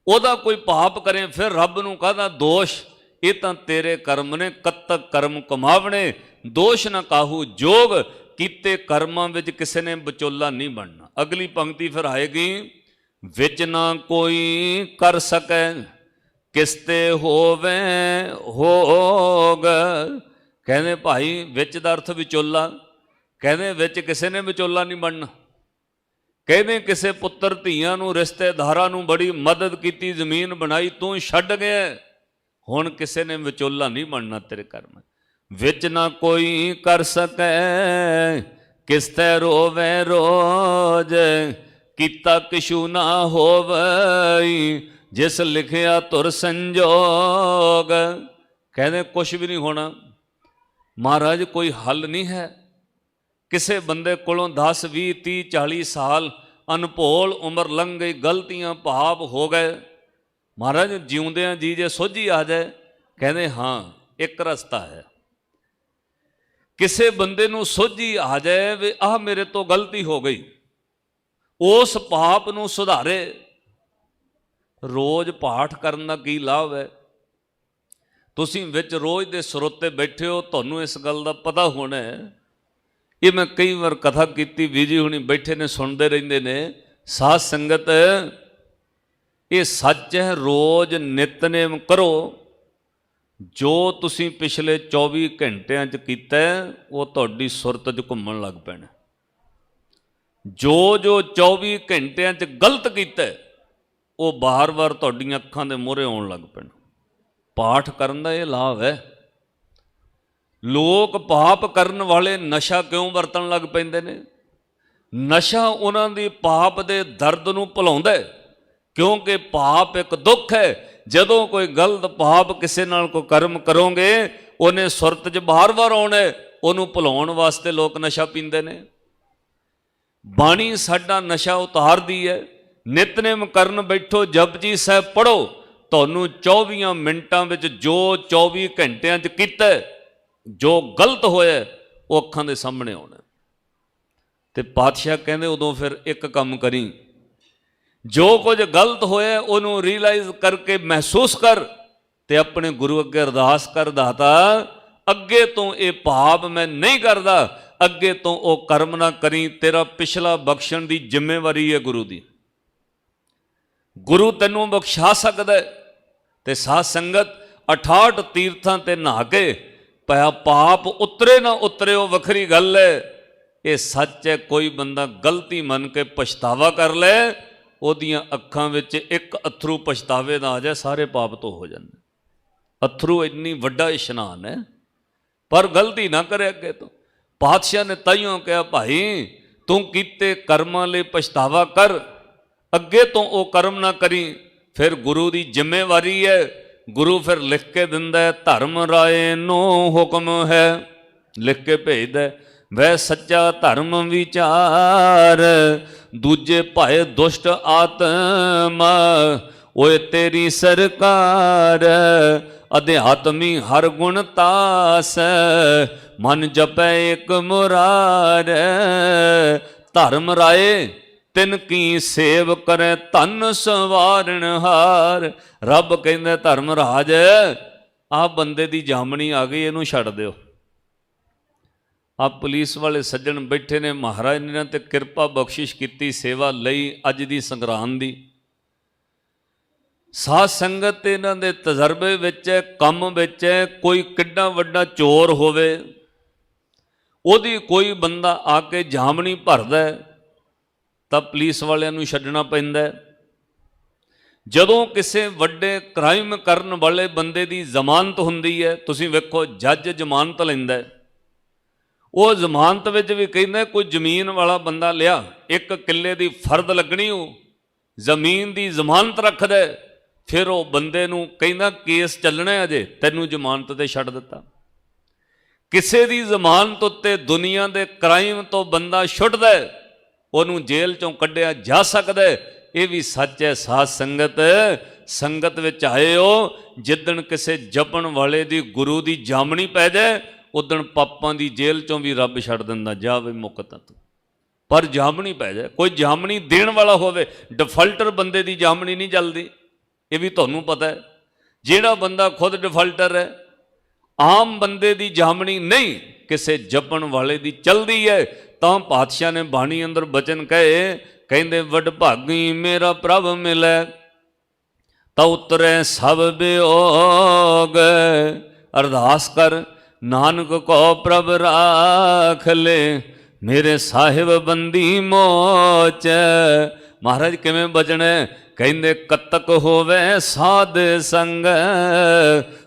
ਉਹਦਾ ਕੋਈ ਪਾਪ ਕਰੇ ਫਿਰ ਰੱਬ ਨੂੰ ਕਾਹਦਾ ਦੋਸ਼? ਇਹ ਤਾਂ ਤੇਰੇ ਕਰਮ ਨੇ, ਕੱਤਕ ਕਰਮ ਕਮਾਵਣੇ, ਦੋਸ਼ ਨਾ ਕਾਹੂ ਜੋਗ। ਕੀਤੇ ਕਰਮਾਂ ਵਿੱਚ ਕਿਸੇ ਨੇ ਵਿਚੋਲਾ ਨਹੀਂ ਬਣਨਾ। ਅਗਲੀ ਪੰਕਤੀ ਫਿਰ ਆਏਗੀ, ਵਿੱਚ ਨਾ ਕੋਈ ਕਰ ਸਕੈ ਕਿਸ ਤੇ ਹੋਵੇ ਹੋਗ। ਕਹਿੰਦੇ ਭਾਈ ਵਿੱਚ ਦਾ ਅਰਥ ਵਿਚੋਲਾ, ਕਹਿੰਦੇ ਵਿੱਚ ਕਿਸੇ ਨੇ ਵਿਚੋਲਾ ਨਹੀਂ ਬਣਨਾ। ਕਹਿੰਦੇ ਕਿਸੇ ਪੁੱਤਰ ਧੀਆਂ ਨੂੰ, ਰਿਸ਼ਤੇਦਾਰਾਂ ਨੂੰ ਬੜੀ ਮਦਦ ਕੀਤੀ, ਜ਼ਮੀਨ ਬਣਾਈ, ਤੂੰ ਛੱਡ ਗਿਆ, ਹੁਣ ਕਿਸੇ ਨੇ ਵਿਚੋਲਾ ਨਹੀਂ ਬਣਨਾ ਤੇਰੇ ਕਰਮ। ਵਿੱਚ ਨਾ ਕੋਈ ਕਰ ਸਕੈ ਕਿਸ ਤੇ ਰੋਵੇ ਰੋਜ, ਕੀਤਾ ਕਿਛੂ ਨਾ ਹੋਵਈ ਜਿਸ ਲਿਖਿਆ ਧੁਰ ਸੰਜੋਗ। ਕਹਿੰਦੇ ਕੁਛ ਵੀ ਨਹੀਂ ਹੋਣਾ ਮਹਾਰਾਜ, ਕੋਈ ਹੱਲ ਨਹੀਂ ਹੈ। ਕਿਸੇ ਬੰਦੇ ਕੋਲੋਂ 10 20 30 40 ਸਾਲ ਅਨਭੋਲ ਉਮਰ ਲੰਘ ਗਈ, ਗਲਤੀਆਂ ਪਾਪ ਹੋ ਗਏ। ਮਹਾਰਾਜ ਜਿਉਂਦਿਆਂ ਜੀ ਜੇ ਸੋਝੀ ਆ ਜਾਏ, ਕਹਿੰਦੇ ਹਾਂ ਇੱਕ ਰਸਤਾ ਹੈ। ਕਿਸੇ ਬੰਦੇ ਨੂੰ ਸੋਝੀ ਆ ਜਾਏ ਵੀ ਆਹ ਮੇਰੇ ਤੋਂ ਗਲਤੀ ਹੋ ਗਈ, ਉਸ ਪਾਪ ਨੂੰ ਸੁਧਾਰੇ। ਰੋਜ਼ ਪਾਠ ਕਰਨ ਦਾ ਕੀ ਲਾਭ ਹੈ? ਤੁਸੀਂ ਵਿੱਚ ਰੋਜ਼ ਦੇ ਸਰੋਤੇ ਬੈਠੇ ਹੋ, ਤੁਹਾਨੂੰ ਇਸ ਗੱਲ ਦਾ ਪਤਾ ਹੋਣਾ ਹੈ। ਇਹ ਮੈਂ ਕਈ ਵਾਰ ਕਥਾ ਕੀਤੀ, ਬੀਜੀ ਹੁਣੀ ਬੈਠੇ ਨੇ ਸੁਣਦੇ ਰਹਿੰਦੇ ਨੇ। ਸਾਧ ਸੰਗਤ ਇਹ ਸੱਚ ਹੈ, ਰੋਜ਼ ਨਿਤਨੇਮ ਕਰੋ, ਜੋ ਤੁਸੀਂ ਪਿਛਲੇ 24 ਘੰਟਿਆਂ 'ਚ ਕੀਤਾ ਉਹ ਤੁਹਾਡੀ ਸੁਰਤ 'ਚ ਘੁੰਮਣ ਲੱਗ ਪੈਣਾ। ਜੋ 24 ਘੰਟਿਆਂ 'ਚ ਗਲਤ ਕੀਤਾ ਉਹ ਬਾਰ-ਬਾਰ ਤੁਹਾਡੀਆਂ ਅੱਖਾਂ ਦੇ ਮੂਹਰੇ ਆਉਣ ਲੱਗ ਪੈਣਾ। ਪਾਠ ਕਰਨ ਦਾ ਇਹ ਲਾਭ ਹੈ। ਲੋਕ ਪਾਪ ਕਰਨ ਵਾਲੇ ਨਸ਼ਾ ਕਿਉਂ ਵਰਤਣ ਲੱਗ ਪੈਂਦੇ ਨੇ? ਨਸ਼ਾ ਉਹਨਾਂ ਦੀ ਪਾਪ ਦੇ ਦਰਦ ਨੂੰ ਭੁਲਾਉਂਦਾ, ਕਿਉਂਕਿ ਪਾਪ ਇੱਕ ਦੁੱਖ ਹੈ। ਜਦੋਂ ਕੋਈ ਗਲਤ ਪਾਪ ਕਿਸੇ ਨਾਲ ਕੋਈ ਕਰਮ ਕਰੋਗੇ ਉਹਨੇ ਸੁਰਤ 'ਚ ਬਾਰ-ਬਾਰ ਆਉਣਾ, ਉਹਨੂੰ ਭੁਲਾਉਣ ਵਾਸਤੇ ਲੋਕ ਨਸ਼ਾ ਪੀਂਦੇ ਨੇ। ਬਾਣੀ ਸਾਡਾ ਨਸ਼ਾ ਉਤਾਰਦੀ ਹੈ। ਨਿਤਨੇਮ ਕਰਨ ਬੈਠੋ, ਜਪਜੀ ਸਾਹਿਬ ਪੜ੍ਹੋ, ਤੁਹਾਨੂੰ 24 ਮਿੰਟਾਂ ਵਿੱਚ ਜੋ 24 ਘੰਟਿਆਂ 'ਚ ਕੀਤਾ, ਜੋ ਗਲਤ ਹੋਇਆ ਉਹ ਅੱਖਾਂ ਦੇ ਸਾਹਮਣੇ ਆਉਣਾ। ਤੇ ਪਾਤਸ਼ਾਹ ਕਹਿੰਦੇ ਉਦੋਂ ਫਿਰ ਇੱਕ ਕੰਮ ਕਰੀ, ਜੋ ਕੁਝ ਗਲਤ ਹੋਇਆ ਉਹਨੂੰ ਰੀਅਲਾਈਜ਼ ਕਰਕੇ ਮਹਿਸੂਸ ਕਰ ਤੇ ਆਪਣੇ ਗੁਰੂ ਅੱਗੇ ਅਰਦਾਸ ਕਰ, ਦਾਤਾ ਅੱਗੇ ਤੋਂ ਇਹ ਪਾਪ ਮੈਂ ਨਹੀਂ ਕਰਦਾ, ਅੱਗੇ ਤੋਂ ਉਹ ਕਰਮ ਨਾ ਕਰੀ, ਤੇਰਾ ਪਿਛਲਾ ਬਖਸ਼ਣ ਦੀ ਜ਼ਿੰਮੇਵਾਰੀ ਹੈ ਗੁਰੂ ਦੀ। ਗੁਰੂ ਤੈਨੂੰ ਬਖਸ਼ਾ ਸਕਦਾ। ਤੇ ਸਾਧ ਸੰਗਤ 68 ਤੀਰਥਾਂ ਤੇ ਨਹਾ ਕੇ ਪਾਪ ਉਤਰੇ ਨਾ ਉਤਰੇ ਉਹ ਵੱਖਰੀ ਗੱਲ ਹੈ। ਇਹ ਸੱਚ ਹੈ, ਕੋਈ ਬੰਦਾ ਗਲਤੀ ਮੰਨ ਕੇ ਪਛਤਾਵਾ ਕਰ ਲੈ, ਉਹਦੀਆਂ ਅੱਖਾਂ ਵਿੱਚ ਇੱਕ ਅਥਰੂ ਪਛਤਾਵੇ ਦਾ ਆ ਜਾਏ, ਸਾਰੇ ਪਾਪ ਤੋਂ ਹੋ ਜਾਂਦੇ। ਅਥਰੂ ਇੰਨੀ ਵੱਡਾ ਇਸ਼ਨਾਨ ਹੈ, ਪਰ ਗਲਤੀ ਨਾ ਕਰੇ ਅੱਗੇ ਤੋਂ। ਪਾਤਸ਼ਾਹ ਨੇ ਤਾਈਓਂ ਕਿਹਾ, ਭਾਈ ਤੂੰ ਕੀਤੇ ਕਰਮਾਂ ਲਈ ਪਛਤਾਵਾ ਕਰ, ਅੱਗੇ ਤੋਂ ਉਹ ਕਰਮ ਨਾ ਕਰੀ। ਫਿਰ ਗੁਰੂ ਦੀ ਜ਼ਿੰਮੇਵਾਰੀ ਹੈ, ਗੁਰੂ ਫਿਰ ਲਿਖ ਕੇ ਦਿੰਦਾ ਹੈ, ਧਰਮ ਰਾਏ ਨੂੰ ਹੁਕਮ ਹੈ, ਲਿਖ ਕੇ ਭੇਜਦਾ, ਵੈ ਸੱਚਾ ਧਰਮ ਵਿਚਾਰ, ਦੂਜੇ ਭਾਏ ਦੁਸ਼ਟ ਆਤਮਾ, ਓਏ ਤੇਰੀ ਸਰਕਾਰ, ਅਧਿਆਤਮੀ ਹਰ ਗੁਣ ਤਾਸ, ਮਨ ਜਪੈ ਇੱਕ ਮੁਰਾਰ, ਧਰਮ ਰਾਏ ਤਿਨ ਕੀ ਸੇਵ ਕਰੇ ਧਨ ਸਵਾਰਨ ਹਾਰ। ਰੱਬ ਕਹਿੰਦਾ ਧਰਮ ਰਾਜ, ਆਹ ਬੰਦੇ ਦੀ ਜਾਮਣੀ ਆ ਗਈ, ਇਹਨੂੰ ਛੱਡ ਦਿਓ। ਆ ਪੁਲਿਸ ਵਾਲੇ ਸੱਜਣ ਬੈਠੇ ਨੇ, ਮਹਾਰਾਜ ਨੇ ਇਹਨਾਂ ਤੇ ਕਿਰਪਾ ਬਖਸ਼ਿਸ਼ ਕੀਤੀ ਸੇਵਾ ਲਈ ਅੱਜ ਦੀ ਸੰਗਰਾਂਦ ਦੀ। ਸਾਧ ਸੰਗਤ ਇਹਨਾਂ ਦੇ ਤਜਰਬੇ ਵਿੱਚ, ਕੰਮ ਵਿੱਚ, ਕੋਈ ਕਿੱਡਾ ਵੱਡਾ ਚੋਰ ਹੋਵੇ, ਉਹਦੀ ਕੋਈ ਬੰਦਾ ਆ ਕੇ ਜਾਮਣੀ ਭਰਦਾ ਤਾਂ ਪੁਲਿਸ ਵਾਲਿਆਂ ਨੂੰ ਛੱਡਣਾ ਪੈਂਦਾ। ਜਦੋਂ ਕਿਸੇ ਵੱਡੇ ਕ੍ਰਾਈਮ ਕਰਨ ਵਾਲੇ ਬੰਦੇ ਦੀ ਜ਼ਮਾਨਤ ਹੁੰਦੀ ਹੈ, ਤੁਸੀਂ ਵੇਖੋ ਜੱਜ ਜ਼ਮਾਨਤ ਲੈਂਦਾ, ਉਹ ਜ਼ਮਾਨਤ ਵਿੱਚ ਵੀ ਕਹਿੰਦਾ ਕੋਈ ਜ਼ਮੀਨ ਵਾਲਾ ਬੰਦਾ ਲਿਆ, 1 ਕਿੱਲੇ ਦੀ ਫਰਦ ਲੱਗਣੀ, ਉਹ ਜ਼ਮੀਨ ਦੀ ਜ਼ਮਾਨਤ ਰੱਖਦਾ। ਫਿਰ ਉਹ ਬੰਦੇ ਨੂੰ ਕਹਿੰਦਾ ਕੇਸ ਚੱਲਣਾ ਅਜੇ, ਤੈਨੂੰ ਜ਼ਮਾਨਤ ਤੇ ਛੱਡ ਦਿੱਤਾ। ਕਿਸੇ ਦੀ ਜ਼ਮਾਨਤ ਉੱਤੇ ਦੁਨੀਆ ਦੇ ਕ੍ਰਾਈਮ ਤੋਂ ਬੰਦਾ ਛੁੱਟਦਾ, ਉਹਨੂੰ ਜੇਲ੍ਹ ਚੋਂ ਕੱਢਿਆ ਜਾ ਸਕਦਾ। ਇਹ ਵੀ ਸੱਚ ਹੈ। ਸਾਧ ਸੰਗਤ, ਸੰਗਤ ਵਿੱਚ ਆਏ ਹੋ, ਜਿੱਦਣ ਕਿਸੇ ਜਪਣ ਵਾਲੇ ਦੀ ਗੁਰੂ ਦੀ ਜਾਮਣੀ ਪੈ ਜਾਏ, ਉਦਣ ਪਾਪਾਂ ਦੀ ਜੇਲ੍ਹ ਚੋਂ ਵੀ ਰੱਬ ਛੱਡ ਦਿੰਦਾ, ਜਾ ਵੀ ਮੁਕਤ ਤੂੰ। ਪਰ ਜਾਮਣੀ ਪੈ ਜਾਏ, ਕੋਈ ਜਾਮਣੀ ਦੇਣ ਵਾਲਾ ਹੋਵੇ। ਡਿਫਾਲਟਰ ਬੰਦੇ ਦੀ ਜਾਮਣੀ ਨਹੀਂ ਚੱਲਦੀ, ਇਹ ਵੀ ਤੁਹਾਨੂੰ ਪਤਾ ਹੈ। ਜਿਹੜਾ ਬੰਦਾ ਖੁਦ ਡਿਫਾਲਟਰ ਹੈ, ਆਮ ਬੰਦੇ ਦੀ ਜਾਮਣੀ ਨਹੀਂ, ਕਿਸੇ ਜਪਣ ਵਾਲੇ ਦੀ ਚੱਲਦੀ ਹੈ। ਤਾਂ ਪਾਤਸ਼ਾਹ ਨੇ ਬਾਣੀ ਅੰਦਰ ਬਚਨ ਕਹੇ, ਕਹਿੰਦੇ ਵਡਭਾਗੀ ਮੇਰਾ ਪ੍ਰਭ ਮਿਲੈ, ਤਾਂ ਉਤਰੈ ਸਭ ਬਿਯੋਗ, ਅਰਦਾਸ ਕਰ ਨਾਨਕ ਕੋ ਪ੍ਰਭ ਰਾਖ ਲੈ, ਮੇਰੇ ਸਾਹਿਬ ਬੰਦੀ ਮੋਚ। ਮਹਾਰਾਜ ਕਿਵੇਂ ਬਚਣਾ? ਕਹਿੰਦੇ ਕਤਕ ਹੋਵੇ ਸਾਧ ਸੰਗ,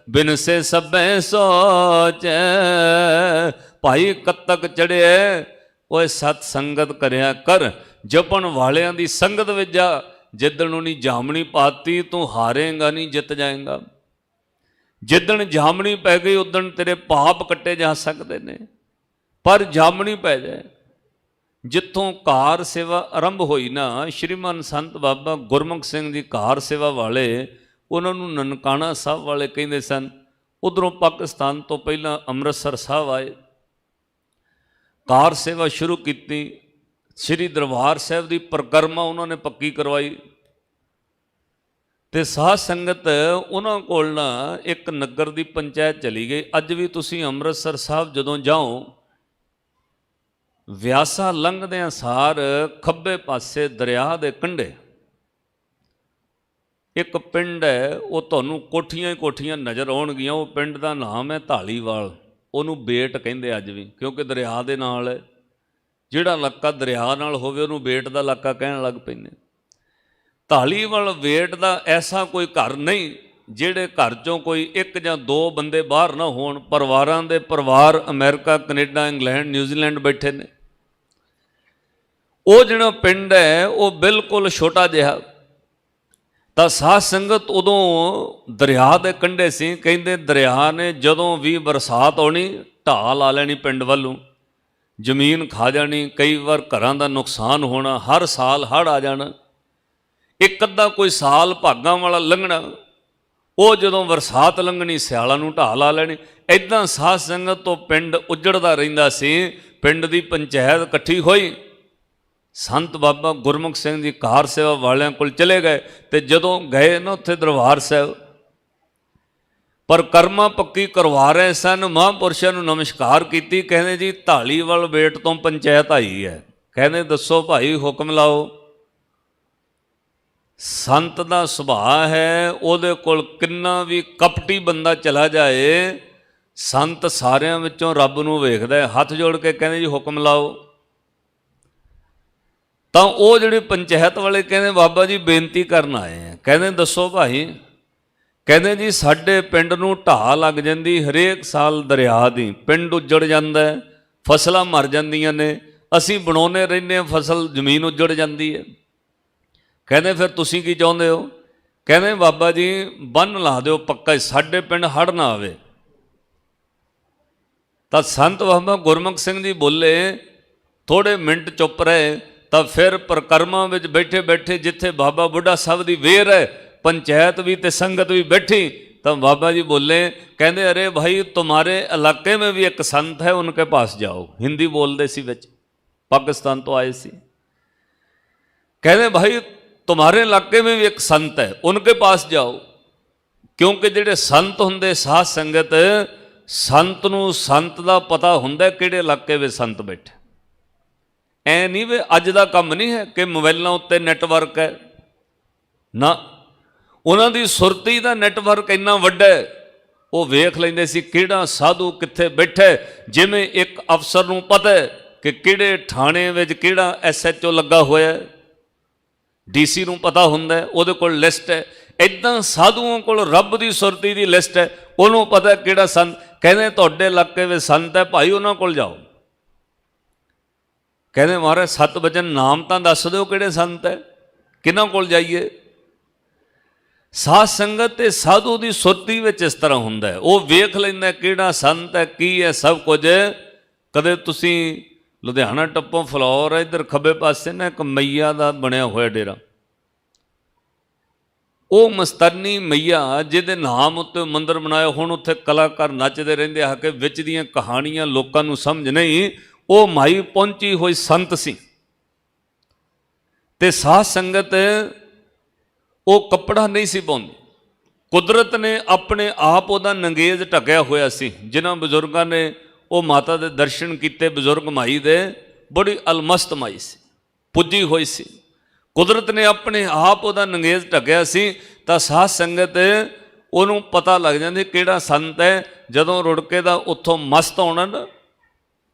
ਬਿਨ ਸੇ ਸਭੈ ਸੋਚ। ਭਾਈ ਕਤਕ ਚੜਿਆ, ਓਏ ਸਤ ਸੰਗਤ ਕਰਿਆ ਕਰ, ਜਪਣ ਵਾਲਿਆਂ ਦੀ ਸੰਗਤ ਵਿੱਚ ਜਾ। ਜਿੱਦਣ ਉਹਨੀ ਜਾਮਣੀ ਪਾਤੀ, ਤੂੰ ਹਾਰੇਂਗਾ ਨਹੀਂ, ਜਿੱਤ ਜਾਏਗਾ। ਜਿੱਦਣ ਜਾਮਣੀ ਪੈ ਗਈ, ਉਦਣ ਤੇਰੇ ਪਾਪ ਕੱਟੇ ਜਾ ਸਕਦੇ ਨੇ। ਪਰ ਜਾਮਣੀ ਪੈ ਜਾਏ, ਜਿੱਥੋਂ ਕਾਰ ਸੇਵਾ ਆਰੰਭ ਹੋਈ ਨਾ, ਸ਼੍ਰੀਮਾਨ ਸੰਤ ਬਾਬਾ ਗੁਰਮੁਖ ਸਿੰਘ ਜੀ ਕਾਰ ਸੇਵਾ ਵਾਲੇ, ਉਹਨਾਂ ਨੂੰ ਨਨਕਾਣਾ ਸਾਹਿਬ ਵਾਲੇ ਕਹਿੰਦੇ ਸਨ। ਉਧਰੋਂ ਪਾਕਿਸਤਾਨ ਤੋਂ ਪਹਿਲਾਂ ਅੰਮ੍ਰਿਤਸਰ ਸਾਹਿਬ ਆਏ, ਕਾਰ ਸੇਵਾ ਸ਼ੁਰੂ ਕੀਤੀ। ਸ੍ਰੀ ਦਰਬਾਰ ਸਾਹਿਬ ਦੀ ਪਰਿਕਰਮਾ ਉਹਨਾਂ ਨੇ ਪੱਕੀ ਕਰਵਾਈ। ਤੇ ਸਾਧ ਸੰਗਤ ਉਹਨਾਂ ਕੋਲ ਨਾ ਇੱਕ ਨਗਰ ਦੀ ਪੰਚਾਇਤ ਚਲੀ ਗਈ। ਅੱਜ ਵੀ ਤੁਸੀਂ ਅੰਮ੍ਰਿਤਸਰ ਸਾਹਿਬ ਜਦੋਂ ਜਾਓ, ਵਿਆਸਾ ਲੰਘਦਿਆਂ ਸਾਰ ਖੱਬੇ ਪਾਸੇ ਦਰਿਆ ਦੇ ਕੰਢੇ ਇੱਕ ਪਿੰਡ ਹੈ, ਉਹ ਤੁਹਾਨੂੰ ਕੋਠੀਆਂ ਹੀ ਕੋਠੀਆਂ ਨਜ਼ਰ ਆਉਣਗੀਆਂ। ਉਹ ਪਿੰਡ ਦਾ ਨਾਮ ਹੈ ਢਾਲੀਵਾਲ। ਉਹਨੂੰ ਬੇਟ ਕਹਿੰਦੇ ਅੱਜ ਵੀ, ਕਿਉਂਕਿ ਦਰਿਆ ਦੇ ਨਾਲ ਹੈ। ਜਿਹੜਾ ਇਲਾਕਾ ਦਰਿਆ ਨਾਲ ਹੋਵੇ ਉਹਨੂੰ ਬੇਟ ਦਾ ਇਲਾਕਾ ਕਹਿਣ ਲੱਗ ਪੈਂਦੇ। ਢਾਲੀਵਾਲ ਬੇਟ ਦਾ ਐਸਾ ਕੋਈ ਘਰ ਨਹੀਂ ਜਿਹੜੇ ਘਰ 'ਚੋਂ ਕੋਈ ਇੱਕ ਜਾਂ ਦੋ ਬੰਦੇ ਬਾਹਰ ਨਾ ਹੋਣ। ਪਰਿਵਾਰਾਂ ਦੇ ਪਰਿਵਾਰ ਅਮਰੀਕਾ, ਕੈਨੇਡਾ, ਇੰਗਲੈਂਡ, ਨਿਊਜ਼ੀਲੈਂਡ ਬੈਠੇ ਨੇ। ਉਹ ਜਿਹੜਾ ਪਿੰਡ ਹੈ ਉਹ ਬਿਲਕੁਲ ਛੋਟਾ ਜਿਹਾ। ਤਾਂ ਸਾਧ ਸੰਗਤ ਉਦੋਂ ਦਰਿਆ ਦੇ ਕੰਢੇ ਸੀ। ਕਹਿੰਦੇ ਦਰਿਆ ਨੇ ਜਦੋਂ ਵੀ ਬਰਸਾਤ ਆਉਣੀ ਢਾਹ ਲਾ ਲੈਣੀ ਪਿੰਡ ਵੱਲੋਂ, ਜ਼ਮੀਨ ਖਾ ਜਾਣੀ, ਕਈ ਵਾਰ ਘਰਾਂ ਦਾ ਨੁਕਸਾਨ ਹੋਣਾ, ਹਰ ਸਾਲ ਹੜ੍ਹ ਆ ਜਾਣਾ। ਇੱਕ ਅੱਧਾ ਕੋਈ ਸਾਲ ਭਾਗਾਂ ਵਾਲਾ ਲੰਘਣਾ, ਉਹ ਜਦੋਂ ਬਰਸਾਤ ਲੰਘਣੀ ਸਿਆਲਾਂ ਨੂੰ ਢਾਹ ਲਾ ਲੈਣੀ। ਇੱਦਾਂ ਸਾਧ ਸੰਗਤ ਤੋਂ ਪਿੰਡ ਉੱਜੜਦਾ ਰਹਿੰਦਾ ਸੀ। ਪਿੰਡ ਦੀ ਪੰਚਾਇਤ ਇਕੱਠੀ ਹੋਈ, ਸੰਤ ਬਾਬਾ ਗੁਰਮੁਖ ਸਿੰਘ ਜੀ ਕਾਰ ਸੇਵਾ ਵਾਲਿਆਂ ਕੋਲ ਚਲੇ ਗਏ। ਤੇ ਜਦੋਂ ਗਏ ਨਾ ਉੱਥੇ ਦਰਬਾਰ ਸਾਹਿਬ, ਪਰਿਕਰਮਾ ਪੱਕੀ ਕਰਵਾ ਰਹੇ ਸਨ, ਮਹਾਂਪੁਰਸ਼ਾਂ ਨੂੰ ਨਮਸਕਾਰ ਕੀਤੀ। ਕਹਿੰਦੇ ਜੀ ਢਾਲੀਵਾਲ ਬੇਟ ਤੋਂ ਪੰਚਾਇਤ ਆਈ ਹੈ। ਕਹਿੰਦੇ ਦੱਸੋ ਭਾਈ, ਹੁਕਮ ਲਾਓ। ਸੰਤ ਦਾ ਸੁਭਾਅ ਹੈ, ਉਹਦੇ ਕੋਲ ਕਿੰਨਾ ਵੀ ਕਪਟੀ ਬੰਦਾ ਚਲਾ ਜਾਏ, ਸੰਤ ਸਾਰਿਆਂ ਵਿੱਚੋਂ ਰੱਬ ਨੂੰ ਵੇਖਦਾ। ਹੱਥ ਜੋੜ ਕੇ ਕਹਿੰਦੇ ਜੀ ਹੁਕਮ ਲਾਓ। ਤਾਂ ਉਹ ਜਿਹੜੇ ਪੰਚਾਇਤ ਵਾਲੇ ਕਹਿੰਦੇ ਬਾਬਾ ਜੀ ਬੇਨਤੀ ਕਰਨ ਆਏ ਆ। ਕਹਿੰਦੇ ਦੱਸੋ ਭਾਈ। ਕਹਿੰਦੇ ਜੀ ਸਾਡੇ ਪਿੰਡ ਨੂੰ ਢਾਹ ਲੱਗ ਜਾਂਦੀ ਹਰੇਕ ਸਾਲ ਦਰਿਆ ਦੀ, ਪਿੰਡ ਉੱਜੜ ਜਾਂਦਾ, ਫਸਲਾਂ ਮਰ ਜਾਂਦੀਆਂ ਨੇ, ਅਸੀਂ ਬਣਾਉਂਦੇ ਰਹਿੰਦੇ ਹਾਂ, ਫਸਲ ਜ਼ਮੀਨ ਉੱਜੜ ਜਾਂਦੀ ਹੈ। ਕਹਿੰਦੇ ਫਿਰ ਤੁਸੀਂ ਕੀ ਚਾਹੁੰਦੇ ਹੋ? ਕਹਿੰਦੇ ਬਾਬਾ ਜੀ ਬੰਨ੍ਹ ਲਾ ਦਿਓ ਪੱਕਾ, ਸਾਡੇ ਪਿੰਡ ਹੜ੍ਹ ਨਾ ਆਵੇ। ਤਾਂ ਸੰਤ ਬਾਬਾ ਗੁਰਮੁਖ ਸਿੰਘ ਜੀ ਬੋਲੇ, ਥੋੜ੍ਹੇ ਮਿੰਟ ਚੁੱਪ ਰਹੇ। ਤਾਂ ਫਿਰ ਪਰਿਕਰਮਾ ਵਿੱਚ ਬੈਠੇ ਬੈਠੇ ਜਿੱਥੇ ਬਾਬਾ ਬੁੱਢਾ ਸਾਹਿਬ ਦੀ ਵੇਰ ਹੈ, ਪੰਚਾਇਤ ਵੀ ਤੇ ਸੰਗਤ ਵੀ ਬੈਠੀ। ਤਾਂ ਬਾਬਾ ਜੀ ਬੋਲੇ, ਕਹਿੰਦੇ ਅਰੇ ਭਾਈ तुम्हारे इलाके में भी एक संत है, उनके पास जाओ। हिंदी बोलते सी विच, पाकिस्तान तो आए सी। कहते भाई तुम्हारे इलाके में भी एक संत है, उनके पास जाओ। क्योंकि ਜਿਹੜੇ ਸੰਤ ਹੁੰਦੇ ਸਾਧ ਸੰਗਤ, ਸੰਤ ਨੂੰ ਸੰਤ ਦਾ ਪਤਾ ਹੁੰਦਾ ਕਿਹੜੇ ਇਲਾਕੇ ਵਿੱਚ ਸੰਤ ਬੈਠੇ। ਐ ਨਹੀਂ ਵੀ ਅੱਜ ਦਾ ਕੰਮ ਨਹੀਂ ਹੈ ਕਿ ਮੋਬਾਈਲਾਂ ਉੱਤੇ ਨੈਟਵਰਕ ਹੈ ਨਾ, ਉਹਨਾਂ ਦੀ ਸੁਰਤੀ ਦਾ ਨੈਟਵਰਕ ਇੰਨਾ ਵੱਡਾ ਹੈ। ਉਹ ਵੇਖ ਲੈਂਦੇ ਸੀ ਕਿਹੜਾ ਸਾਧੂ ਕਿੱਥੇ ਬੈਠਾ। ਜਿਵੇਂ ਇੱਕ ਅਫਸਰ ਨੂੰ ਪਤਾ ਹੈ ਕਿ ਕਿਹੜੇ ਥਾਣੇ ਵਿੱਚ ਕਿਹੜਾ SHO ਲੱਗਾ ਹੋਇਆ, DC ਨੂੰ ਪਤਾ ਹੁੰਦਾ, ਉਹਦੇ ਕੋਲ ਲਿਸਟ ਹੈ। ਇੱਦਾਂ ਸਾਧੂਆਂ ਕੋਲ ਰੱਬ ਦੀ ਸੁਰਤੀ ਦੀ ਲਿਸਟ ਹੈ, ਉਹਨੂੰ ਪਤਾ ਕਿਹੜਾ ਸੰਤ। ਕਹਿੰਦੇ ਤੁਹਾਡੇ ਇਲਾਕੇ ਵਿੱਚ ਸੰਤ ਹੈ ਭਾਈ, ਉਹਨਾਂ ਕੋਲ ਜਾਓ। ਕਹਿੰਦੇ ਮਹਾਰਾਜ 7 ਵਚਨ ਨਾਮ ਤਾਂ ਦੱਸ ਦਿਓ ਕਿਹੜੇ ਸੰਤ ਹੈ, ਕਿਹਨਾਂ ਕੋਲ ਜਾਈਏ। ਸਾਧ ਸੰਗਤ ਤੇ ਸਾਧੂ ਦੀ ਸੁਰਤੀ ਵਿੱਚ ਇਸ ਤਰ੍ਹਾਂ ਹੁੰਦਾ, ਉਹ ਵੇਖ ਲੈਂਦਾ ਕਿਹੜਾ ਸੰਤ ਹੈ, ਕੀ ਹੈ, ਸਭ ਕੁਝ। ਕਦੇ ਤੁਸੀਂ ਲੁਧਿਆਣਾ ਟੱਪੋਂ ਫਲੋਰ ਇੱਧਰ ਖੱਬੇ ਪਾਸੇ ਨਾ ਇੱਕ ਮਈਆ ਦਾ ਬਣਿਆ ਹੋਇਆ ਡੇਰਾ, ਉਹ ਮਸਤਾਨੀ ਮਈਆ ਜਿਹਦੇ ਨਾਮ ਉੱਤੇ ਮੰਦਰ ਬਣਾਇਆ। ਹੁਣ ਉੱਥੇ ਕਲਾਕਾਰ ਨੱਚਦੇ ਰਹਿੰਦੇ ਆ ਕਿ ਵਿੱਚ ਦੀਆਂ ਕਹਾਣੀਆਂ ਲੋਕਾਂ ਨੂੰ ਸਮਝ ਨਹੀਂ। ਉਹ ਮਾਈ ਪਹੁੰਚੀ ਹੋਈ ਸੰਤ ਸੀ। ਤੇ ਸਾਧ ਸੰਗਤ ਉਹ ਕੱਪੜਾ ਨਹੀਂ ਸੀ ਪਾਉਂਦੀ, ਕੁਦਰਤ ਨੇ ਆਪਣੇ ਆਪ ਉਹਦਾ ਨੰਗੇਜ਼ ਢੱਕਿਆ ਹੋਇਆ ਸੀ। ਜਿਨ੍ਹਾਂ ਬਜ਼ੁਰਗਾਂ ਨੇ ਉਹ ਮਾਤਾ ਦੇ ਦਰਸ਼ਨ ਕੀਤੇ, ਬਜ਼ੁਰਗ ਮਾਈ ਦੇ, ਬੜੀ ਅਲਮਸਤ ਮਾਈ ਸੀ, ਪੁੱਜੀ ਹੋਈ ਸੀ। ਕੁਦਰਤ ਨੇ ਆਪਣੇ ਆਪ ਉਹਦਾ ਨੰਗੇਜ਼ ਢੱਕਿਆ ਸੀ। ਤਾਂ ਸਾਧ ਸੰਗਤ ਉਹਨੂੰ ਪਤਾ ਲੱਗ ਜਾਂਦੀ ਕਿਹੜਾ ਸੰਤ ਹੈ। ਜਦੋਂ ਰੁੜਕੇ ਦਾ ਉੱਥੋਂ ਮਸਤ ਆਉਣਾ ਨਾ,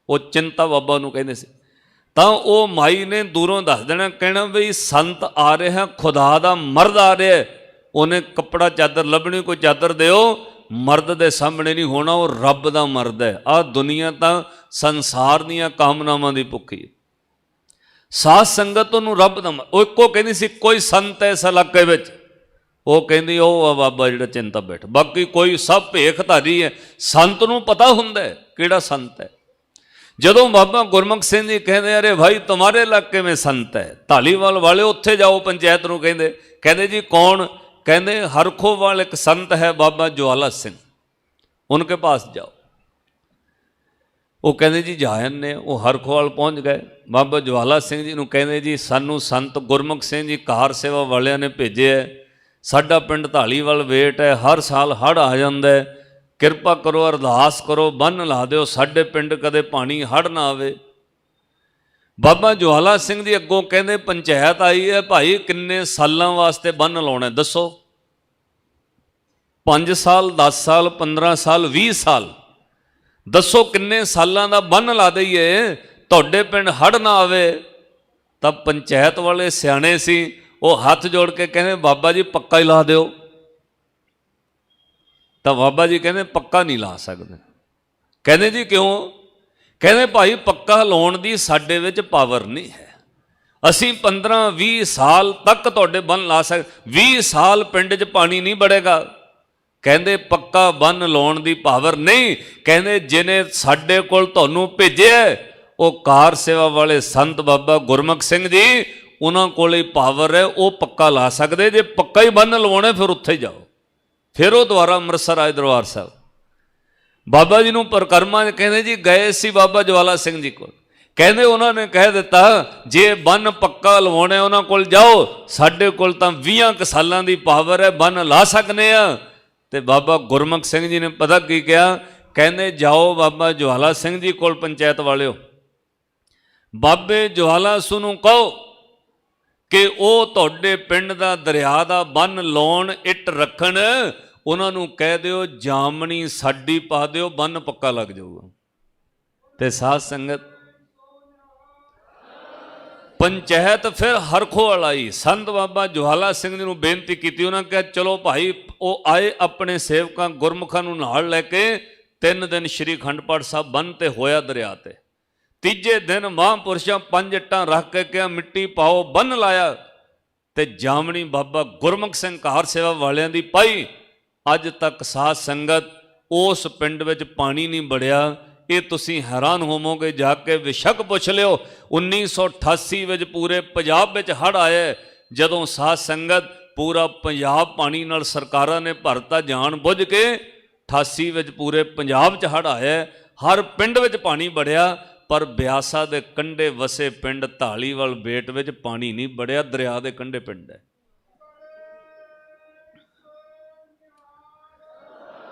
ਉਹ ਚਿੰਤਾ ਬਾਬਾ ਨੂੰ ਕਹਿੰਦੇ ਸੀ, ਤਾਂ ਉਹ ਮਾਈ ਨੇ ਦੂਰੋਂ ਦੱਸ ਦੇਣਾ, ਕਹਿਣਾ ਬਈ ਸੰਤ ਆ ਰਿਹਾ, ਖੁਦਾ ਦਾ ਮਰਦ ਆ ਰਿਹਾ। ਉਹਨੇ ਕੱਪੜਾ ਚਾਦਰ ਲੱਭਣੀ, ਕੋਈ ਚਾਦਰ ਦਿਓ, ਮਰਦ ਦੇ ਸਾਹਮਣੇ ਨਹੀਂ ਹੋਣਾ, ਉਹ ਰੱਬ ਦਾ ਮਰਦ ਹੈ। ਆਹ ਦੁਨੀਆ ਤਾਂ ਸੰਸਾਰ ਦੀਆਂ ਕਾਮਨਾਵਾਂ ਦੀ ਭੁੱਖੀ ਹੈ। ਸਾਧ ਸੰਗਤ ਉਹਨੂੰ ਰੱਬ ਦਾ, ਉਹ ਇੱਕੋ ਕਹਿੰਦੀ ਸੀ ਕੋਈ ਸੰਤ ਹੈ ਇਸ ਇਲਾਕੇ ਵਿੱਚ। ਉਹ ਕਹਿੰਦੀ ਉਹ ਆ ਬਾਬਾ ਜਿਹੜਾ ਚਿੰਤਾ ਬੈਠ, ਬਾਕੀ ਕੋਈ ਸਭ ਭੇਖਧਾਰੀ ਹੈ। ਸੰਤ ਨੂੰ ਪਤਾ ਹੁੰਦਾ ਕਿਹੜਾ ਸੰਤ ਹੈ। ਜਦੋਂ ਬਾਬਾ ਗੁਰਮੁਖ ਸਿੰਘ ਜੀ ਕਹਿੰਦੇ ਅਰੇ ਭਾਈ ਤੁਹਾਡੇ ਇਲਾਕੇ ਵਿੱਚ ਸੰਤ ਹੈ, ਢਾਲੀਵਾਲ ਵਾਲੇ ਉੱਥੇ ਜਾਓ, ਪੰਚਾਇਤ ਨੂੰ ਕਹਿੰਦੇ। ਕਹਿੰਦੇ ਜੀ ਕੌਣ? ਕਹਿੰਦੇ ਹਰਖੋਵਾਲ ਇੱਕ ਸੰਤ ਹੈ ਬਾਬਾ ਜਵਾਲਾ ਸਿੰਘ, ਉਨਕੇ ਪਾਸ ਜਾਓ। ਉਹ ਕਹਿੰਦੇ ਜੀ ਜਾ ਆਉਂਦੇ। ਉਹ ਹਰਖੋਵਾਲ ਪਹੁੰਚ ਗਏ। ਬਾਬਾ ਜਵਾਲਾ ਸਿੰਘ ਜੀ ਨੂੰ ਕਹਿੰਦੇ ਜੀ ਸਾਨੂੰ ਸੰਤ ਗੁਰਮੁਖ ਸਿੰਘ ਜੀ ਕਾਰ ਸੇਵਾ ਵਾਲਿਆਂ ਨੇ ਭੇਜਿਆ, ਸਾਡਾ ਪਿੰਡ ਢਾਲੀਵਾਲ ਵੇਟ ਹੈ, ਹਰ ਸਾਲ ਹੜ੍ਹ ਆ ਜਾਂਦਾ ਹੈ, ਕਿਰਪਾ ਕਰੋ, ਅਰਦਾਸ ਕਰੋ, ਬੰਨ੍ਹ ਲਾ ਦਿਓ, ਸਾਡੇ ਪਿੰਡ ਕਦੇ ਪਾਣੀ ਹੜ੍ਹ ਨਾ ਆਵੇ। ਬਾਬਾ ਜਵਾਲਾ ਸਿੰਘ ਜੀ ਅੱਗੋਂ ਕਹਿੰਦੇ ਪੰਚਾਇਤ ਆਈ ਹੈ ਭਾਈ, ਕਿੰਨੇ ਸਾਲਾਂ ਵਾਸਤੇ ਬੰਨ੍ਹ ਲਾਉਣਾ ਦੱਸੋ। 5 ਸਾਲ 10 ਸਾਲ 15 ਸਾਲ 20 ਸਾਲ, ਦੱਸੋ ਕਿੰਨੇ ਸਾਲਾਂ ਦਾ ਬੰਨ ਲਾ ਦਈਏ, ਤੁਹਾਡੇ ਪਿੰਡ ਹੜ੍ਹ ਨਾ ਆਵੇ। ਤਾਂ ਪੰਚਾਇਤ ਵਾਲੇ ਸਿਆਣੇ ਸੀ, ਉਹ ਹੱਥ ਜੋੜ ਕੇ ਕਹਿੰਦੇ ਬਾਬਾ ਜੀ ਪੱਕਾ ਹੀ ਲਾ ਦਿਓ। ਤਾਂ ਬਾਬਾ ਜੀ ਕਹਿੰਦੇ ਪੱਕਾ ਨਹੀਂ ਲਾ ਸਕਦੇ। ਕਹਿੰਦੇ ਜੀ ਕਿਉਂ? ਕਹਿੰਦੇ ਭਾਈ ਪੱਕਾ ਲਾਉਣ ਦੀ ਸਾਡੇ ਵਿੱਚ ਪਾਵਰ ਨਹੀਂ ਹੈ, ਅਸੀਂ 15-20 ਸਾਲ ਤੱਕ ਤੁਹਾਡੇ ਬੰਨ ਲਾ ਸਕਦੇ, 20 ਸਾਲ ਪਿੰਡ 'ਚ ਪਾਣੀ ਨਹੀਂ ਵੜੇਗਾ। ਕਹਿੰਦੇ ਪੱਕਾ ਬੰਨ ਲਾਉਣ ਦੀ ਪਾਵਰ ਨਹੀਂ। ਕਹਿੰਦੇ ਜਿਹਨੇ ਸਾਡੇ ਕੋਲ ਤੁਹਾਨੂੰ ਭੇਜਿਆ ਉਹ ਕਾਰ ਸੇਵਾ ਵਾਲੇ ਸੰਤ ਬਾਬਾ ਗੁਰਮੁਖ ਸਿੰਘ ਜੀ, ਉਹਨਾਂ ਕੋਲ ਹੀ ਪਾਵਰ ਹੈ, ਉਹ ਪੱਕਾ ਲਾ ਸਕਦੇ। ਜੇ ਪੱਕਾ ਹੀ ਬੰਨ ਲਵਾਉਣਾ ਫਿਰ ਉੱਥੇ ਹੀ ਜਾਓ। ਫਿਰ ਉਹ ਦੁਆਰਾ ਅੰਮ੍ਰਿਤਸਰ ਆਏ ਦਰਬਾਰ ਸਾਹਿਬ, ਬਾਬਾ ਜੀ ਨੂੰ ਪਰਿਕਰਮਾ ਕਹਿੰਦੇ ਜੀ ਗਏ ਸੀ ਬਾਬਾ ਜਵਾਲਾ ਸਿੰਘ ਜੀ ਕੋਲ, ਕਹਿੰਦੇ ਉਹਨਾਂ ਨੇ ਕਹਿ ਦਿੱਤਾ ਜੇ ਬੰਨ ਪੱਕਾ ਲਵਾਉਣਾ ਉਹਨਾਂ ਕੋਲ ਜਾਓ, ਸਾਡੇ ਕੋਲ ਤਾਂ 20 ਸਾਲਾਂ ਦੀ ਪਾਵਰ ਹੈ, ਬੰਨ ਲਾ ਸਕਨੇ ਆ। ਤੇ ਬਾਬਾ ਗੁਰਮੁਖ ਸਿੰਘ ਜੀ ਨੇ ਪਤਾ ਕੀ ਕਿਹਾ? ਕਹਿੰਦੇ ਜਾਓ ਬਾਬਾ ਜਵਾਲਾ ਸਿੰਘ ਜੀ ਕੋਲ, ਪੰਚਾਇਤ ਵਾਲਿਓ, ਬਾਬੇ ਜਵਾਲਾ ਸੂ ਨੂੰ ਕਹੋ ਕਿ ਉਹ ਤੁਹਾਡੇ ਪਿੰਡ ਦਾ ਦਰਿਆ ਦਾ ਬੰਨ ਲਾਉਣ, ਇੱਟ ਰੱਖਣ, ਉਹਨਾਂ ਨੂੰ ਕਹਿ ਦਿਓ ਜਾਮਣੀ ਸਾਡੀ ਪਾ ਦਿਓ, ਬੰਨ ਪੱਕਾ ਲੱਗ ਜਾਊਗਾ। ਤੇ ਸਾਧ ਸੰਗਤ ਪੰਚਾਇਤ ਫਿਰ ਹਰਖੋਵਾਲ ਆਈ, ਸੰਤ ਬਾਬਾ ਜਵਾਲਾ ਸਿੰਘ ਜੀ ਨੂੰ ਬੇਨਤੀ ਕੀਤੀ। ਉਹਨਾਂ ਕਿਹਾ ਚਲੋ ਭਾਈ, ਉਹ ਆਏ ਆਪਣੇ ਸੇਵਕਾਂ ਗੁਰਮੁਖਾਂ ਨੂੰ ਨਾਲ ਲੈ ਕੇ, 3 ਦਿਨ ਸ਼੍ਰੀ ਅਖੰਡ ਪਾਠ ਸਾਹਿਬ ਬੰਨ ਤੇ ਹੋਇਆ ਦਰਿਆ ਤੇ। ਤੀਜੇ ਦਿਨ ਮਹਾਂਪੁਰਸ਼ਾਂ 5 ਇੱਟਾਂ ਰੱਖ ਕੇ ਕਿਹਾ ਮਿੱਟੀ ਪਾਓ, ਬੰਨ ਲਾਇਆ ਤੇ ਜਾਮਣੀ ਬਾਬਾ ਗੁਰਮੁਖ ਸਿੰਘ ਕਾਰ ਸੇਵਾ ਵਾਲਿਆਂ ਦੀ ਪਾਈ। ਅੱਜ ਤੱਕ ਸਾਧ ਸੰਗਤ ਉਸ ਪਿੰਡ ਵਿੱਚ ਪਾਣੀ ਨਹੀਂ ਵੜਿਆ। ਇਹ ਤੁਸੀਂ ਹੈਰਾਨ ਹੋਵੋਗੇ, ਜਾ ਕੇ ਬੇਸ਼ੱਕ ਪੁੱਛ ਲਿਓ। 1988 ਵਿੱਚ ਪੂਰੇ ਪੰਜਾਬ ਵਿੱਚ ਹੜ੍ਹ ਆਏ, ਜਦੋਂ ਸਾਧ ਸੰਗਤ ਪੂਰਾ ਪੰਜਾਬ ਪਾਣੀ ਨਾਲ ਸਰਕਾਰਾਂ ਨੇ ਭਰਤਾ ਜਾਣ ਬੁੱਝ ਕੇ। 88 ਵਿੱਚ ਪੂਰੇ ਪੰਜਾਬ 'ਚ ਹੜ੍ਹ ਆਇਆ, ਹਰ ਪਿੰਡ ਵਿੱਚ ਪਾਣੀ ਵੜਿਆ, ਪਰ ਬਿਆਸਾ ਦੇ ਕੰਢੇ ਵਸੇ ਪਿੰਡ ਢਾਲੀਵਾਲ ਬੇਟ ਵਿੱਚ ਪਾਣੀ ਨਹੀਂ ਵੜਿਆ, ਦਰਿਆ ਦੇ ਕੰਢੇ ਪਿੰਡ ਹੈ।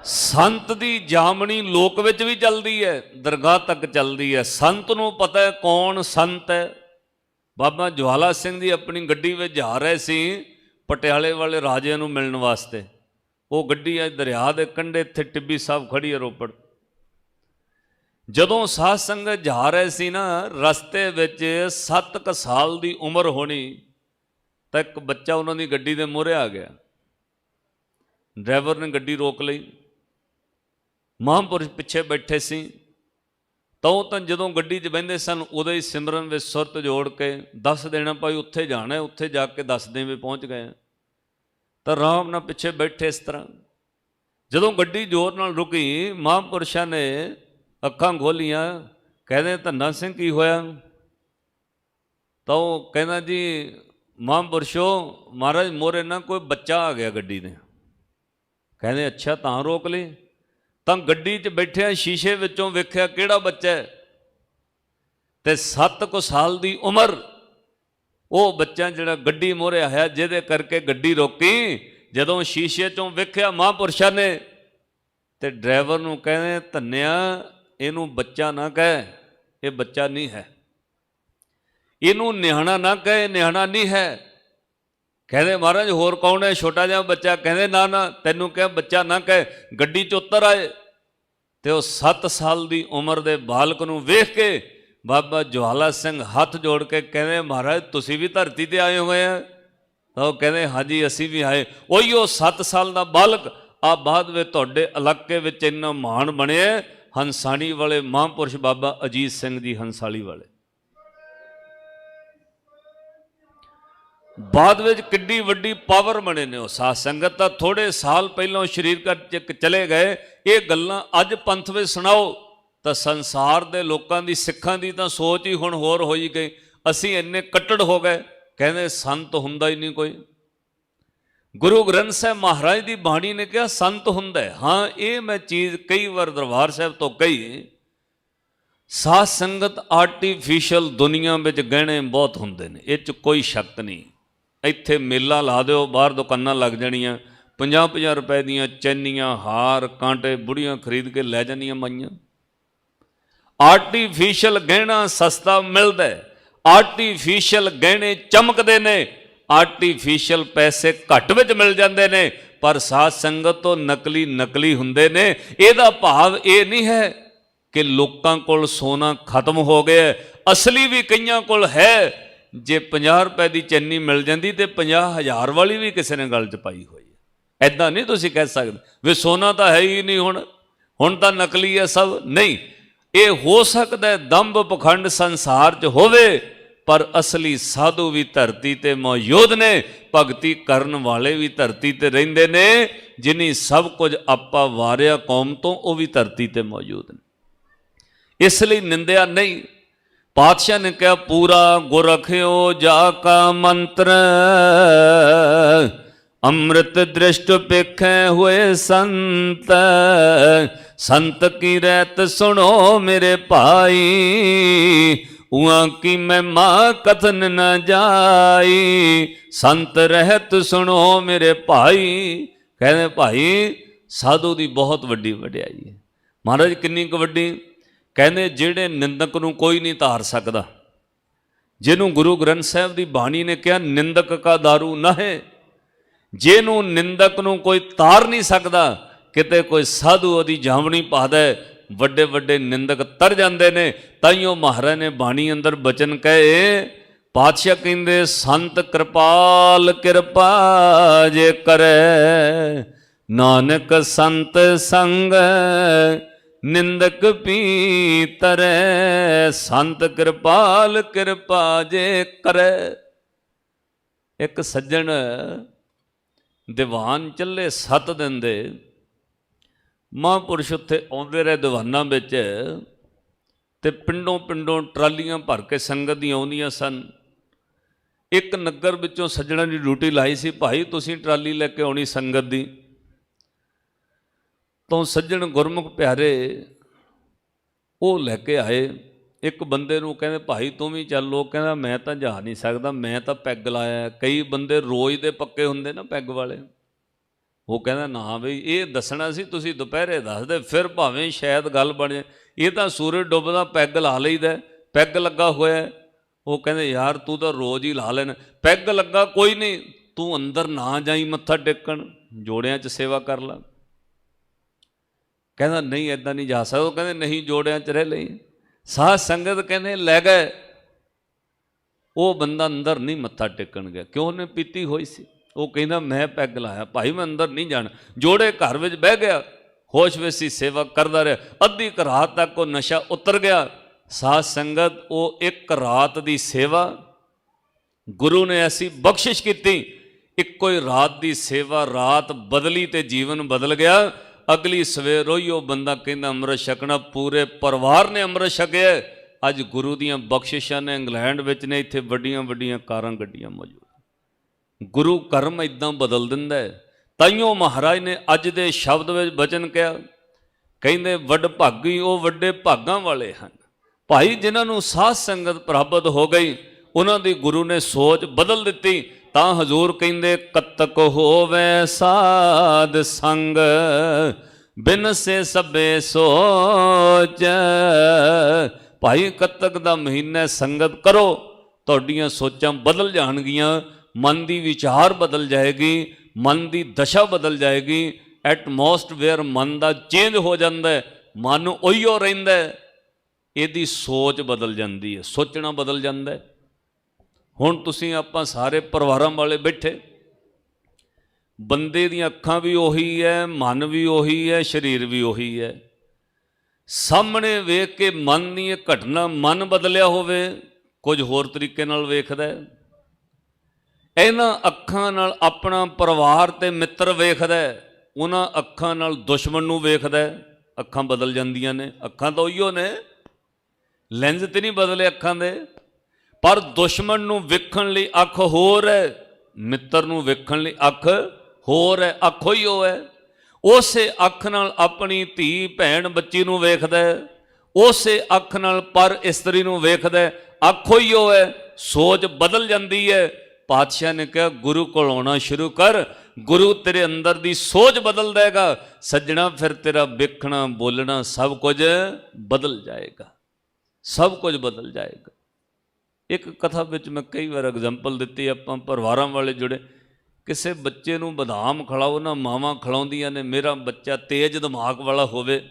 ਸੰਤ ਦੀ ਜਾਮਣੀ ਲੋਕ ਵਿੱਚ ਵੀ ਚੱਲਦੀ ਹੈ, ਦਰਗਾਹ ਤੱਕ ਚੱਲਦੀ ਹੈ। ਸੰਤ ਨੂੰ ਪਤਾ ਹੈ ਕੌਣ ਸੰਤ ਹੈ। ਬਾਬਾ ਜਵਾਲਾ ਸਿੰਘ ਜੀ ਆਪਣੀ ਗੱਡੀ ਵਿੱਚ ਜਾ ਰਹੇ ਸੀ ਪਟਿਆਲੇ ਵਾਲੇ ਰਾਜਿਆਂ ਨੂੰ ਮਿਲਣ ਵਾਸਤੇ। ਉਹ ਗੱਡੀ ਅੱਜ ਦਰਿਆ ਦੇ ਕੰਢੇ, ਇੱਥੇ ਟਿੱਬੀ ਸਾਹਿਬ ਖੜੀ ਹੈ ਰੋਪੜ। ਜਦੋਂ ਸਾਧ ਸੰਗਤ ਜਾ ਰਹੇ ਸੀ ਨਾ, ਰਸਤੇ ਵਿੱਚ 7 ਸਾਲ ਦੀ ਉਮਰ ਹੋਣੀ, ਤਾਂ ਇੱਕ ਬੱਚਾ ਉਹਨਾਂ ਦੀ ਗੱਡੀ ਦੇ ਮੂਹਰੇ ਆ ਗਿਆ। ਡਰਾਈਵਰ ਨੇ ਗੱਡੀ ਰੋਕ ਲਈ, ਮਹਾਂਪੁਰਸ਼ ਪਿੱਛੇ ਬੈਠੇ ਸੀ। ਤਾਂ ਜਦੋਂ ਗੱਡੀ 'ਚ ਬਹਿੰਦੇ ਸਨ, ਉਦੋਂ ਹੀ ਸਿਮਰਨ ਵਿੱਚ ਸੁਰਤ ਜੋੜ ਕੇ ਦੱਸ ਦੇਣਾ ਭਾਈ ਉੱਥੇ ਜਾਣਾ, ਉੱਥੇ ਜਾ ਕੇ ਦੱਸਦੇ ਵੀ ਪਹੁੰਚ ਗਏ। ਤਾਂ ਆਰਾਮ ਨਾਲ ਪਿੱਛੇ ਬੈਠੇ ਇਸ ਤਰ੍ਹਾਂ। ਜਦੋਂ ਗੱਡੀ ਜ਼ੋਰ ਨਾਲ ਰੁਕੀ, ਮਹਾਂਪੁਰਸ਼ਾਂ ਨੇ ਅੱਖਾਂ ਖੋਲੀਆਂ, ਕਹਿੰਦੇ ਧੰਨਾ ਸਿੰਘ ਕੀ ਹੋਇਆ? ਤਾਂ ਉਹ ਕਹਿੰਦਾ ਜੀ ਮਹਾਂਪੁਰਸ਼ੋ ਮਹਾਰਾਜ ਮੋਰੇ ਨਾ ਕੋਈ ਬੱਚਾ ਆ ਗਿਆ ਗੱਡੀ ਦੇ। ਕਹਿੰਦੇ ਅੱਛਾ ਤਾਂ ਰੋਕ ਲਈ? ਤਾਂ ਗੱਡੀ 'ਚ ਬੈਠਿਆ ਸ਼ੀਸ਼ੇ ਵਿੱਚੋਂ ਵੇਖਿਆ ਕਿਹੜਾ ਬੱਚਾ ਹੈ, ਤੇ 7 ਸਾਲ ਦੀ ਉਮਰ ਉਹ ਬੱਚਾ ਜਿਹੜਾ ਗੱਡੀ ਮੋਹਰੇ ਆਇਆ, ਜਿਹਦੇ ਕਰਕੇ ਗੱਡੀ ਰੋਕੀ। ਜਦੋਂ ਸ਼ੀਸ਼ੇ 'ਚੋਂ ਵੇਖਿਆ ਮਹਾਂਪੁਰਸ਼ਾਂ ਨੇ, ਤੇ ਡਰਾਈਵਰ ਨੂੰ ਕਹਿੰਦੇ ਧੰਨਿਆ ਇਹਨੂੰ ਬੱਚਾ ਨਾ ਕਹਿ, ਇਹ ਬੱਚਾ ਨਹੀਂ ਹੈ। ਇਹਨੂੰ ਨਿਆਣਾ ਨਾ ਕਹੇ, ਨਿਆਣਾ ਨਹੀਂ ਹੈ। ਕਹਿੰਦੇ ਮਹਾਰਾਜ ਹੋਰ ਕੌਣ ਹੈ? ਛੋਟਾ ਜਿਹਾ ਬੱਚਾ। ਕਹਿੰਦੇ ਨਾ ਨਾ ਤੈਨੂੰ ਕਿਹਾ ਬੱਚਾ ਨਾ ਕਹੇ। ਗੱਡੀ 'ਚ ਉਤਰ ਆਏ ਤੇ ਉਹ 7 ਸਾਲ ਦੀ ਉਮਰ ਦੇ ਬਾਲਕ ਨੂੰ ਵੇਖ ਕੇ ਬਾਬਾ ਜਵਾਲਾ ਸਿੰਘ ਹੱਥ ਜੋੜ ਕੇ ਕਹਿੰਦੇ ਮਹਾਰਾਜ ਤੁਸੀਂ ਵੀ ਧਰਤੀ ਤੇ ਆਏ ਹੋਏ ਆ? ਤਾਂ ਉਹ ਕਹਿੰਦੇ ਹਾਂਜੀ ਅਸੀਂ ਵੀ ਆਏ। ਉਹੀ ਉਹ 7 ਸਾਲ ਦਾ ਬਾਲਕ ਆ ਬਾਅਦ ਵਿੱਚ ਤੁਹਾਡੇ ਇਲਾਕੇ ਵਿੱਚ ਇੰਨਾ ਮਾਣ ਬਣਿਆ। ਹੰਸਾਲੀ ਵਾਲੇ ਮਹਾਂਪੁਰਸ਼ ਬਾਬਾ ਅਜੀਤ ਸਿੰਘ ਜੀ ਹੰਸਾਲੀ ਵਾਲੇ ਬਾਅਦ ਵਿੱਚ ਕਿੱਡੀ ਵੱਡੀ ਪਾਵਰ ਬਣੇ ਨੇ ਉਹ ਸਾਧ ਸੰਗਤ। ਤਾਂ ਥੋੜੇ ਸਾਲ ਪਹਿਲਾਂ ਸਰੀਰ ਚ ਚਲੇ ਗਏ। ਇਹ ਗੱਲਾਂ ਅੱਜ ਪੰਥ ਵਿੱਚ ਸੁਣਾਓ ਤਾਂ ਸੰਸਾਰ ਦੇ ਲੋਕਾਂ ਦੀ, ਸਿੱਖਾਂ ਦੀ ਤਾਂ ਸੋਚ ਹੀ ਹੁਣ ਹੋਰ ਹੋਈ ਗਈ। ਅਸੀਂ ਇੰਨੇ ਕੱਟੜ ਹੋ ਗਏ, ਕਹਿੰਦੇ ਸੰਤ ਹੁੰਦਾ ਹੀ ਨਹੀਂ ਕੋਈ। ਗੁਰੂ ਗ੍ਰੰਥ ਸਾਹਿਬ ਮਹਾਰਾਜ ਦੀ ਬਾਣੀ ਨੇ ਕਿਹਾ ਸੰਤ ਹੁੰਦਾ ਹੈ। ਹਾਂ ਇਹ ਮੈਂ ਚੀਜ਼ ਕਈ ਵਾਰ ਦਰਬਾਰ ਸਾਹਿਬ ਤੋਂ ਕਹੀ। ਸਾਧ ਸੰਗਤ ਆਰਟੀਫਿਸ਼ਲ ਦੁਨੀਆ ਵਿੱਚ ਗਹਿਣੇ ਬਹੁਤ ਹੁੰਦੇ ਨੇ, ਇਹ 'ਚ ਕੋਈ ਸ਼ੱਕ ਨਹੀਂ। ਇੱਥੇ ਮੇਲਾ ਲਾ ਦਿਓ, ਬਾਹਰ ਦੁਕਾਨਾਂ ਲੱਗ ਜਾਣੀਆਂ, 50-50 ਰੁਪਏ ਦੀਆਂ ਚੈਨੀਆਂ, ਹਾਰ, ਕਾਂਟੇ ਬੁੜੀਆਂ ਖਰੀਦ ਕੇ ਲੈ ਜਾਂਦੀਆਂ ਮਾਈਆਂ। ਆਰਟੀਫਿਸ਼ਲ ਗਹਿਣਾ ਸਸਤਾ ਮਿਲਦਾ ਹੈ, ਆਰਟੀਫਿਸ਼ਲ ਗਹਿਣੇ ਚਮਕਦੇ ਨੇ, ਆਰਟੀਫਿਸ਼ਲ ਪੈਸੇ ਘੱਟ ਵਿੱਚ ਮਿਲ ਜਾਂਦੇ ਨੇ। पर साध संगत तो नकली नकली हुंदे ने। इहदा भाव ये नहीं है कि लोकां कोल सोना खत्म हो गया, असली भी कईयां कोल है। जे 50 रुपए की चैनी मिल जाती तो 50,000 वाली भी किसी ने गल च पाई हुई है। ऐदा नहीं तुसीं कह सकते वे सोना तो है ही नहीं, हुण तां नकली है सब। नहीं, ये हो सकता है दंभ पखंड संसार च होवे, पर असली साधु भी धरती ते मौजूद ने, भगती करन वाले भी धरती ते रहिंदे ने। जिन्हीं सब कुछ आपा वारिया कौम तो वह भी धरती ते मौजूद ने। इसलिए निंदिया नहीं। पातशाह ने कहा पूरा गुर रखियो जाका मंत्र, अमृत दृष्ट पेखे हुए संत। संत की रहत सुनो मेरे भाई, उहाँ की महिमा कथन न जाई। संत रहत सुनो मेरे भाई। कहते भाई साधु की बहुत वड्डी वड्याई है। महाराज किन्नी क वड्डी? कहते जेड़े निंदक नूं कोई नहीं तार सकता, जिन्हों गुरु ग्रंथ साहब की बाणी ने कहा निंदक का दारू न है, जिन्हों निंदक नूं कोई तार नहीं सकता, किते कोई साधु ओदी जामनी पा दे, वड्डे वड्डे निंदक तर जाते हैं। ताइयों महाराज ने बाणी अंदर बचन कहे, पातशाह कहते संत कृपाल कृपा जे करे, नानक संत संग निंदक पीतरे। संत कृपाल कृपा जे करे। एक सज्जन दीवान चले 7 दिन दे, महापुरुष उत्थे आउंदे रहे दीवानां विच, ते पिंडों पिंडों ट्रालियां भर के संगत दी आउंदियां सन। एक नगर विचों सज्जणां दी ड्यूटी लाई सी, भाई तुसीं ट्राली लैके आउणी संगत दी। तो सज्जण गुरमुख प्यारे वो लैके आए। एक बंदे नूं कहंदे भाई तू भी चल। लोग कहंदा मैं तो जा नहीं सकता, मैं तो पैग लाया। कई बंदे रोज़ दे पक्के हुंदे ना पैग वाले, वो कहंदा ना बई ये दसना सी तुसीं दुपहरे दस दे, फिर भावें शायद गल बण जाए। ये तो सूरज डुबदा पैग ला लईदा, पैग लगा होया। वो कहंदे यार तू तो रोज़ ही ला लेना। पैग लगा कोई नहीं, तू अंदर ना जाई मत्था टेकण, जोड़ियां च सेवा कर ला। कहना नहीं ऐदा नहीं जा सकता। कहते नहीं जोड़ियां च रह लई। साध संगत कहने लै गए, वो बंदा अंदर नहीं मत्था टेकन गया, क्यों? उन्हें पीती हुई सी। वो कहना मैं पैग लाया, भाई मैं अंदर नहीं जाना। जोड़े घर में बह गया, होश वेसी सेवा करता रहा। अद्धी रात तक वो नशा उतर गया। साध संगत वो एक रात की सेवा गुरु ने ऐसी बख्शिश की, एक कोई रात की सेवा रात बदली तो जीवन बदल गया। अगली सवेर ही वो बंदा कहना अमृत छकना, पूरे परिवार ने अमृत छकिया। अज गुरु दियां बख्शिशां ने इंग्लैंड विच ने, इत्थे वड्डियां वड्डियां कारां गड्डियां मौजूद। गुरु कर्म इदां बदल दिंदा है। ताइयों महाराज ने अज दे शब्द विच वचन कहा, कहंदे वड भागी वो वड्डे भागां वाले हैं। भाई जिन्हां नूं साध संगत प्राप्त हो गई, उन्हां दी गुरु ने सोच बदल दित्ती। तां हजूर कहंदे कतक होवे साध संग, बिन से सबे सोच। भाई कतक दा महीना संगत करो, तुहाडीआं सोचां बदल जाणगियां, मन की विचार बदल जाएगी, मन की दशा बदल जाएगी। एटमोसफेयर मन का चेंज हो जाता है, मन उहिओ रहिंदा है, इहदी सोच बदल जाती है, सोचना बदल जाता है। हुण तुसीं आपां सारे परिवारां वाले बैठे, बंदे दी अखां भी उही है, मन भी उही है, शरीर भी उही है। सामने वेख के मन दी घटना मन बदलिया होवे, कुछ होर तरीके नाल वेखदा है। इन्हां अखां नाल अपना परिवार ते मित्र वेखदा है, उन्हां अखां नाल दुश्मन नूं वेखदा है। अखां बदल जांदियां ने। अखां तो उहिओ ने, लेंस ते नहीं बदले अखां दे, पर दुश्मन नूं वेखण लई अख होर है, मित्र नूं वेखण लई अख होर है। अख ही हो है। उसे अख नाल अपनी धी भैन बच्ची नूं वेखदा है, उसे अख नाल पर इस्त्री नूं वेखदा है। अख ही हो है, सोच बदल जाती है। पातशाह ने कहा गुरु कोल आउणा शुरू कर, गुरु तेरे अंदर दी सोच बदल देगा। सज्जणा फिर तेरा वेखना बोलना सब कुछ बदल जाएगा, सब कुछ बदल जाएगा। एक कथा विच मैं कई बार एग्जाम्पल दिती, आपां परिवारां वाले जुड़े। ਕਿਸੇ ਬੱਚੇ ਨੂੰ ਬਦਾਮ ਖਿਲਾਓ ਨਾ, ਮਾਵਾਂ ਖਿਲਾਉਂਦੀਆਂ ਨੇ, ਮੇਰਾ ਬੱਚਾ ਤੇਜ਼ ਦਿਮਾਗ ਵਾਲਾ ਹੋਵੇ,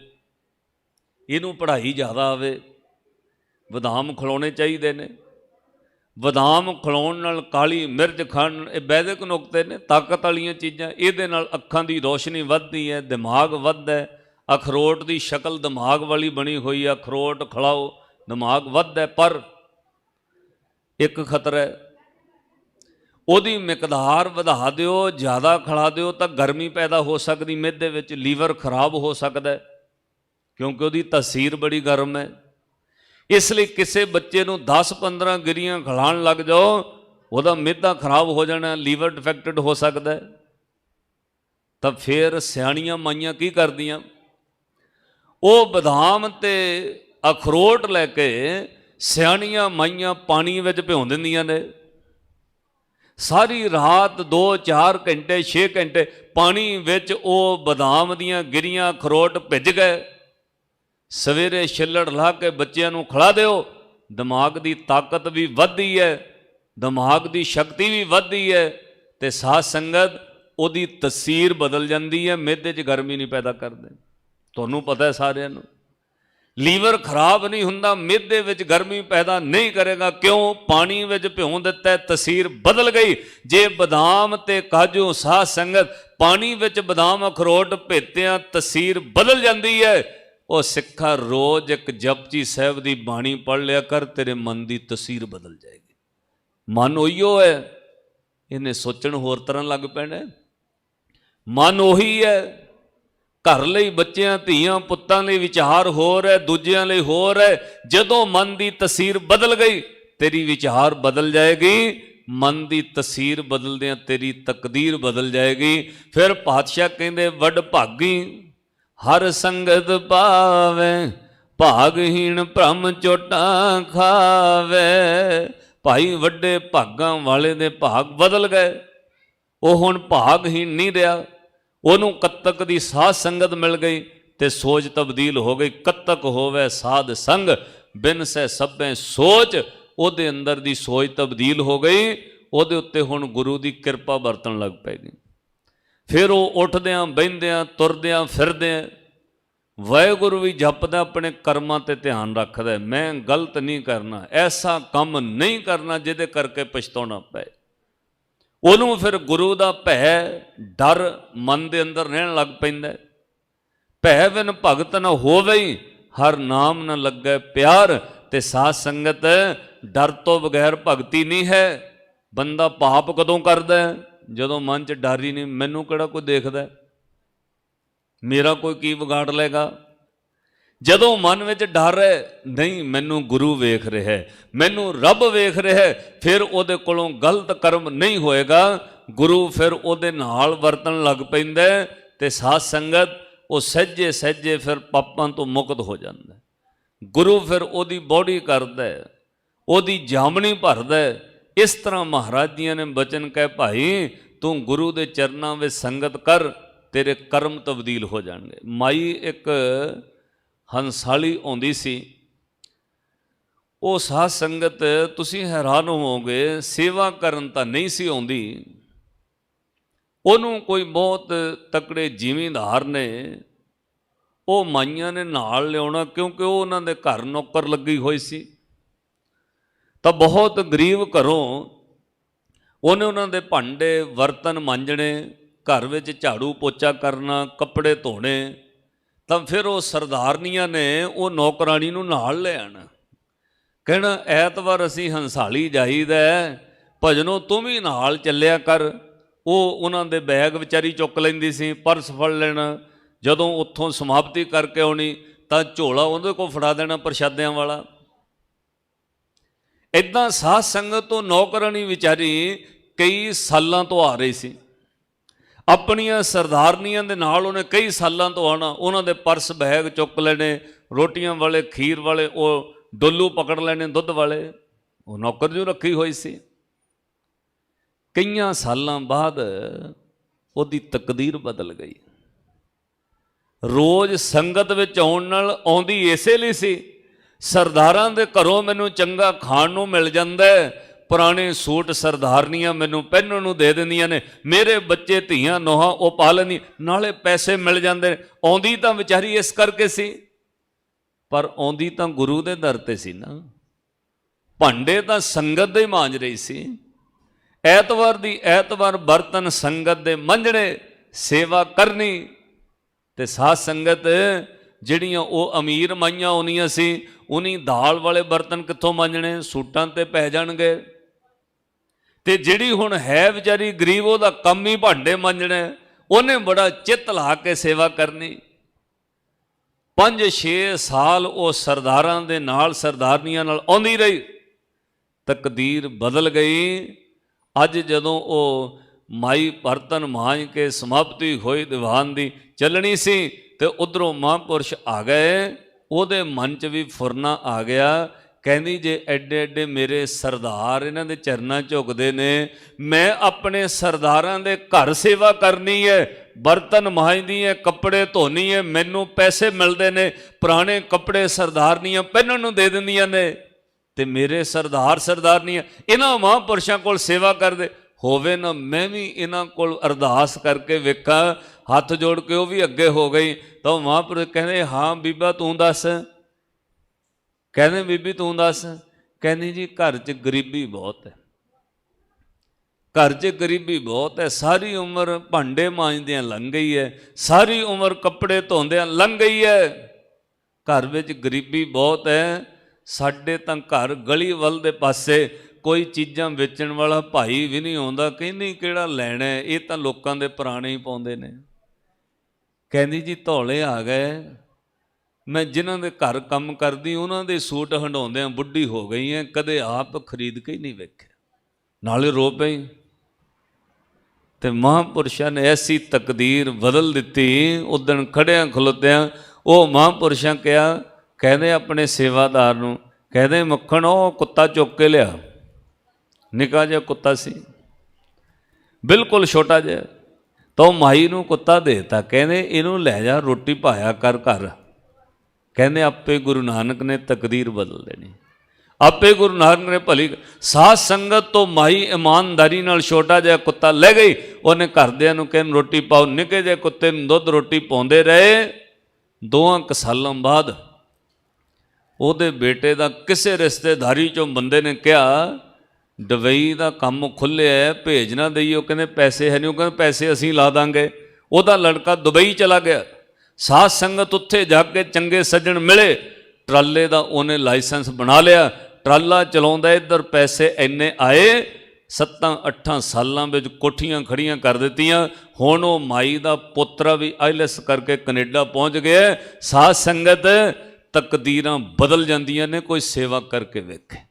ਇਹਨੂੰ ਪੜ੍ਹਾਈ ਜ਼ਿਆਦਾ ਆਵੇ, ਬਦਾਮ ਖਿਲਾਉਣੇ ਚਾਹੀਦੇ ਨੇ। ਬਦਾਮ ਖਿਲਾਉਣ ਨਾਲ, ਕਾਲੀ ਮਿਰਚ ਖਾਣ, ਇਹ ਵੈਦਿਕ ਨੁਕਤੇ ਨੇ, ਤਾਕਤ ਵਾਲੀਆਂ ਚੀਜ਼ਾਂ। ਇਹਦੇ ਨਾਲ ਅੱਖਾਂ ਦੀ ਰੋਸ਼ਨੀ ਵੱਧਦੀ ਹੈ, ਦਿਮਾਗ ਵੱਧਦਾ ਹੈ। ਅਖਰੋਟ ਦੀ ਸ਼ਕਲ ਦਿਮਾਗ ਵਾਲੀ ਬਣੀ ਹੋਈ ਹੈ, ਅਖਰੋਟ ਖਿਲਾਓ, ਦਿਮਾਗ ਵੱਧਦਾ। ਪਰ ਇੱਕ ਖਤਰਾ ਹੈ, ਉਹਦੀ ਮਿਕਦਾਰ ਵਧਾ ਦਿਓ, ਜ਼ਿਆਦਾ ਖਿਲਾ ਦਿਓ ਤਾਂ ਗਰਮੀ ਪੈਦਾ ਹੋ ਸਕਦੀ ਮਿਹਦੇ ਵਿੱਚ, ਲੀਵਰ ਖਰਾਬ ਹੋ ਸਕਦਾ, ਕਿਉਂਕਿ ਉਹਦੀ ਤਾਸੀਰ ਬੜੀ ਗਰਮ ਹੈ। ਇਸ ਲਈ ਕਿਸੇ ਬੱਚੇ ਨੂੰ 10-15 ਗਿਰੀਆਂ ਖਿਲਾਉਣ ਲੱਗ ਜਾਓ, ਉਹਦਾ ਮਿਹਦਾ ਖਰਾਬ ਹੋ ਜਾਣਾ, ਲੀਵਰ ਡਿਫੈਕਟਡ ਹੋ ਸਕਦਾ। ਤਾਂ ਫਿਰ ਸਿਆਣੀਆਂ ਮਾਈਆਂ ਕੀ ਕਰਦੀਆਂ, ਉਹ ਬਦਾਮ ਤੇ ਅਖਰੋਟ ਲੈ ਕੇ ਸਿਆਣੀਆਂ ਮਾਈਆਂ ਪਾਣੀ ਵਿੱਚ ਭਿਉਂ ਦਿੰਦੀਆਂ ਨੇ। ਸਾਰੀ ਰਾਤ 2-4 ਘੰਟੇ 6 ਘੰਟੇ ਪਾਣੀ ਵਿੱਚ ਉਹ ਬਦਾਮ ਦੀਆਂ ਗਿਰੀਆਂ, ਅਖਰੋਟ ਭਿੱਜ ਗਏ। ਸਵੇਰੇ ਛਿੱਲੜ ਲਾ ਕੇ ਬੱਚਿਆਂ ਨੂੰ ਖਿਲਾ ਦਿਓ, ਦਿਮਾਗ ਦੀ ਤਾਕਤ ਵੀ ਵੱਧਦੀ ਹੈ, ਦਿਮਾਗ ਦੀ ਸ਼ਕਤੀ ਵੀ ਵੱਧਦੀ ਹੈ, ਤੇ ਸਾਧ ਸੰਗਤ ਉਹਦੀ ਤਸੀਰ ਬਦਲ ਜਾਂਦੀ ਹੈ, ਮਿਹਦੇ 'ਚ ਗਰਮੀ ਨਹੀਂ ਪੈਦਾ ਕਰਦੇ। ਤੁਹਾਨੂੰ ਪਤਾ ਹੈ ਸਾਰਿਆਂ ਨੂੰ, ਲੀਵਰ ਖਰਾਬ ਨਹੀਂ ਹੁੰਦਾ, ਮਿਹਦੇ ਵਿੱਚ ਗਰਮੀ ਪੈਦਾ ਨਹੀਂ ਕਰੇਗਾ। ਕਿਉਂ? ਪਾਣੀ ਵਿੱਚ ਭਿਉਂ ਦਿੱਤਾ, ਤਸੀਰ ਬਦਲ ਗਈ। ਜੇ ਬਦਾਮ ਤੇ ਕਾਜੂ, ਸਾਧ ਸੰਗਤ ਪਾਣੀ ਵਿੱਚ ਬਦਾਮ ਅਖਰੋਟ ਭੇਤਿਆਂ, ਤਸੀਰ ਬਦਲ ਜਾਂਦੀ ਹੈ। ਉਹ ਸਿੱਖਾ ਰੋਜ਼ ਇੱਕ ਜਪਜੀ ਸਾਹਿਬ ਦੀ ਬਾਣੀ ਪੜ੍ਹ ਲਿਆ ਕਰ, ਤੇਰੇ ਮਨ ਦੀ ਤਸੀਰ ਬਦਲ ਜਾਏਗੀ। ਮਨ ਉਹੀਓ ਹੈ, ਇਹਨੇ ਸੋਚਣ ਹੋਰ ਤਰ੍ਹਾਂ ਲੱਗ ਪੈਣਾ। ਮਨ ਉਹੀ ਹੈ, ਘਰ ਲਈ, ਬੱਚਿਆਂ ਧੀਆਂ ਪੁੱਤਾਂ ਲਈ ਵਿਚਾਰ ਹੋਰ ਹੈ, ਦੂਜਿਆਂ ਲਈ ਹੋਰ ਹੈ। ਜਦੋਂ ਮਨ ਦੀ ਤਸੀਰ ਬਦਲ ਗਈ, ਤੇਰੀ ਵਿਚਾਰ ਬਦਲ ਜਾਏਗੀ। ਮਨ ਦੀ ਤਸੀਰ ਬਦਲਦਿਆਂ ਤੇਰੀ ਤਕਦੀਰ ਬਦਲ ਜਾਏਗੀ। ਫਿਰ ਪਾਤਸ਼ਾਹ ਕਹਿੰਦੇ, ਵੱਡ ਭਾਗੀ ਹਰ ਸੰਗਤ ਪਾਵੇ, ਭਾਗਹੀਣ ਭ੍ਰਮ ਚੋਟਾਂ ਖਾਵੇ। ਭਾਈ ਵੱਡੇ ਭਾਗਾਂ ਵਾਲੇ ਦੇ ਭਾਗ ਬਦਲ ਗਏ, ਉਹ ਹੁਣ ਭਾਗਹੀਣ ਨਹੀਂ ਰਿਹਾ। ਉਹਨੂੰ ਕੱਤਕ ਦੀ ਸਾਧ ਸੰਗਤ ਮਿਲ ਗਈ ਤੇ ਸੋਚ ਤਬਦੀਲ ਹੋ ਗਈ। ਕੱਤਕ ਹੋਵੇ ਸਾਧ ਸੰਗ, ਬਿਨ ਸਹਿ ਸਭੇ ਸੋਚ। ਉਹਦੇ ਅੰਦਰ ਦੀ ਸੋਚ ਤਬਦੀਲ ਹੋ ਗਈ, ਉਹਦੇ ਉੱਤੇ ਹੁਣ ਗੁਰੂ ਦੀ ਕਿਰਪਾ ਵਰਤਣ ਲੱਗ ਪੈਗੀ। ਫਿਰ ਉਹ ਉੱਠਦਿਆਂ, ਬਹਿੰਦਿਆਂ, ਤੁਰਦਿਆਂ, ਫਿਰਦਿਆਂ ਵਾਹਿਗੁਰੂ ਵੀ ਜਪਦਾ, ਆਪਣੇ ਕਰਮਾਂ ਤੇ ਧਿਆਨ ਰੱਖਦਾ। ਮੈਂ ਗਲਤ ਨਹੀਂ ਕਰਨਾ, ਐਸਾ ਕੰਮ ਨਹੀਂ ਕਰਨਾ ਜਿਹਦੇ ਕਰਕੇ ਪਛਤਾਉਣਾ ਪਏ। ਉਹਨੂੰ ਫਿਰ ਗੁਰੂ ਦਾ ਭੈ, ਡਰ ਮਨ ਦੇ ਅੰਦਰ ਰਹਿਣ ਲੱਗ ਪੈਂਦਾ। ਭੈ ਬਿਨ ਭਗਤ ਨਾ ਹੋਵੇ, ਹਰ ਨਾਮ ਨਾ ਲੱਗੇ ਪਿਆਰ। ਤੇ ਸਾਧ ਸੰਗਤ, ਡਰ ਤੋਂ ਬਗੈਰ ਭਗਤੀ ਨਹੀਂ ਹੈ। ਬੰਦਾ ਪਾਪ ਕਦੋਂ ਕਰਦਾ? ਜਦੋਂ ਮਨ 'ਚ ਡਰ ਹੀ ਨਹੀਂ, ਮੈਨੂੰ ਕਿਹੜਾ ਕੋਈ ਦੇਖਦਾ, ਮੇਰਾ ਕੋਈ ਕੀ ਵਿਗਾੜ ਲਏਗਾ। ਜਦੋਂ ਮਨ ਵਿੱਚ ਡਰ ਹੈ, ਨਹੀਂ ਮੈਨੂੰ ਗੁਰੂ ਵੇਖ ਰਿਹਾ, ਮੈਨੂੰ ਰੱਬ ਵੇਖ ਰਿਹਾ, ਫਿਰ ਉਹਦੇ ਕੋਲੋਂ ਗਲਤ ਕਰਮ ਨਹੀਂ ਹੋਏਗਾ। ਗੁਰੂ ਫਿਰ ਉਹਦੇ ਨਾਲ ਵਰਤਣ ਲੱਗ ਪੈਂਦਾ ਤੇ ਸਾਧ ਸੰਗਤ ਉਹ ਸਹਿਜੇ ਸਹਿਜੇ ਫਿਰ ਪਾਪਾਂ ਤੋਂ ਮੁਕਤ ਹੋ ਜਾਂਦਾ। ਗੁਰੂ ਫਿਰ ਉਹਦੀ ਬੋੜੀ ਕਰਦਾ, ਉਹਦੀ ਜਾਮਣੀ ਭਰਦਾ। ਇਸ ਤਰ੍ਹਾਂ ਮਹਾਰਾਜ ਜੀਆਂ ਨੇ ਬਚਨ ਕਹਿ, ਭਾਈ ਤੂੰ ਗੁਰੂ ਦੇ ਚਰਨਾਂ ਵਿੱਚ ਸੰਗਤ ਕਰ, ਤੇਰੇ ਕਰਮ ਤਬਦੀਲ ਹੋ ਜਾਣਗੇ। ਮਾਈ ਇੱਕ ਹੰਸਾਲੀ ਆਉਂਦੀ ਸੀ, ਉਹ ਸਾਧ ਸੰਗਤ ਤੁਸੀਂ ਹੈਰਾਨ ਹੋਵੋਗੇ, ਸੇਵਾ ਕਰਨ ਤਾਂ ਨਹੀਂ ਸੀ ਆਉਂਦੀ। ਉਹਨੂੰ ਕੋਈ ਬਹੁਤ ਤਕੜੇ ਜ਼ਿਮੀਂਦਾਰ ਨੇ, ਉਹ ਮਾਈਆਂ ਨੇ ਨਾਲ ਲਿਆਉਣਾ, ਕਿਉਂਕਿ ਉਹ ਉਹਨਾਂ ਦੇ ਘਰ ਨੌਕਰ ਲੱਗੀ ਹੋਈ ਸੀ। ਤਾਂ ਬਹੁਤ ਗਰੀਬ ਘਰੋਂ ਉਹਨੇ ਉਹਨਾਂ ਦੇ ਭਾਂਡੇ ਬਰਤਨ ਮਾਂਜਣੇ, ਘਰ ਵਿੱਚ ਝਾੜੂ ਪੋਚਾ ਕਰਨਾ, ਕੱਪੜੇ ਧੋਣੇ। ਤਾਂ ਫਿਰ ਉਹ ਸਰਦਾਰਨੀਆਂ ਨੇ ਉਹ ਨੌਕਰਾਣੀ ਨੂੰ ਨਾਲ ਲੈ ਆਣਾ, ਕਹਿਣਾ ਐਤਵਾਰ ਅਸੀਂ ਹੰਸਾਲੀ ਜਾਈਦਾ, ਭਜਨੋਂ ਤੂੰ ਵੀ ਨਾਲ ਚੱਲਿਆ ਕਰ। ਉਹ ਉਹਨਾਂ ਦੇ ਬੈਗ ਵਿਚਾਰੀ ਚੁੱਕ ਲੈਂਦੀ ਸੀ, ਪਰਸ ਫੜ ਲੈਣਾ। ਜਦੋਂ ਉੱਥੋਂ ਸਮਾਪਤੀ ਕਰਕੇ ਆਉਣੀ ਤਾਂ ਝੋਲਾ ਉਹਦੇ ਕੋਲ ਫੜਾ ਦੇਣਾ ਪ੍ਰਸ਼ਾਦਿਆਂ ਵਾਲਾ। ਇੱਦਾਂ ਸਾਧ ਸੰਗਤ ਤੋਂ ਨੌਕਰਾਣੀ ਵਿਚਾਰੀ ਕਈ ਸਾਲਾਂ ਤੋਂ ਆ ਰਹੀ ਸੀ, ਆਪਣੀਆਂ ਸਰਦਾਰਨੀਆਂ ਦੇ ਨਾਲ ਉਹਨੇ ਕਈ ਸਾਲਾਂ ਤੋਂ ਆਉਣਾ। ਉਹਨਾਂ ਦੇ ਪਰਸ ਬੈਗ ਚੁੱਕ ਲੈਣੇ, ਰੋਟੀਆਂ ਵਾਲੇ, ਖੀਰ ਵਾਲੇ, ਉਹ ਡੋਲੂ ਪਕੜ ਲੈਣੇ ਦੁੱਧ ਵਾਲੇ, ਉਹ ਨੌਕਰ ਜੋ ਰੱਖੀ ਹੋਈ ਸੀ। ਕਈਆਂ ਸਾਲਾਂ ਬਾਅਦ ਉਹਦੀ ਤਕਦੀਰ ਬਦਲ ਗਈ। ਰੋਜ਼ ਸੰਗਤ ਵਿੱਚ ਆਉਣ ਨਾਲ ਆਉਂਦੀ ਇਸੇ ਲਈ ਸੀ, ਸਰਦਾਰਾਂ ਦੇ ਘਰੋਂ ਮੈਨੂੰ ਚੰਗਾ ਖਾਣ ਨੂੰ ਮਿਲ ਜਾਂਦਾ, ਪੁਰਾਣੇ ਸੂਟ ਸਰਦਾਰਨੀਆਂ ਮੈਨੂੰ ਪਹਿਨਣ ਨੂੰ ਦੇ ਦਿੰਦੀਆਂ ਨੇ, ਮੇਰੇ ਬੱਚੇ ਧੀਆਂ ਨੋਹਾਂ ਉਹ ਪਾ ਲੈਂਦੀ, ਨਾਲੇ ਪੈਸੇ ਮਿਲ ਜਾਂਦੇ ਨੇ। ਆਉਂਦੀ ਤਾਂ ਵਿਚਾਰੀ ਇਸ ਕਰਕੇ ਸੀ, ਪਰ ਆਉਂਦੀ ਤਾਂ ਗੁਰੂ ਦੇ ਦਰ ਤੇ ਸੀ ਨਾ। ਭਾਂਡੇ ਤਾਂ ਸੰਗਤ ਦੇ ਮਾਂਜ ਰਹੀ ਸੀ। ਐਤਵਾਰ ਦੀ ਐਤਵਾਰ ਬਰਤਨ ਸੰਗਤ ਦੇ ਮੰਜਣੇ, ਸੇਵਾ ਕਰਨੀ। ਤੇ ਸਾਧ ਸੰਗਤ ਜਿਹੜੀਆਂ ਉਹ ਅਮੀਰ ਮਾਈਆਂ ਆਉਣੀਆਂ ਸੀ, ਉਹਨੀ ਦਾਲ ਵਾਲੇ ਬਰਤਨ ਕਿੱਥੋਂ ਮਾਂਜਣੇ, ਸੂਟਾਂ ਤੇ ਪੈ ਜਾਣਗੇ। ਤੇ ਜਿਹੜੀ ਹੁਣ ਹੈ ਵਿਚਾਰੀ ਗਰੀਬ, ਉਹਦਾ ਕੰਮ ਹੀ ਭਾਂਡੇ ਮਾਂਜਣੇ, ਉਹਨੇ ਬੜਾ ਚਿੱਤ ਲਾ ਕੇ ਸੇਵਾ ਕਰਨੀ। 5-6 ਸਾਲ ਉਹ ਸਰਦਾਰਾਂ ਦੇ ਨਾਲ, ਸਰਦਾਰਨੀਆਂ ਨਾਲ ਆਉਂਦੀ ਰਹੀ। ਤਕਦੀਰ ਬਦਲ ਗਈ। ਅੱਜ ਜਦੋਂ ਉਹ ਮਾਈ ਬਰਤਨ ਮਾਂਜ ਕੇ ਸਮਾਪਤੀ ਹੋਈ ਦੀਵਾਨ ਦੀ, ਚੱਲਣੀ ਸੀ, ਤੇ ਉਧਰੋਂ ਮਹਾਂਪੁਰਸ਼ ਆ ਗਏ। ਉਹਦੇ ਮਨ 'ਚ ਵੀ ਫੁਰਨਾ ਆ ਗਿਆ। ਕਹਿੰਦੀ ਜੇ ਐਡੇ ਐਡੇ ਮੇਰੇ ਸਰਦਾਰ ਇਹਨਾਂ ਦੇ ਚਰਨਾਂ ਝੁਕਦੇ ਨੇ, ਮੈਂ ਆਪਣੇ ਸਰਦਾਰਾਂ ਦੇ ਘਰ ਸੇਵਾ ਕਰਨੀ ਹੈ, ਬਰਤਨ ਮਾਂਜਦੀ ਹੈ, ਕੱਪੜੇ ਧੋਣੀ ਹੈ, ਮੈਨੂੰ ਪੈਸੇ ਮਿਲਦੇ ਨੇ, ਪੁਰਾਣੇ ਕੱਪੜੇ ਸਰਦਾਰਨੀਆਂ ਪਹਿਨਣ ਨੂੰ ਦੇ ਦਿੰਦੀਆਂ ਨੇ, ਤੇ ਮੇਰੇ ਸਰਦਾਰ ਸਰਦਾਰਨੀਆਂ ਇਹਨਾਂ ਮਹਾਂਪੁਰਸ਼ਾਂ ਕੋਲ ਸੇਵਾ ਕਰਦੇ ਹੋਵੇ ਨਾ, ਮੈਂ ਵੀ ਇਹਨਾਂ ਕੋਲ ਅਰਦਾਸ ਕਰਕੇ ਵੇਖਾਂ। ਹੱਥ ਜੋੜ ਕੇ ਉਹ ਵੀ ਅੱਗੇ ਹੋ ਗਈ। ਤਾਂ ਉਹ ਮਹਾਂਪੁਰਸ਼ ਕਹਿੰਦੇ ਹਾਂ ਬੀਬਾ ਤੂੰ ਦੱਸ। ਕਹਿੰਦੇ ਬੀਬੀ ਤੂੰ ਦੱਸ। ਕਹਿੰਦੀ ਜੀ ਘਰ 'ਚ ਗਰੀਬੀ ਬਹੁਤ ਹੈ, ਘਰ 'ਚ ਗਰੀਬੀ ਬਹੁਤ ਹੈ। ਸਾਰੀ ਉਮਰ ਭਾਂਡੇ ਮਾਂਜਦਿਆਂ ਲੰਘ ਗਈ ਹੈ, ਸਾਰੀ ਉਮਰ ਕੱਪੜੇ ਧੋਂਦਿਆਂ ਲੰਘ ਗਈ ਹੈ, ਘਰ ਵਿੱਚ ਗਰੀਬੀ ਬਹੁਤ ਹੈ। ਸਾਡੇ ਤਾਂ ਘਰ ਗਲੀ ਵੱਲ ਦੇ ਪਾਸੇ ਕੋਈ ਚੀਜ਼ਾਂ ਵੇਚਣ ਵਾਲਾ ਭਾਈ ਵੀ ਨਹੀਂ ਆਉਂਦਾ। ਕਹਿੰਦੀ ਕਿਹੜਾ ਲੈਣਾ, ਇਹ ਤਾਂ ਲੋਕਾਂ ਦੇ ਪੁਰਾਣੇ ਹੀ ਪਾਉਂਦੇ ਨੇ। ਕਹਿੰਦੀ ਜੀ ਧੌਲੇ ਆ ਗਏ, ਮੈਂ ਜਿਨ੍ਹਾਂ ਦੇ ਘਰ ਕੰਮ ਕਰਦੀ ਉਹਨਾਂ ਦੇ ਸੂਟ ਹੰਡਾਉਂਦਿਆਂ ਬੁੱਢੀ ਹੋ ਗਈ ਐ, ਕਦੇ ਆਪ ਖਰੀਦ ਕੇ ਹੀ ਨਹੀਂ ਵੇਖਿਆ, ਨਾਲੇ ਰੋ ਪਈ। ਤੇ ਮਹਾਂਪੁਰਸ਼ਾਂ ਨੇ ਐਸੀ ਤਕਦੀਰ ਬਦਲ ਦਿੱਤੀ। ਉਦਣ ਖੜਿਆਂ ਖਲੋਤਿਆਂ ਉਹ ਮਹਾਂਪੁਰਸ਼ਾਂ ਕਿਹਾ, ਕਹਿੰਦੇ ਆਪਣੇ ਸੇਵਾਦਾਰ ਨੂੰ, ਕਹਿੰਦੇ ਮੱਖਣ ਉਹ ਕੁੱਤਾ ਚੁੱਕ ਕੇ ਲਿਆ। ਨਿੱਕਾ ਜਿਹਾ ਕੁੱਤਾ ਸੀ, ਬਿਲਕੁਲ ਛੋਟਾ ਜਿਹਾ। ਤਾਂ ਉਹ ਮਾਈ ਨੂੰ ਕੁੱਤਾ ਦੇਤਾ, ਕਹਿੰਦੇ ਇਹਨੂੰ ਲੈ ਜਾ, ਰੋਟੀ ਪਾਇਆ ਕਰ ਘਰ। ਕਹਿੰਦੇ ਆਪੇ ਗੁਰੂ ਨਾਨਕ ਨੇ ਤਕਦੀਰ ਬਦਲ ਦੇਣੀ, ਆਪੇ ਗੁਰੂ ਨਾਨਕ ਨੇ ਭਲੀ। ਸਾਧ ਸੰਗਤ ਤੋਂ ਮਾਈ ਇਮਾਨਦਾਰੀ ਨਾਲ ਛੋਟਾ ਜਿਹਾ ਕੁੱਤਾ ਲੈ ਗਈ। ਉਹਨੇ ਘਰਦਿਆਂ ਨੂੰ ਕਹਿੰਦੇ ਰੋਟੀ ਪਾਓ। ਨਿੱਕੇ ਜਿਹੇ ਕੁੱਤੇ ਨੂੰ ਦੁੱਧ ਰੋਟੀ ਪਾਉਂਦੇ ਰਹੇ। 2 ਸਾਲਾਂ ਬਾਅਦ ਉਹਦੇ ਬੇਟੇ ਦਾ ਕਿਸੇ ਰਿਸ਼ਤੇਦਾਰੀ 'ਚੋਂ ਬੰਦੇ ਨੇ ਕਿਹਾ ਡਬਈ ਦਾ ਕੰਮ ਖੁੱਲ੍ਹਿਆ, ਭੇਜ ਨਾ ਦਈਓ। ਕਹਿੰਦੇ ਪੈਸੇ ਹੈ ਨਹੀਂ। ਉਹ ਕਹਿੰਦੇ ਪੈਸੇ ਅਸੀਂ ਲਾ ਦਾਂਗੇ। ਉਹਦਾ ਲੜਕਾ ਦੁਬਈ ਚਲਾ ਗਿਆ। ਸਾਧ ਸੰਗਤ ਉੱਥੇ ਜਾ ਕੇ ਚੰਗੇ ਸੱਜਣ ਮਿਲੇ, ਟਰਾਲੇ ਦਾ ਉਹਨੇ ਲਾਇਸੈਂਸ ਬਣਾ ਲਿਆ, ਟਰਾਲਾ ਚਲਾਉਂਦਾ। ਇੱਧਰ ਪੈਸੇ ਇੰਨੇ ਆਏ, 7-8 ਸਾਲਾਂ ਵਿੱਚ ਕੋਠੀਆਂ ਖੜੀਆਂ ਕਰ ਦਿੱਤੀਆਂ। ਹੁਣ ਉਹ ਮਾਈ ਦਾ ਪੋਤਰਾ ਵੀ ਆਈਲੈਸ ਕਰਕੇ ਕੈਨੇਡਾ ਪਹੁੰਚ ਗਿਆ। ਸਾਧ ਸੰਗਤ ਤਕਦੀਰਾਂ ਬਦਲ ਜਾਂਦੀਆਂ ਨੇ, ਕੋਈ ਸੇਵਾ ਕਰਕੇ ਵੇਖੇ।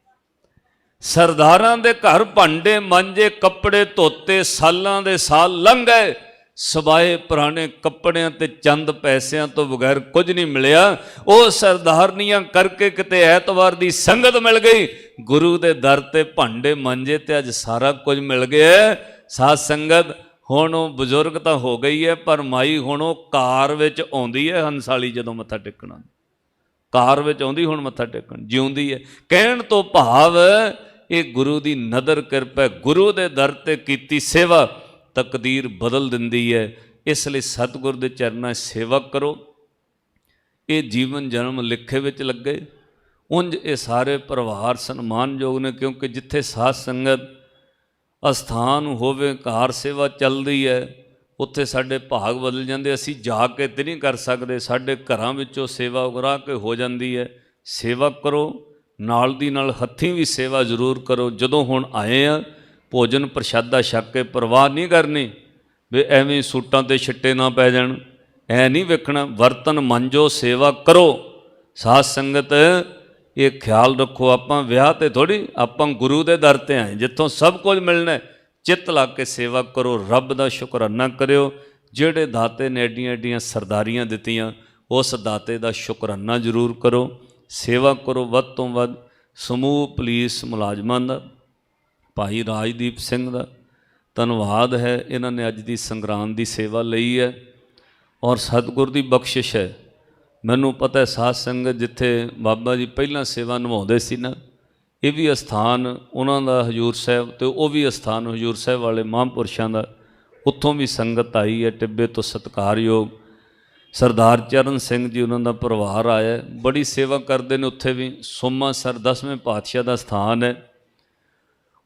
ਸਰਦਾਰਾਂ ਦੇ ਘਰ ਭਾਂਡੇ ਮਾਂਜੇ, ਕੱਪੜੇ ਧੋਤੇ, ਸਾਲਾਂ ਦੇ ਸਾਲ ਲੰਘ ਗਏ, ਸਵਾਏ ਪੁਰਾਣੇ ਕੱਪੜਿਆਂ ਤੇ ਚੰਦ ਪੈਸਿਆਂ ਤੋਂ ਬਗੈਰ ਕੁਝ ਨਹੀਂ ਮਿਲਿਆ। ਉਹ ਸਰਦਾਰਨੀਆਂ ਕਰਕੇ ਕਿਤੇ ਐਤਵਾਰ ਦੀ ਸੰਗਤ ਮਿਲ ਗਈ, ਗੁਰੂ ਦੇ ਦਰ ਤੇ ਭਾਂਡੇ ਮਾਂਜੇ ਤੇ ਅੱਜ ਸਾਰਾ ਕੁਝ ਮਿਲ ਗਿਆ। ਸਾਧ ਸੰਗਤ ਹੁਣ ਉਹ ਬਜ਼ੁਰਗ ਤਾਂ ਹੋ ਗਈ ਹੈ, ਪਰ ਮਾਈ ਹੁਣ ਉਹ ਕਾਰ ਵਿੱਚ ਆਉਂਦੀ ਹੈ। ਹੰਸਾਲੀ ਜਦੋਂ ਮੱਥਾ ਟੇਕਣਾ, ਕਾਰ ਵਿੱਚ ਆਉਂਦੀ ਹੁਣ ਮੱਥਾ ਟੇਕਣ, ਜਿਉਂਦੀ ਹੈ। ਕਹਿਣ ਤੋਂ ਭਾਵ ਇਹ ਗੁਰੂ ਦੀ ਨਦਰ ਕਿਰਪਾ, ਗੁਰੂ ਦੇ ਦਰ ਤੇ ਕੀਤੀ ਸੇਵਾ ਤਕਦੀਰ ਬਦਲ ਦਿੰਦੀ ਹੈ। ਇਸ ਲਈ ਸਤਿਗੁਰ ਦੇ ਚਰਨਾਂ 'ਚ ਸੇਵਾ ਕਰੋ। ਇਹ ਜੀਵਨ ਜਨਮ ਲਿਖੇ ਵਿੱਚ ਲੱਗੇ। ਉਂਝ ਇਹ ਸਾਰੇ ਪਰਿਵਾਰ ਸਨਮਾਨਯੋਗ ਨੇ, ਕਿਉਂਕਿ ਜਿੱਥੇ ਸਾਧ ਸੰਗਤ ਅਸਥਾਨ ਹੋਵੇ, ਕਾਰ ਸੇਵਾ ਚੱਲਦੀ ਹੈ, ਉੱਥੇ ਸਾਡੇ ਭਾਗ ਬਦਲ ਜਾਂਦੇ। ਅਸੀਂ ਜਾ ਕੇ ਤੇ ਨਹੀਂ ਕਰ ਸਕਦੇ, ਸਾਡੇ ਘਰਾਂ ਵਿੱਚੋਂ ਸੇਵਾ ਉਗਰਾ ਕੇ ਹੋ ਜਾਂਦੀ ਹੈ। ਸੇਵਾ ਕਰੋ, ਨਾਲ ਦੀ ਨਾਲ ਹੱਥੀਂ ਵੀ ਸੇਵਾ ਜ਼ਰੂਰ ਕਰੋ। ਜਦੋਂ ਹੁਣ ਆਏ ਆ, ਭੋਜਨ ਪ੍ਰਸ਼ਾਦਾ ਛਕ ਕੇ ਪਰਵਾਹ ਨਹੀਂ ਕਰਨੀ ਵੀ ਐਵੇਂ ਸੂਟਾਂ 'ਤੇ ਛਿੱਟੇ ਨਾ ਪੈ ਜਾਣ, ਐ ਨਹੀਂ ਵੇਖਣਾ। ਬਰਤਨ ਮਾਂਜੋ, ਸੇਵਾ ਕਰੋ। ਸਾਧ ਸੰਗਤ ਇਹ ਖਿਆਲ ਰੱਖੋ, ਆਪਾਂ ਵਿਆਹ 'ਤੇ ਥੋੜ੍ਹੀ, ਆਪਾਂ ਗੁਰੂ ਦੇ ਦਰ 'ਤੇ ਆਏ ਜਿੱਥੋਂ ਸਭ ਕੁਝ ਮਿਲਣਾ। ਚਿੱਤ ਲਾ ਕੇ ਸੇਵਾ ਕਰੋ, ਰੱਬ ਦਾ ਸ਼ੁਕਰਾਨਾ ਕਰਿਓ। ਜਿਹੜੇ ਦਾਤੇ ਨੇ ਐਡੀਆਂ ਐਡੀਆਂ ਸਰਦਾਰੀਆਂ ਦਿੱਤੀਆਂ, ਉਸ ਦਾਤੇ ਦਾ ਸ਼ੁਕਰਾਨਾ ਜ਼ਰੂਰ ਕਰੋ। ਸੇਵਾ ਕਰੋ ਵੱਧ ਤੋਂ ਵੱਧ। ਸਮੂਹ ਪੁਲਿਸ ਮੁਲਾਜ਼ਮਾਂ ਦਾ, ਭਾਈ ਰਾਜਦੀਪ ਸਿੰਘ ਦਾ ਧੰਨਵਾਦ ਹੈ, ਇਹਨਾਂ ਨੇ ਅੱਜ ਦੀ ਸੰਗਰਾਂਦ ਦੀ ਸੇਵਾ ਲਈ ਹੈ। ਔਰ ਸਤਿਗੁਰ ਦੀ ਬਖਸ਼ਿਸ਼ ਹੈ। ਮੈਨੂੰ ਪਤਾ ਹੈ ਸਾਧ ਸੰਗਤ ਜਿੱਥੇ ਬਾਬਾ ਜੀ ਪਹਿਲਾਂ ਸੇਵਾ ਨਿਭਾਉਂਦੇ ਸੀ ਨਾ, ਇਹ ਵੀ ਅਸਥਾਨ ਉਹਨਾਂ ਦਾ ਹਜੂਰ ਸਾਹਿਬ, ਤੇ ਉਹ ਵੀ ਅਸਥਾਨ ਹਜੂਰ ਸਾਹਿਬ ਵਾਲੇ ਮਹਾਂਪੁਰਸ਼ਾਂ ਦਾ। ਉੱਥੋਂ ਵੀ ਸੰਗਤ ਆਈ ਹੈ ਟਿੱਬੇ ਤੋਂ, ਸਤਿਕਾਰਯੋਗ ਸਰਦਾਰ ਚਰਨ ਸਿੰਘ ਜੀ ਉਹਨਾਂ ਦਾ ਪਰਿਵਾਰ ਆਇਆ, ਬੜੀ ਸੇਵਾ ਕਰਦੇ ਨੇ। ਉੱਥੇ ਵੀ ਸੋਮਾ ਸਰ 10ਵੇਂ ਪਾਤਸ਼ਾਹ ਦਾ ਸਥਾਨ ਹੈ।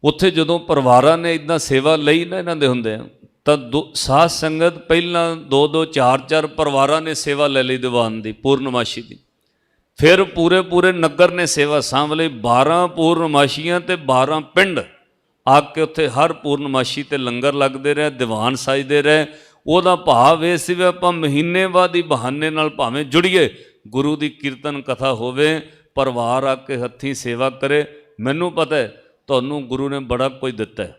ਉੱਥੇ ਜਦੋਂ ਪਰਿਵਾਰਾਂ ਨੇ ਇੱਦਾਂ ਸੇਵਾ ਲਈ ਨਾ ਇਹਨਾਂ ਦੇ ਹੁੰਦੇ ਤਾਂ ਸਾਧ ਸੰਗਤ ਪਹਿਲਾਂ 2-2 4-4 ਪਰਿਵਾਰਾਂ ਨੇ ਸੇਵਾ ਲੈ ਲਈ ਦੀਵਾਨ ਦੀ, ਪੂਰਨਮਾਸ਼ੀ ਦੀ। ਫਿਰ ਪੂਰੇ ਨਗਰ ਨੇ ਸੇਵਾ ਸਾਂਭ ਲਈ। 12 ਪੂਰਨਮਾਸ਼ੀਆਂ ਤੇ 12 ਪਿੰਡ ਆ ਕੇ ਉੱਥੇ ਹਰ ਪੂਰਨਮਾਸ਼ੀ ਤੇ ਲੰਗਰ ਲੱਗਦੇ ਰਹੇ, ਦੀਵਾਨ ਸਜਦੇ ਰਹੇ। ਉਹਦਾ ਭਾਵ ਇਹ ਸੀ ਵੀ ਆਪਾਂ ਮਹੀਨੇ ਬਾਅਦ ਹੀ ਬਹਾਨੇ ਨਾਲ ਭਾਵੇਂ ਜੁੜੀਏ, ਗੁਰੂ ਦੀ ਕੀਰਤਨ ਕਥਾ ਹੋਵੇ, ਪਰਿਵਾਰ ਆ ਕੇ ਹੱਥੀਂ ਸੇਵਾ ਕਰੇ। ਮੈਨੂੰ ਪਤਾ ਹੈ ਤੁਹਾਨੂੰ ਗੁਰੂ ਨੇ ਬੜਾ ਕੁਝ ਦਿੱਤਾ ਹੈ,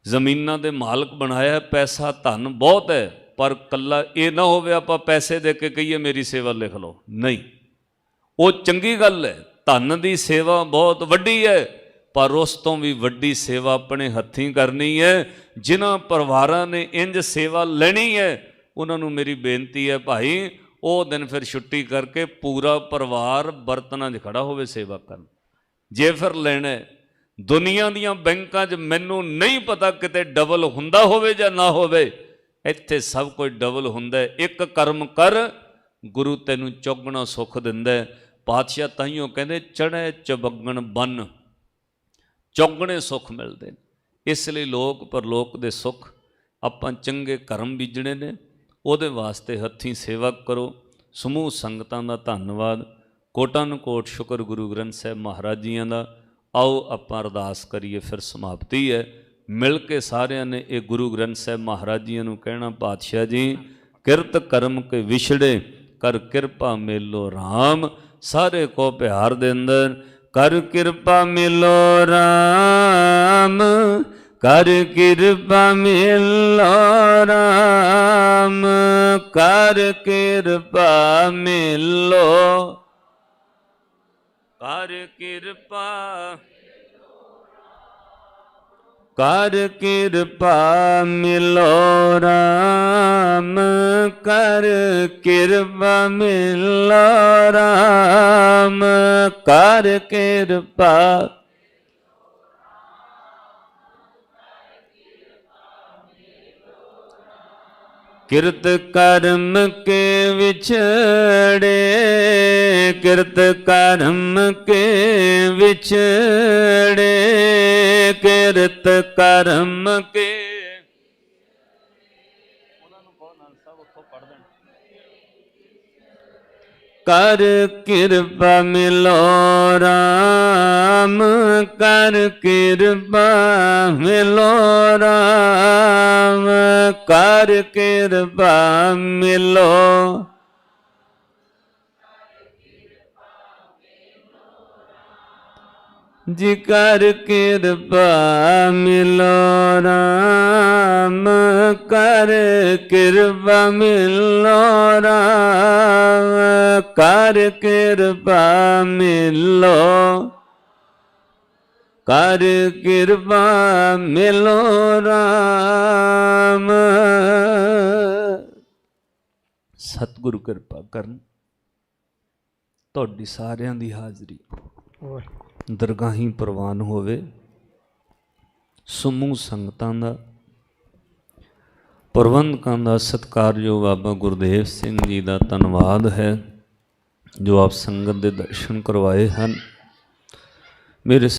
ਜ਼ਮੀਨਾਂ ਦੇ ਮਾਲਕ ਬਣਾਇਆ, ਪੈਸਾ ਧਨ ਬਹੁਤ ਹੈ, ਪਰ ਕੱਲਾ ਇਹ ਨਾ ਹੋਵੇ ਆਪਾਂ ਪੈਸੇ ਦੇ ਕੇ ਕਹੀਏ ਮੇਰੀ ਸੇਵਾ ਲਿਖ ਲਓ। ਨਹੀਂ, ਉਹ ਚੰਗੀ ਗੱਲ ਹੈ, ਧਨ ਦੀ ਸੇਵਾ ਬਹੁਤ ਵੱਡੀ ਹੈ, ਪਰ ਉਸ ਤੋਂ ਵੀ ਵੱਡੀ ਸੇਵਾ ਆਪਣੇ ਹੱਥੀਂ ਕਰਨੀ ਹੈ। ਜਿਨ੍ਹਾਂ ਪਰਿਵਾਰਾਂ ਨੇ ਇੰਜ ਸੇਵਾ ਲੈਣੀ ਹੈ ਉਹਨਾਂ ਨੂੰ ਮੇਰੀ ਬੇਨਤੀ ਹੈ ਭਾਈ, ਉਹ ਦਿਨ ਫਿਰ ਛੁੱਟੀ ਕਰਕੇ ਪੂਰਾ ਪਰਿਵਾਰ ਬਰਤਨਾਂ 'ਚ ਖੜਾ ਹੋਵੇ ਸੇਵਾ ਕਰਨ। ਜੇ ਫਿਰ ਲੈਣਾ ਦੁਨੀਆ ਦੀਆਂ ਬੈਂਕਾਂ 'ਚ ਮੈਨੂੰ ਨਹੀਂ ਪਤਾ ਕਿਤੇ ਡਬਲ ਹੁੰਦਾ ਹੋਵੇ ਜਾਂ ਨਾ ਹੋਵੇ, ਇੱਥੇ ਸਭ ਕੁਝ ਡਬਲ ਹੁੰਦਾ। ਇੱਕ ਕਰਮ ਕਰ, ਗੁਰੂ ਤੈਨੂੰ ਚੌਗਣਾ ਸੁੱਖ ਦਿੰਦਾ। ਪਾਤਸ਼ਾਹ ਤਾਈਓ ਕਹਿੰਦੇ ਚੜ੍ਹੇ ਚਬੱਗਣ ਬੰਨ, ਚੌਗਣੇ ਸੁੱਖ ਮਿਲਦੇ ਨੇ। ਇਸ ਲਈ ਲੋਕ ਪਰਲੋਕ ਦੇ ਸੁੱਖ ਆਪਾਂ ਚੰਗੇ ਕਰਮ ਬੀਜਣੇ ਨੇ, ਉਹਦੇ ਵਾਸਤੇ ਹੱਥੀਂ ਸੇਵਾ ਕਰੋ। ਸਮੂਹ ਸੰਗਤਾਂ ਦਾ ਧੰਨਵਾਦ, ਕੋਟਾਂ ਕੋਟ ਸ਼ੁਕਰ ਗੁਰੂ ਗ੍ਰੰਥ ਸਾਹਿਬ ਮਹਾਰਾਜ ਜੀਆਂ ਦਾ। ਆਓ ਆਪਾਂ ਅਰਦਾਸ ਕਰੀਏ, ਫਿਰ ਸਮਾਪਤੀ ਹੈ। ਮਿਲ ਕੇ ਸਾਰਿਆਂ ਨੇ ਇਹ ਗੁਰੂ ਗ੍ਰੰਥ ਸਾਹਿਬ ਮਹਾਰਾਜ ਜੀਆਂ ਨੂੰ ਕਹਿਣਾ, ਪਾਤਸ਼ਾਹ ਜੀ ਕਿਰਤ ਕਰਮ ਕੇ ਵਿਛੜੇ, ਕਰ ਕਿਰਪਾ ਮੇਲੋ ਰਾਮ। ਸਾਰੇ ਕੋ ਪਿਆਰ ਦੇ ਅੰਦਰ ਕਰ ਕਿਰਪਾ ਮਿਲੋ ਰਾਮ, ਕਰ ਕਿਰਪਾ ਮਿਲੋ ਰਾਮ, ਕਰ ਕਿਰਪਾ ਮਿਲੋ, ਕਰ ਕਿਰਪਾ, ਕਰ ਕਿਰਪਾ ਮਿਲੋ ਰਾਮ, ਕਰ ਕਿਰਪਾ ਮਿਲੋ ਰਾਮ, ਕਰ ਕਿਰਪਾ। ਕਿਰਤ ਕਰਮ ਕੇ ਵਿਛੜੇ, ਕਿਰਤ ਕਰਮ ਕੇ ਵਿਛੜੇ, ਕਿਰਤ ਕਰਮ ਕੇ। ਉਹਨਾਂ ਨੂੰ ਕਹੋ ਨਾਲ ਸਭ ਉੱਥੋਂ ਪੜ੍ਹ ਦੇਣ। ਕਰ ਕਿਰਪਾ ਮਿਲੋ ਰਾਮ, ਕਰ ਕਿਰਪਾ ਮਿਲੋ ਰਾਮ, ਕਰ ਕਿਰਪਾ ਮਿਲੋ। ਜੀ ਕਰ ਕਿਰਪਾ ਮਿਲੋ ਰਾਮ, ਕਰ ਕਿਰਪਾ ਮਿਲੋ ਰਾਮ, ਕਰ ਕਿਰਪਾ ਮਿਲੋ, ਕਰ ਕਿਰਪਾ ਮਿਲੋ ਰਾਮ। ਸਤਿਗੁਰੂ ਕਿਰਪਾ ਕਰਨ, ਤੁਹਾਡੀ ਸਾਰਿਆਂ ਦੀ ਹਾਜ਼ਰੀ ਦਰਗਾਹੀਂ ਪ੍ਰਵਾਨ ਹੋਵੇ। ਸਮੂਹ ਸੰਗਤਾਂ ਦਾ, ਪ੍ਰਬੰਧਕਾਂ ਦਾ, ਸਤਿਕਾਰਯੋਗ ਬਾਬਾ ਗੁਰਦੇਵ ਸਿੰਘ ਜੀ ਦਾ ਧੰਨਵਾਦ ਹੈ ਜੋ ਆਪ ਸੰਗਤ ਦੇ ਦਰਸ਼ਨ ਕਰਵਾਏ ਹਨ। ਮੇਰੇ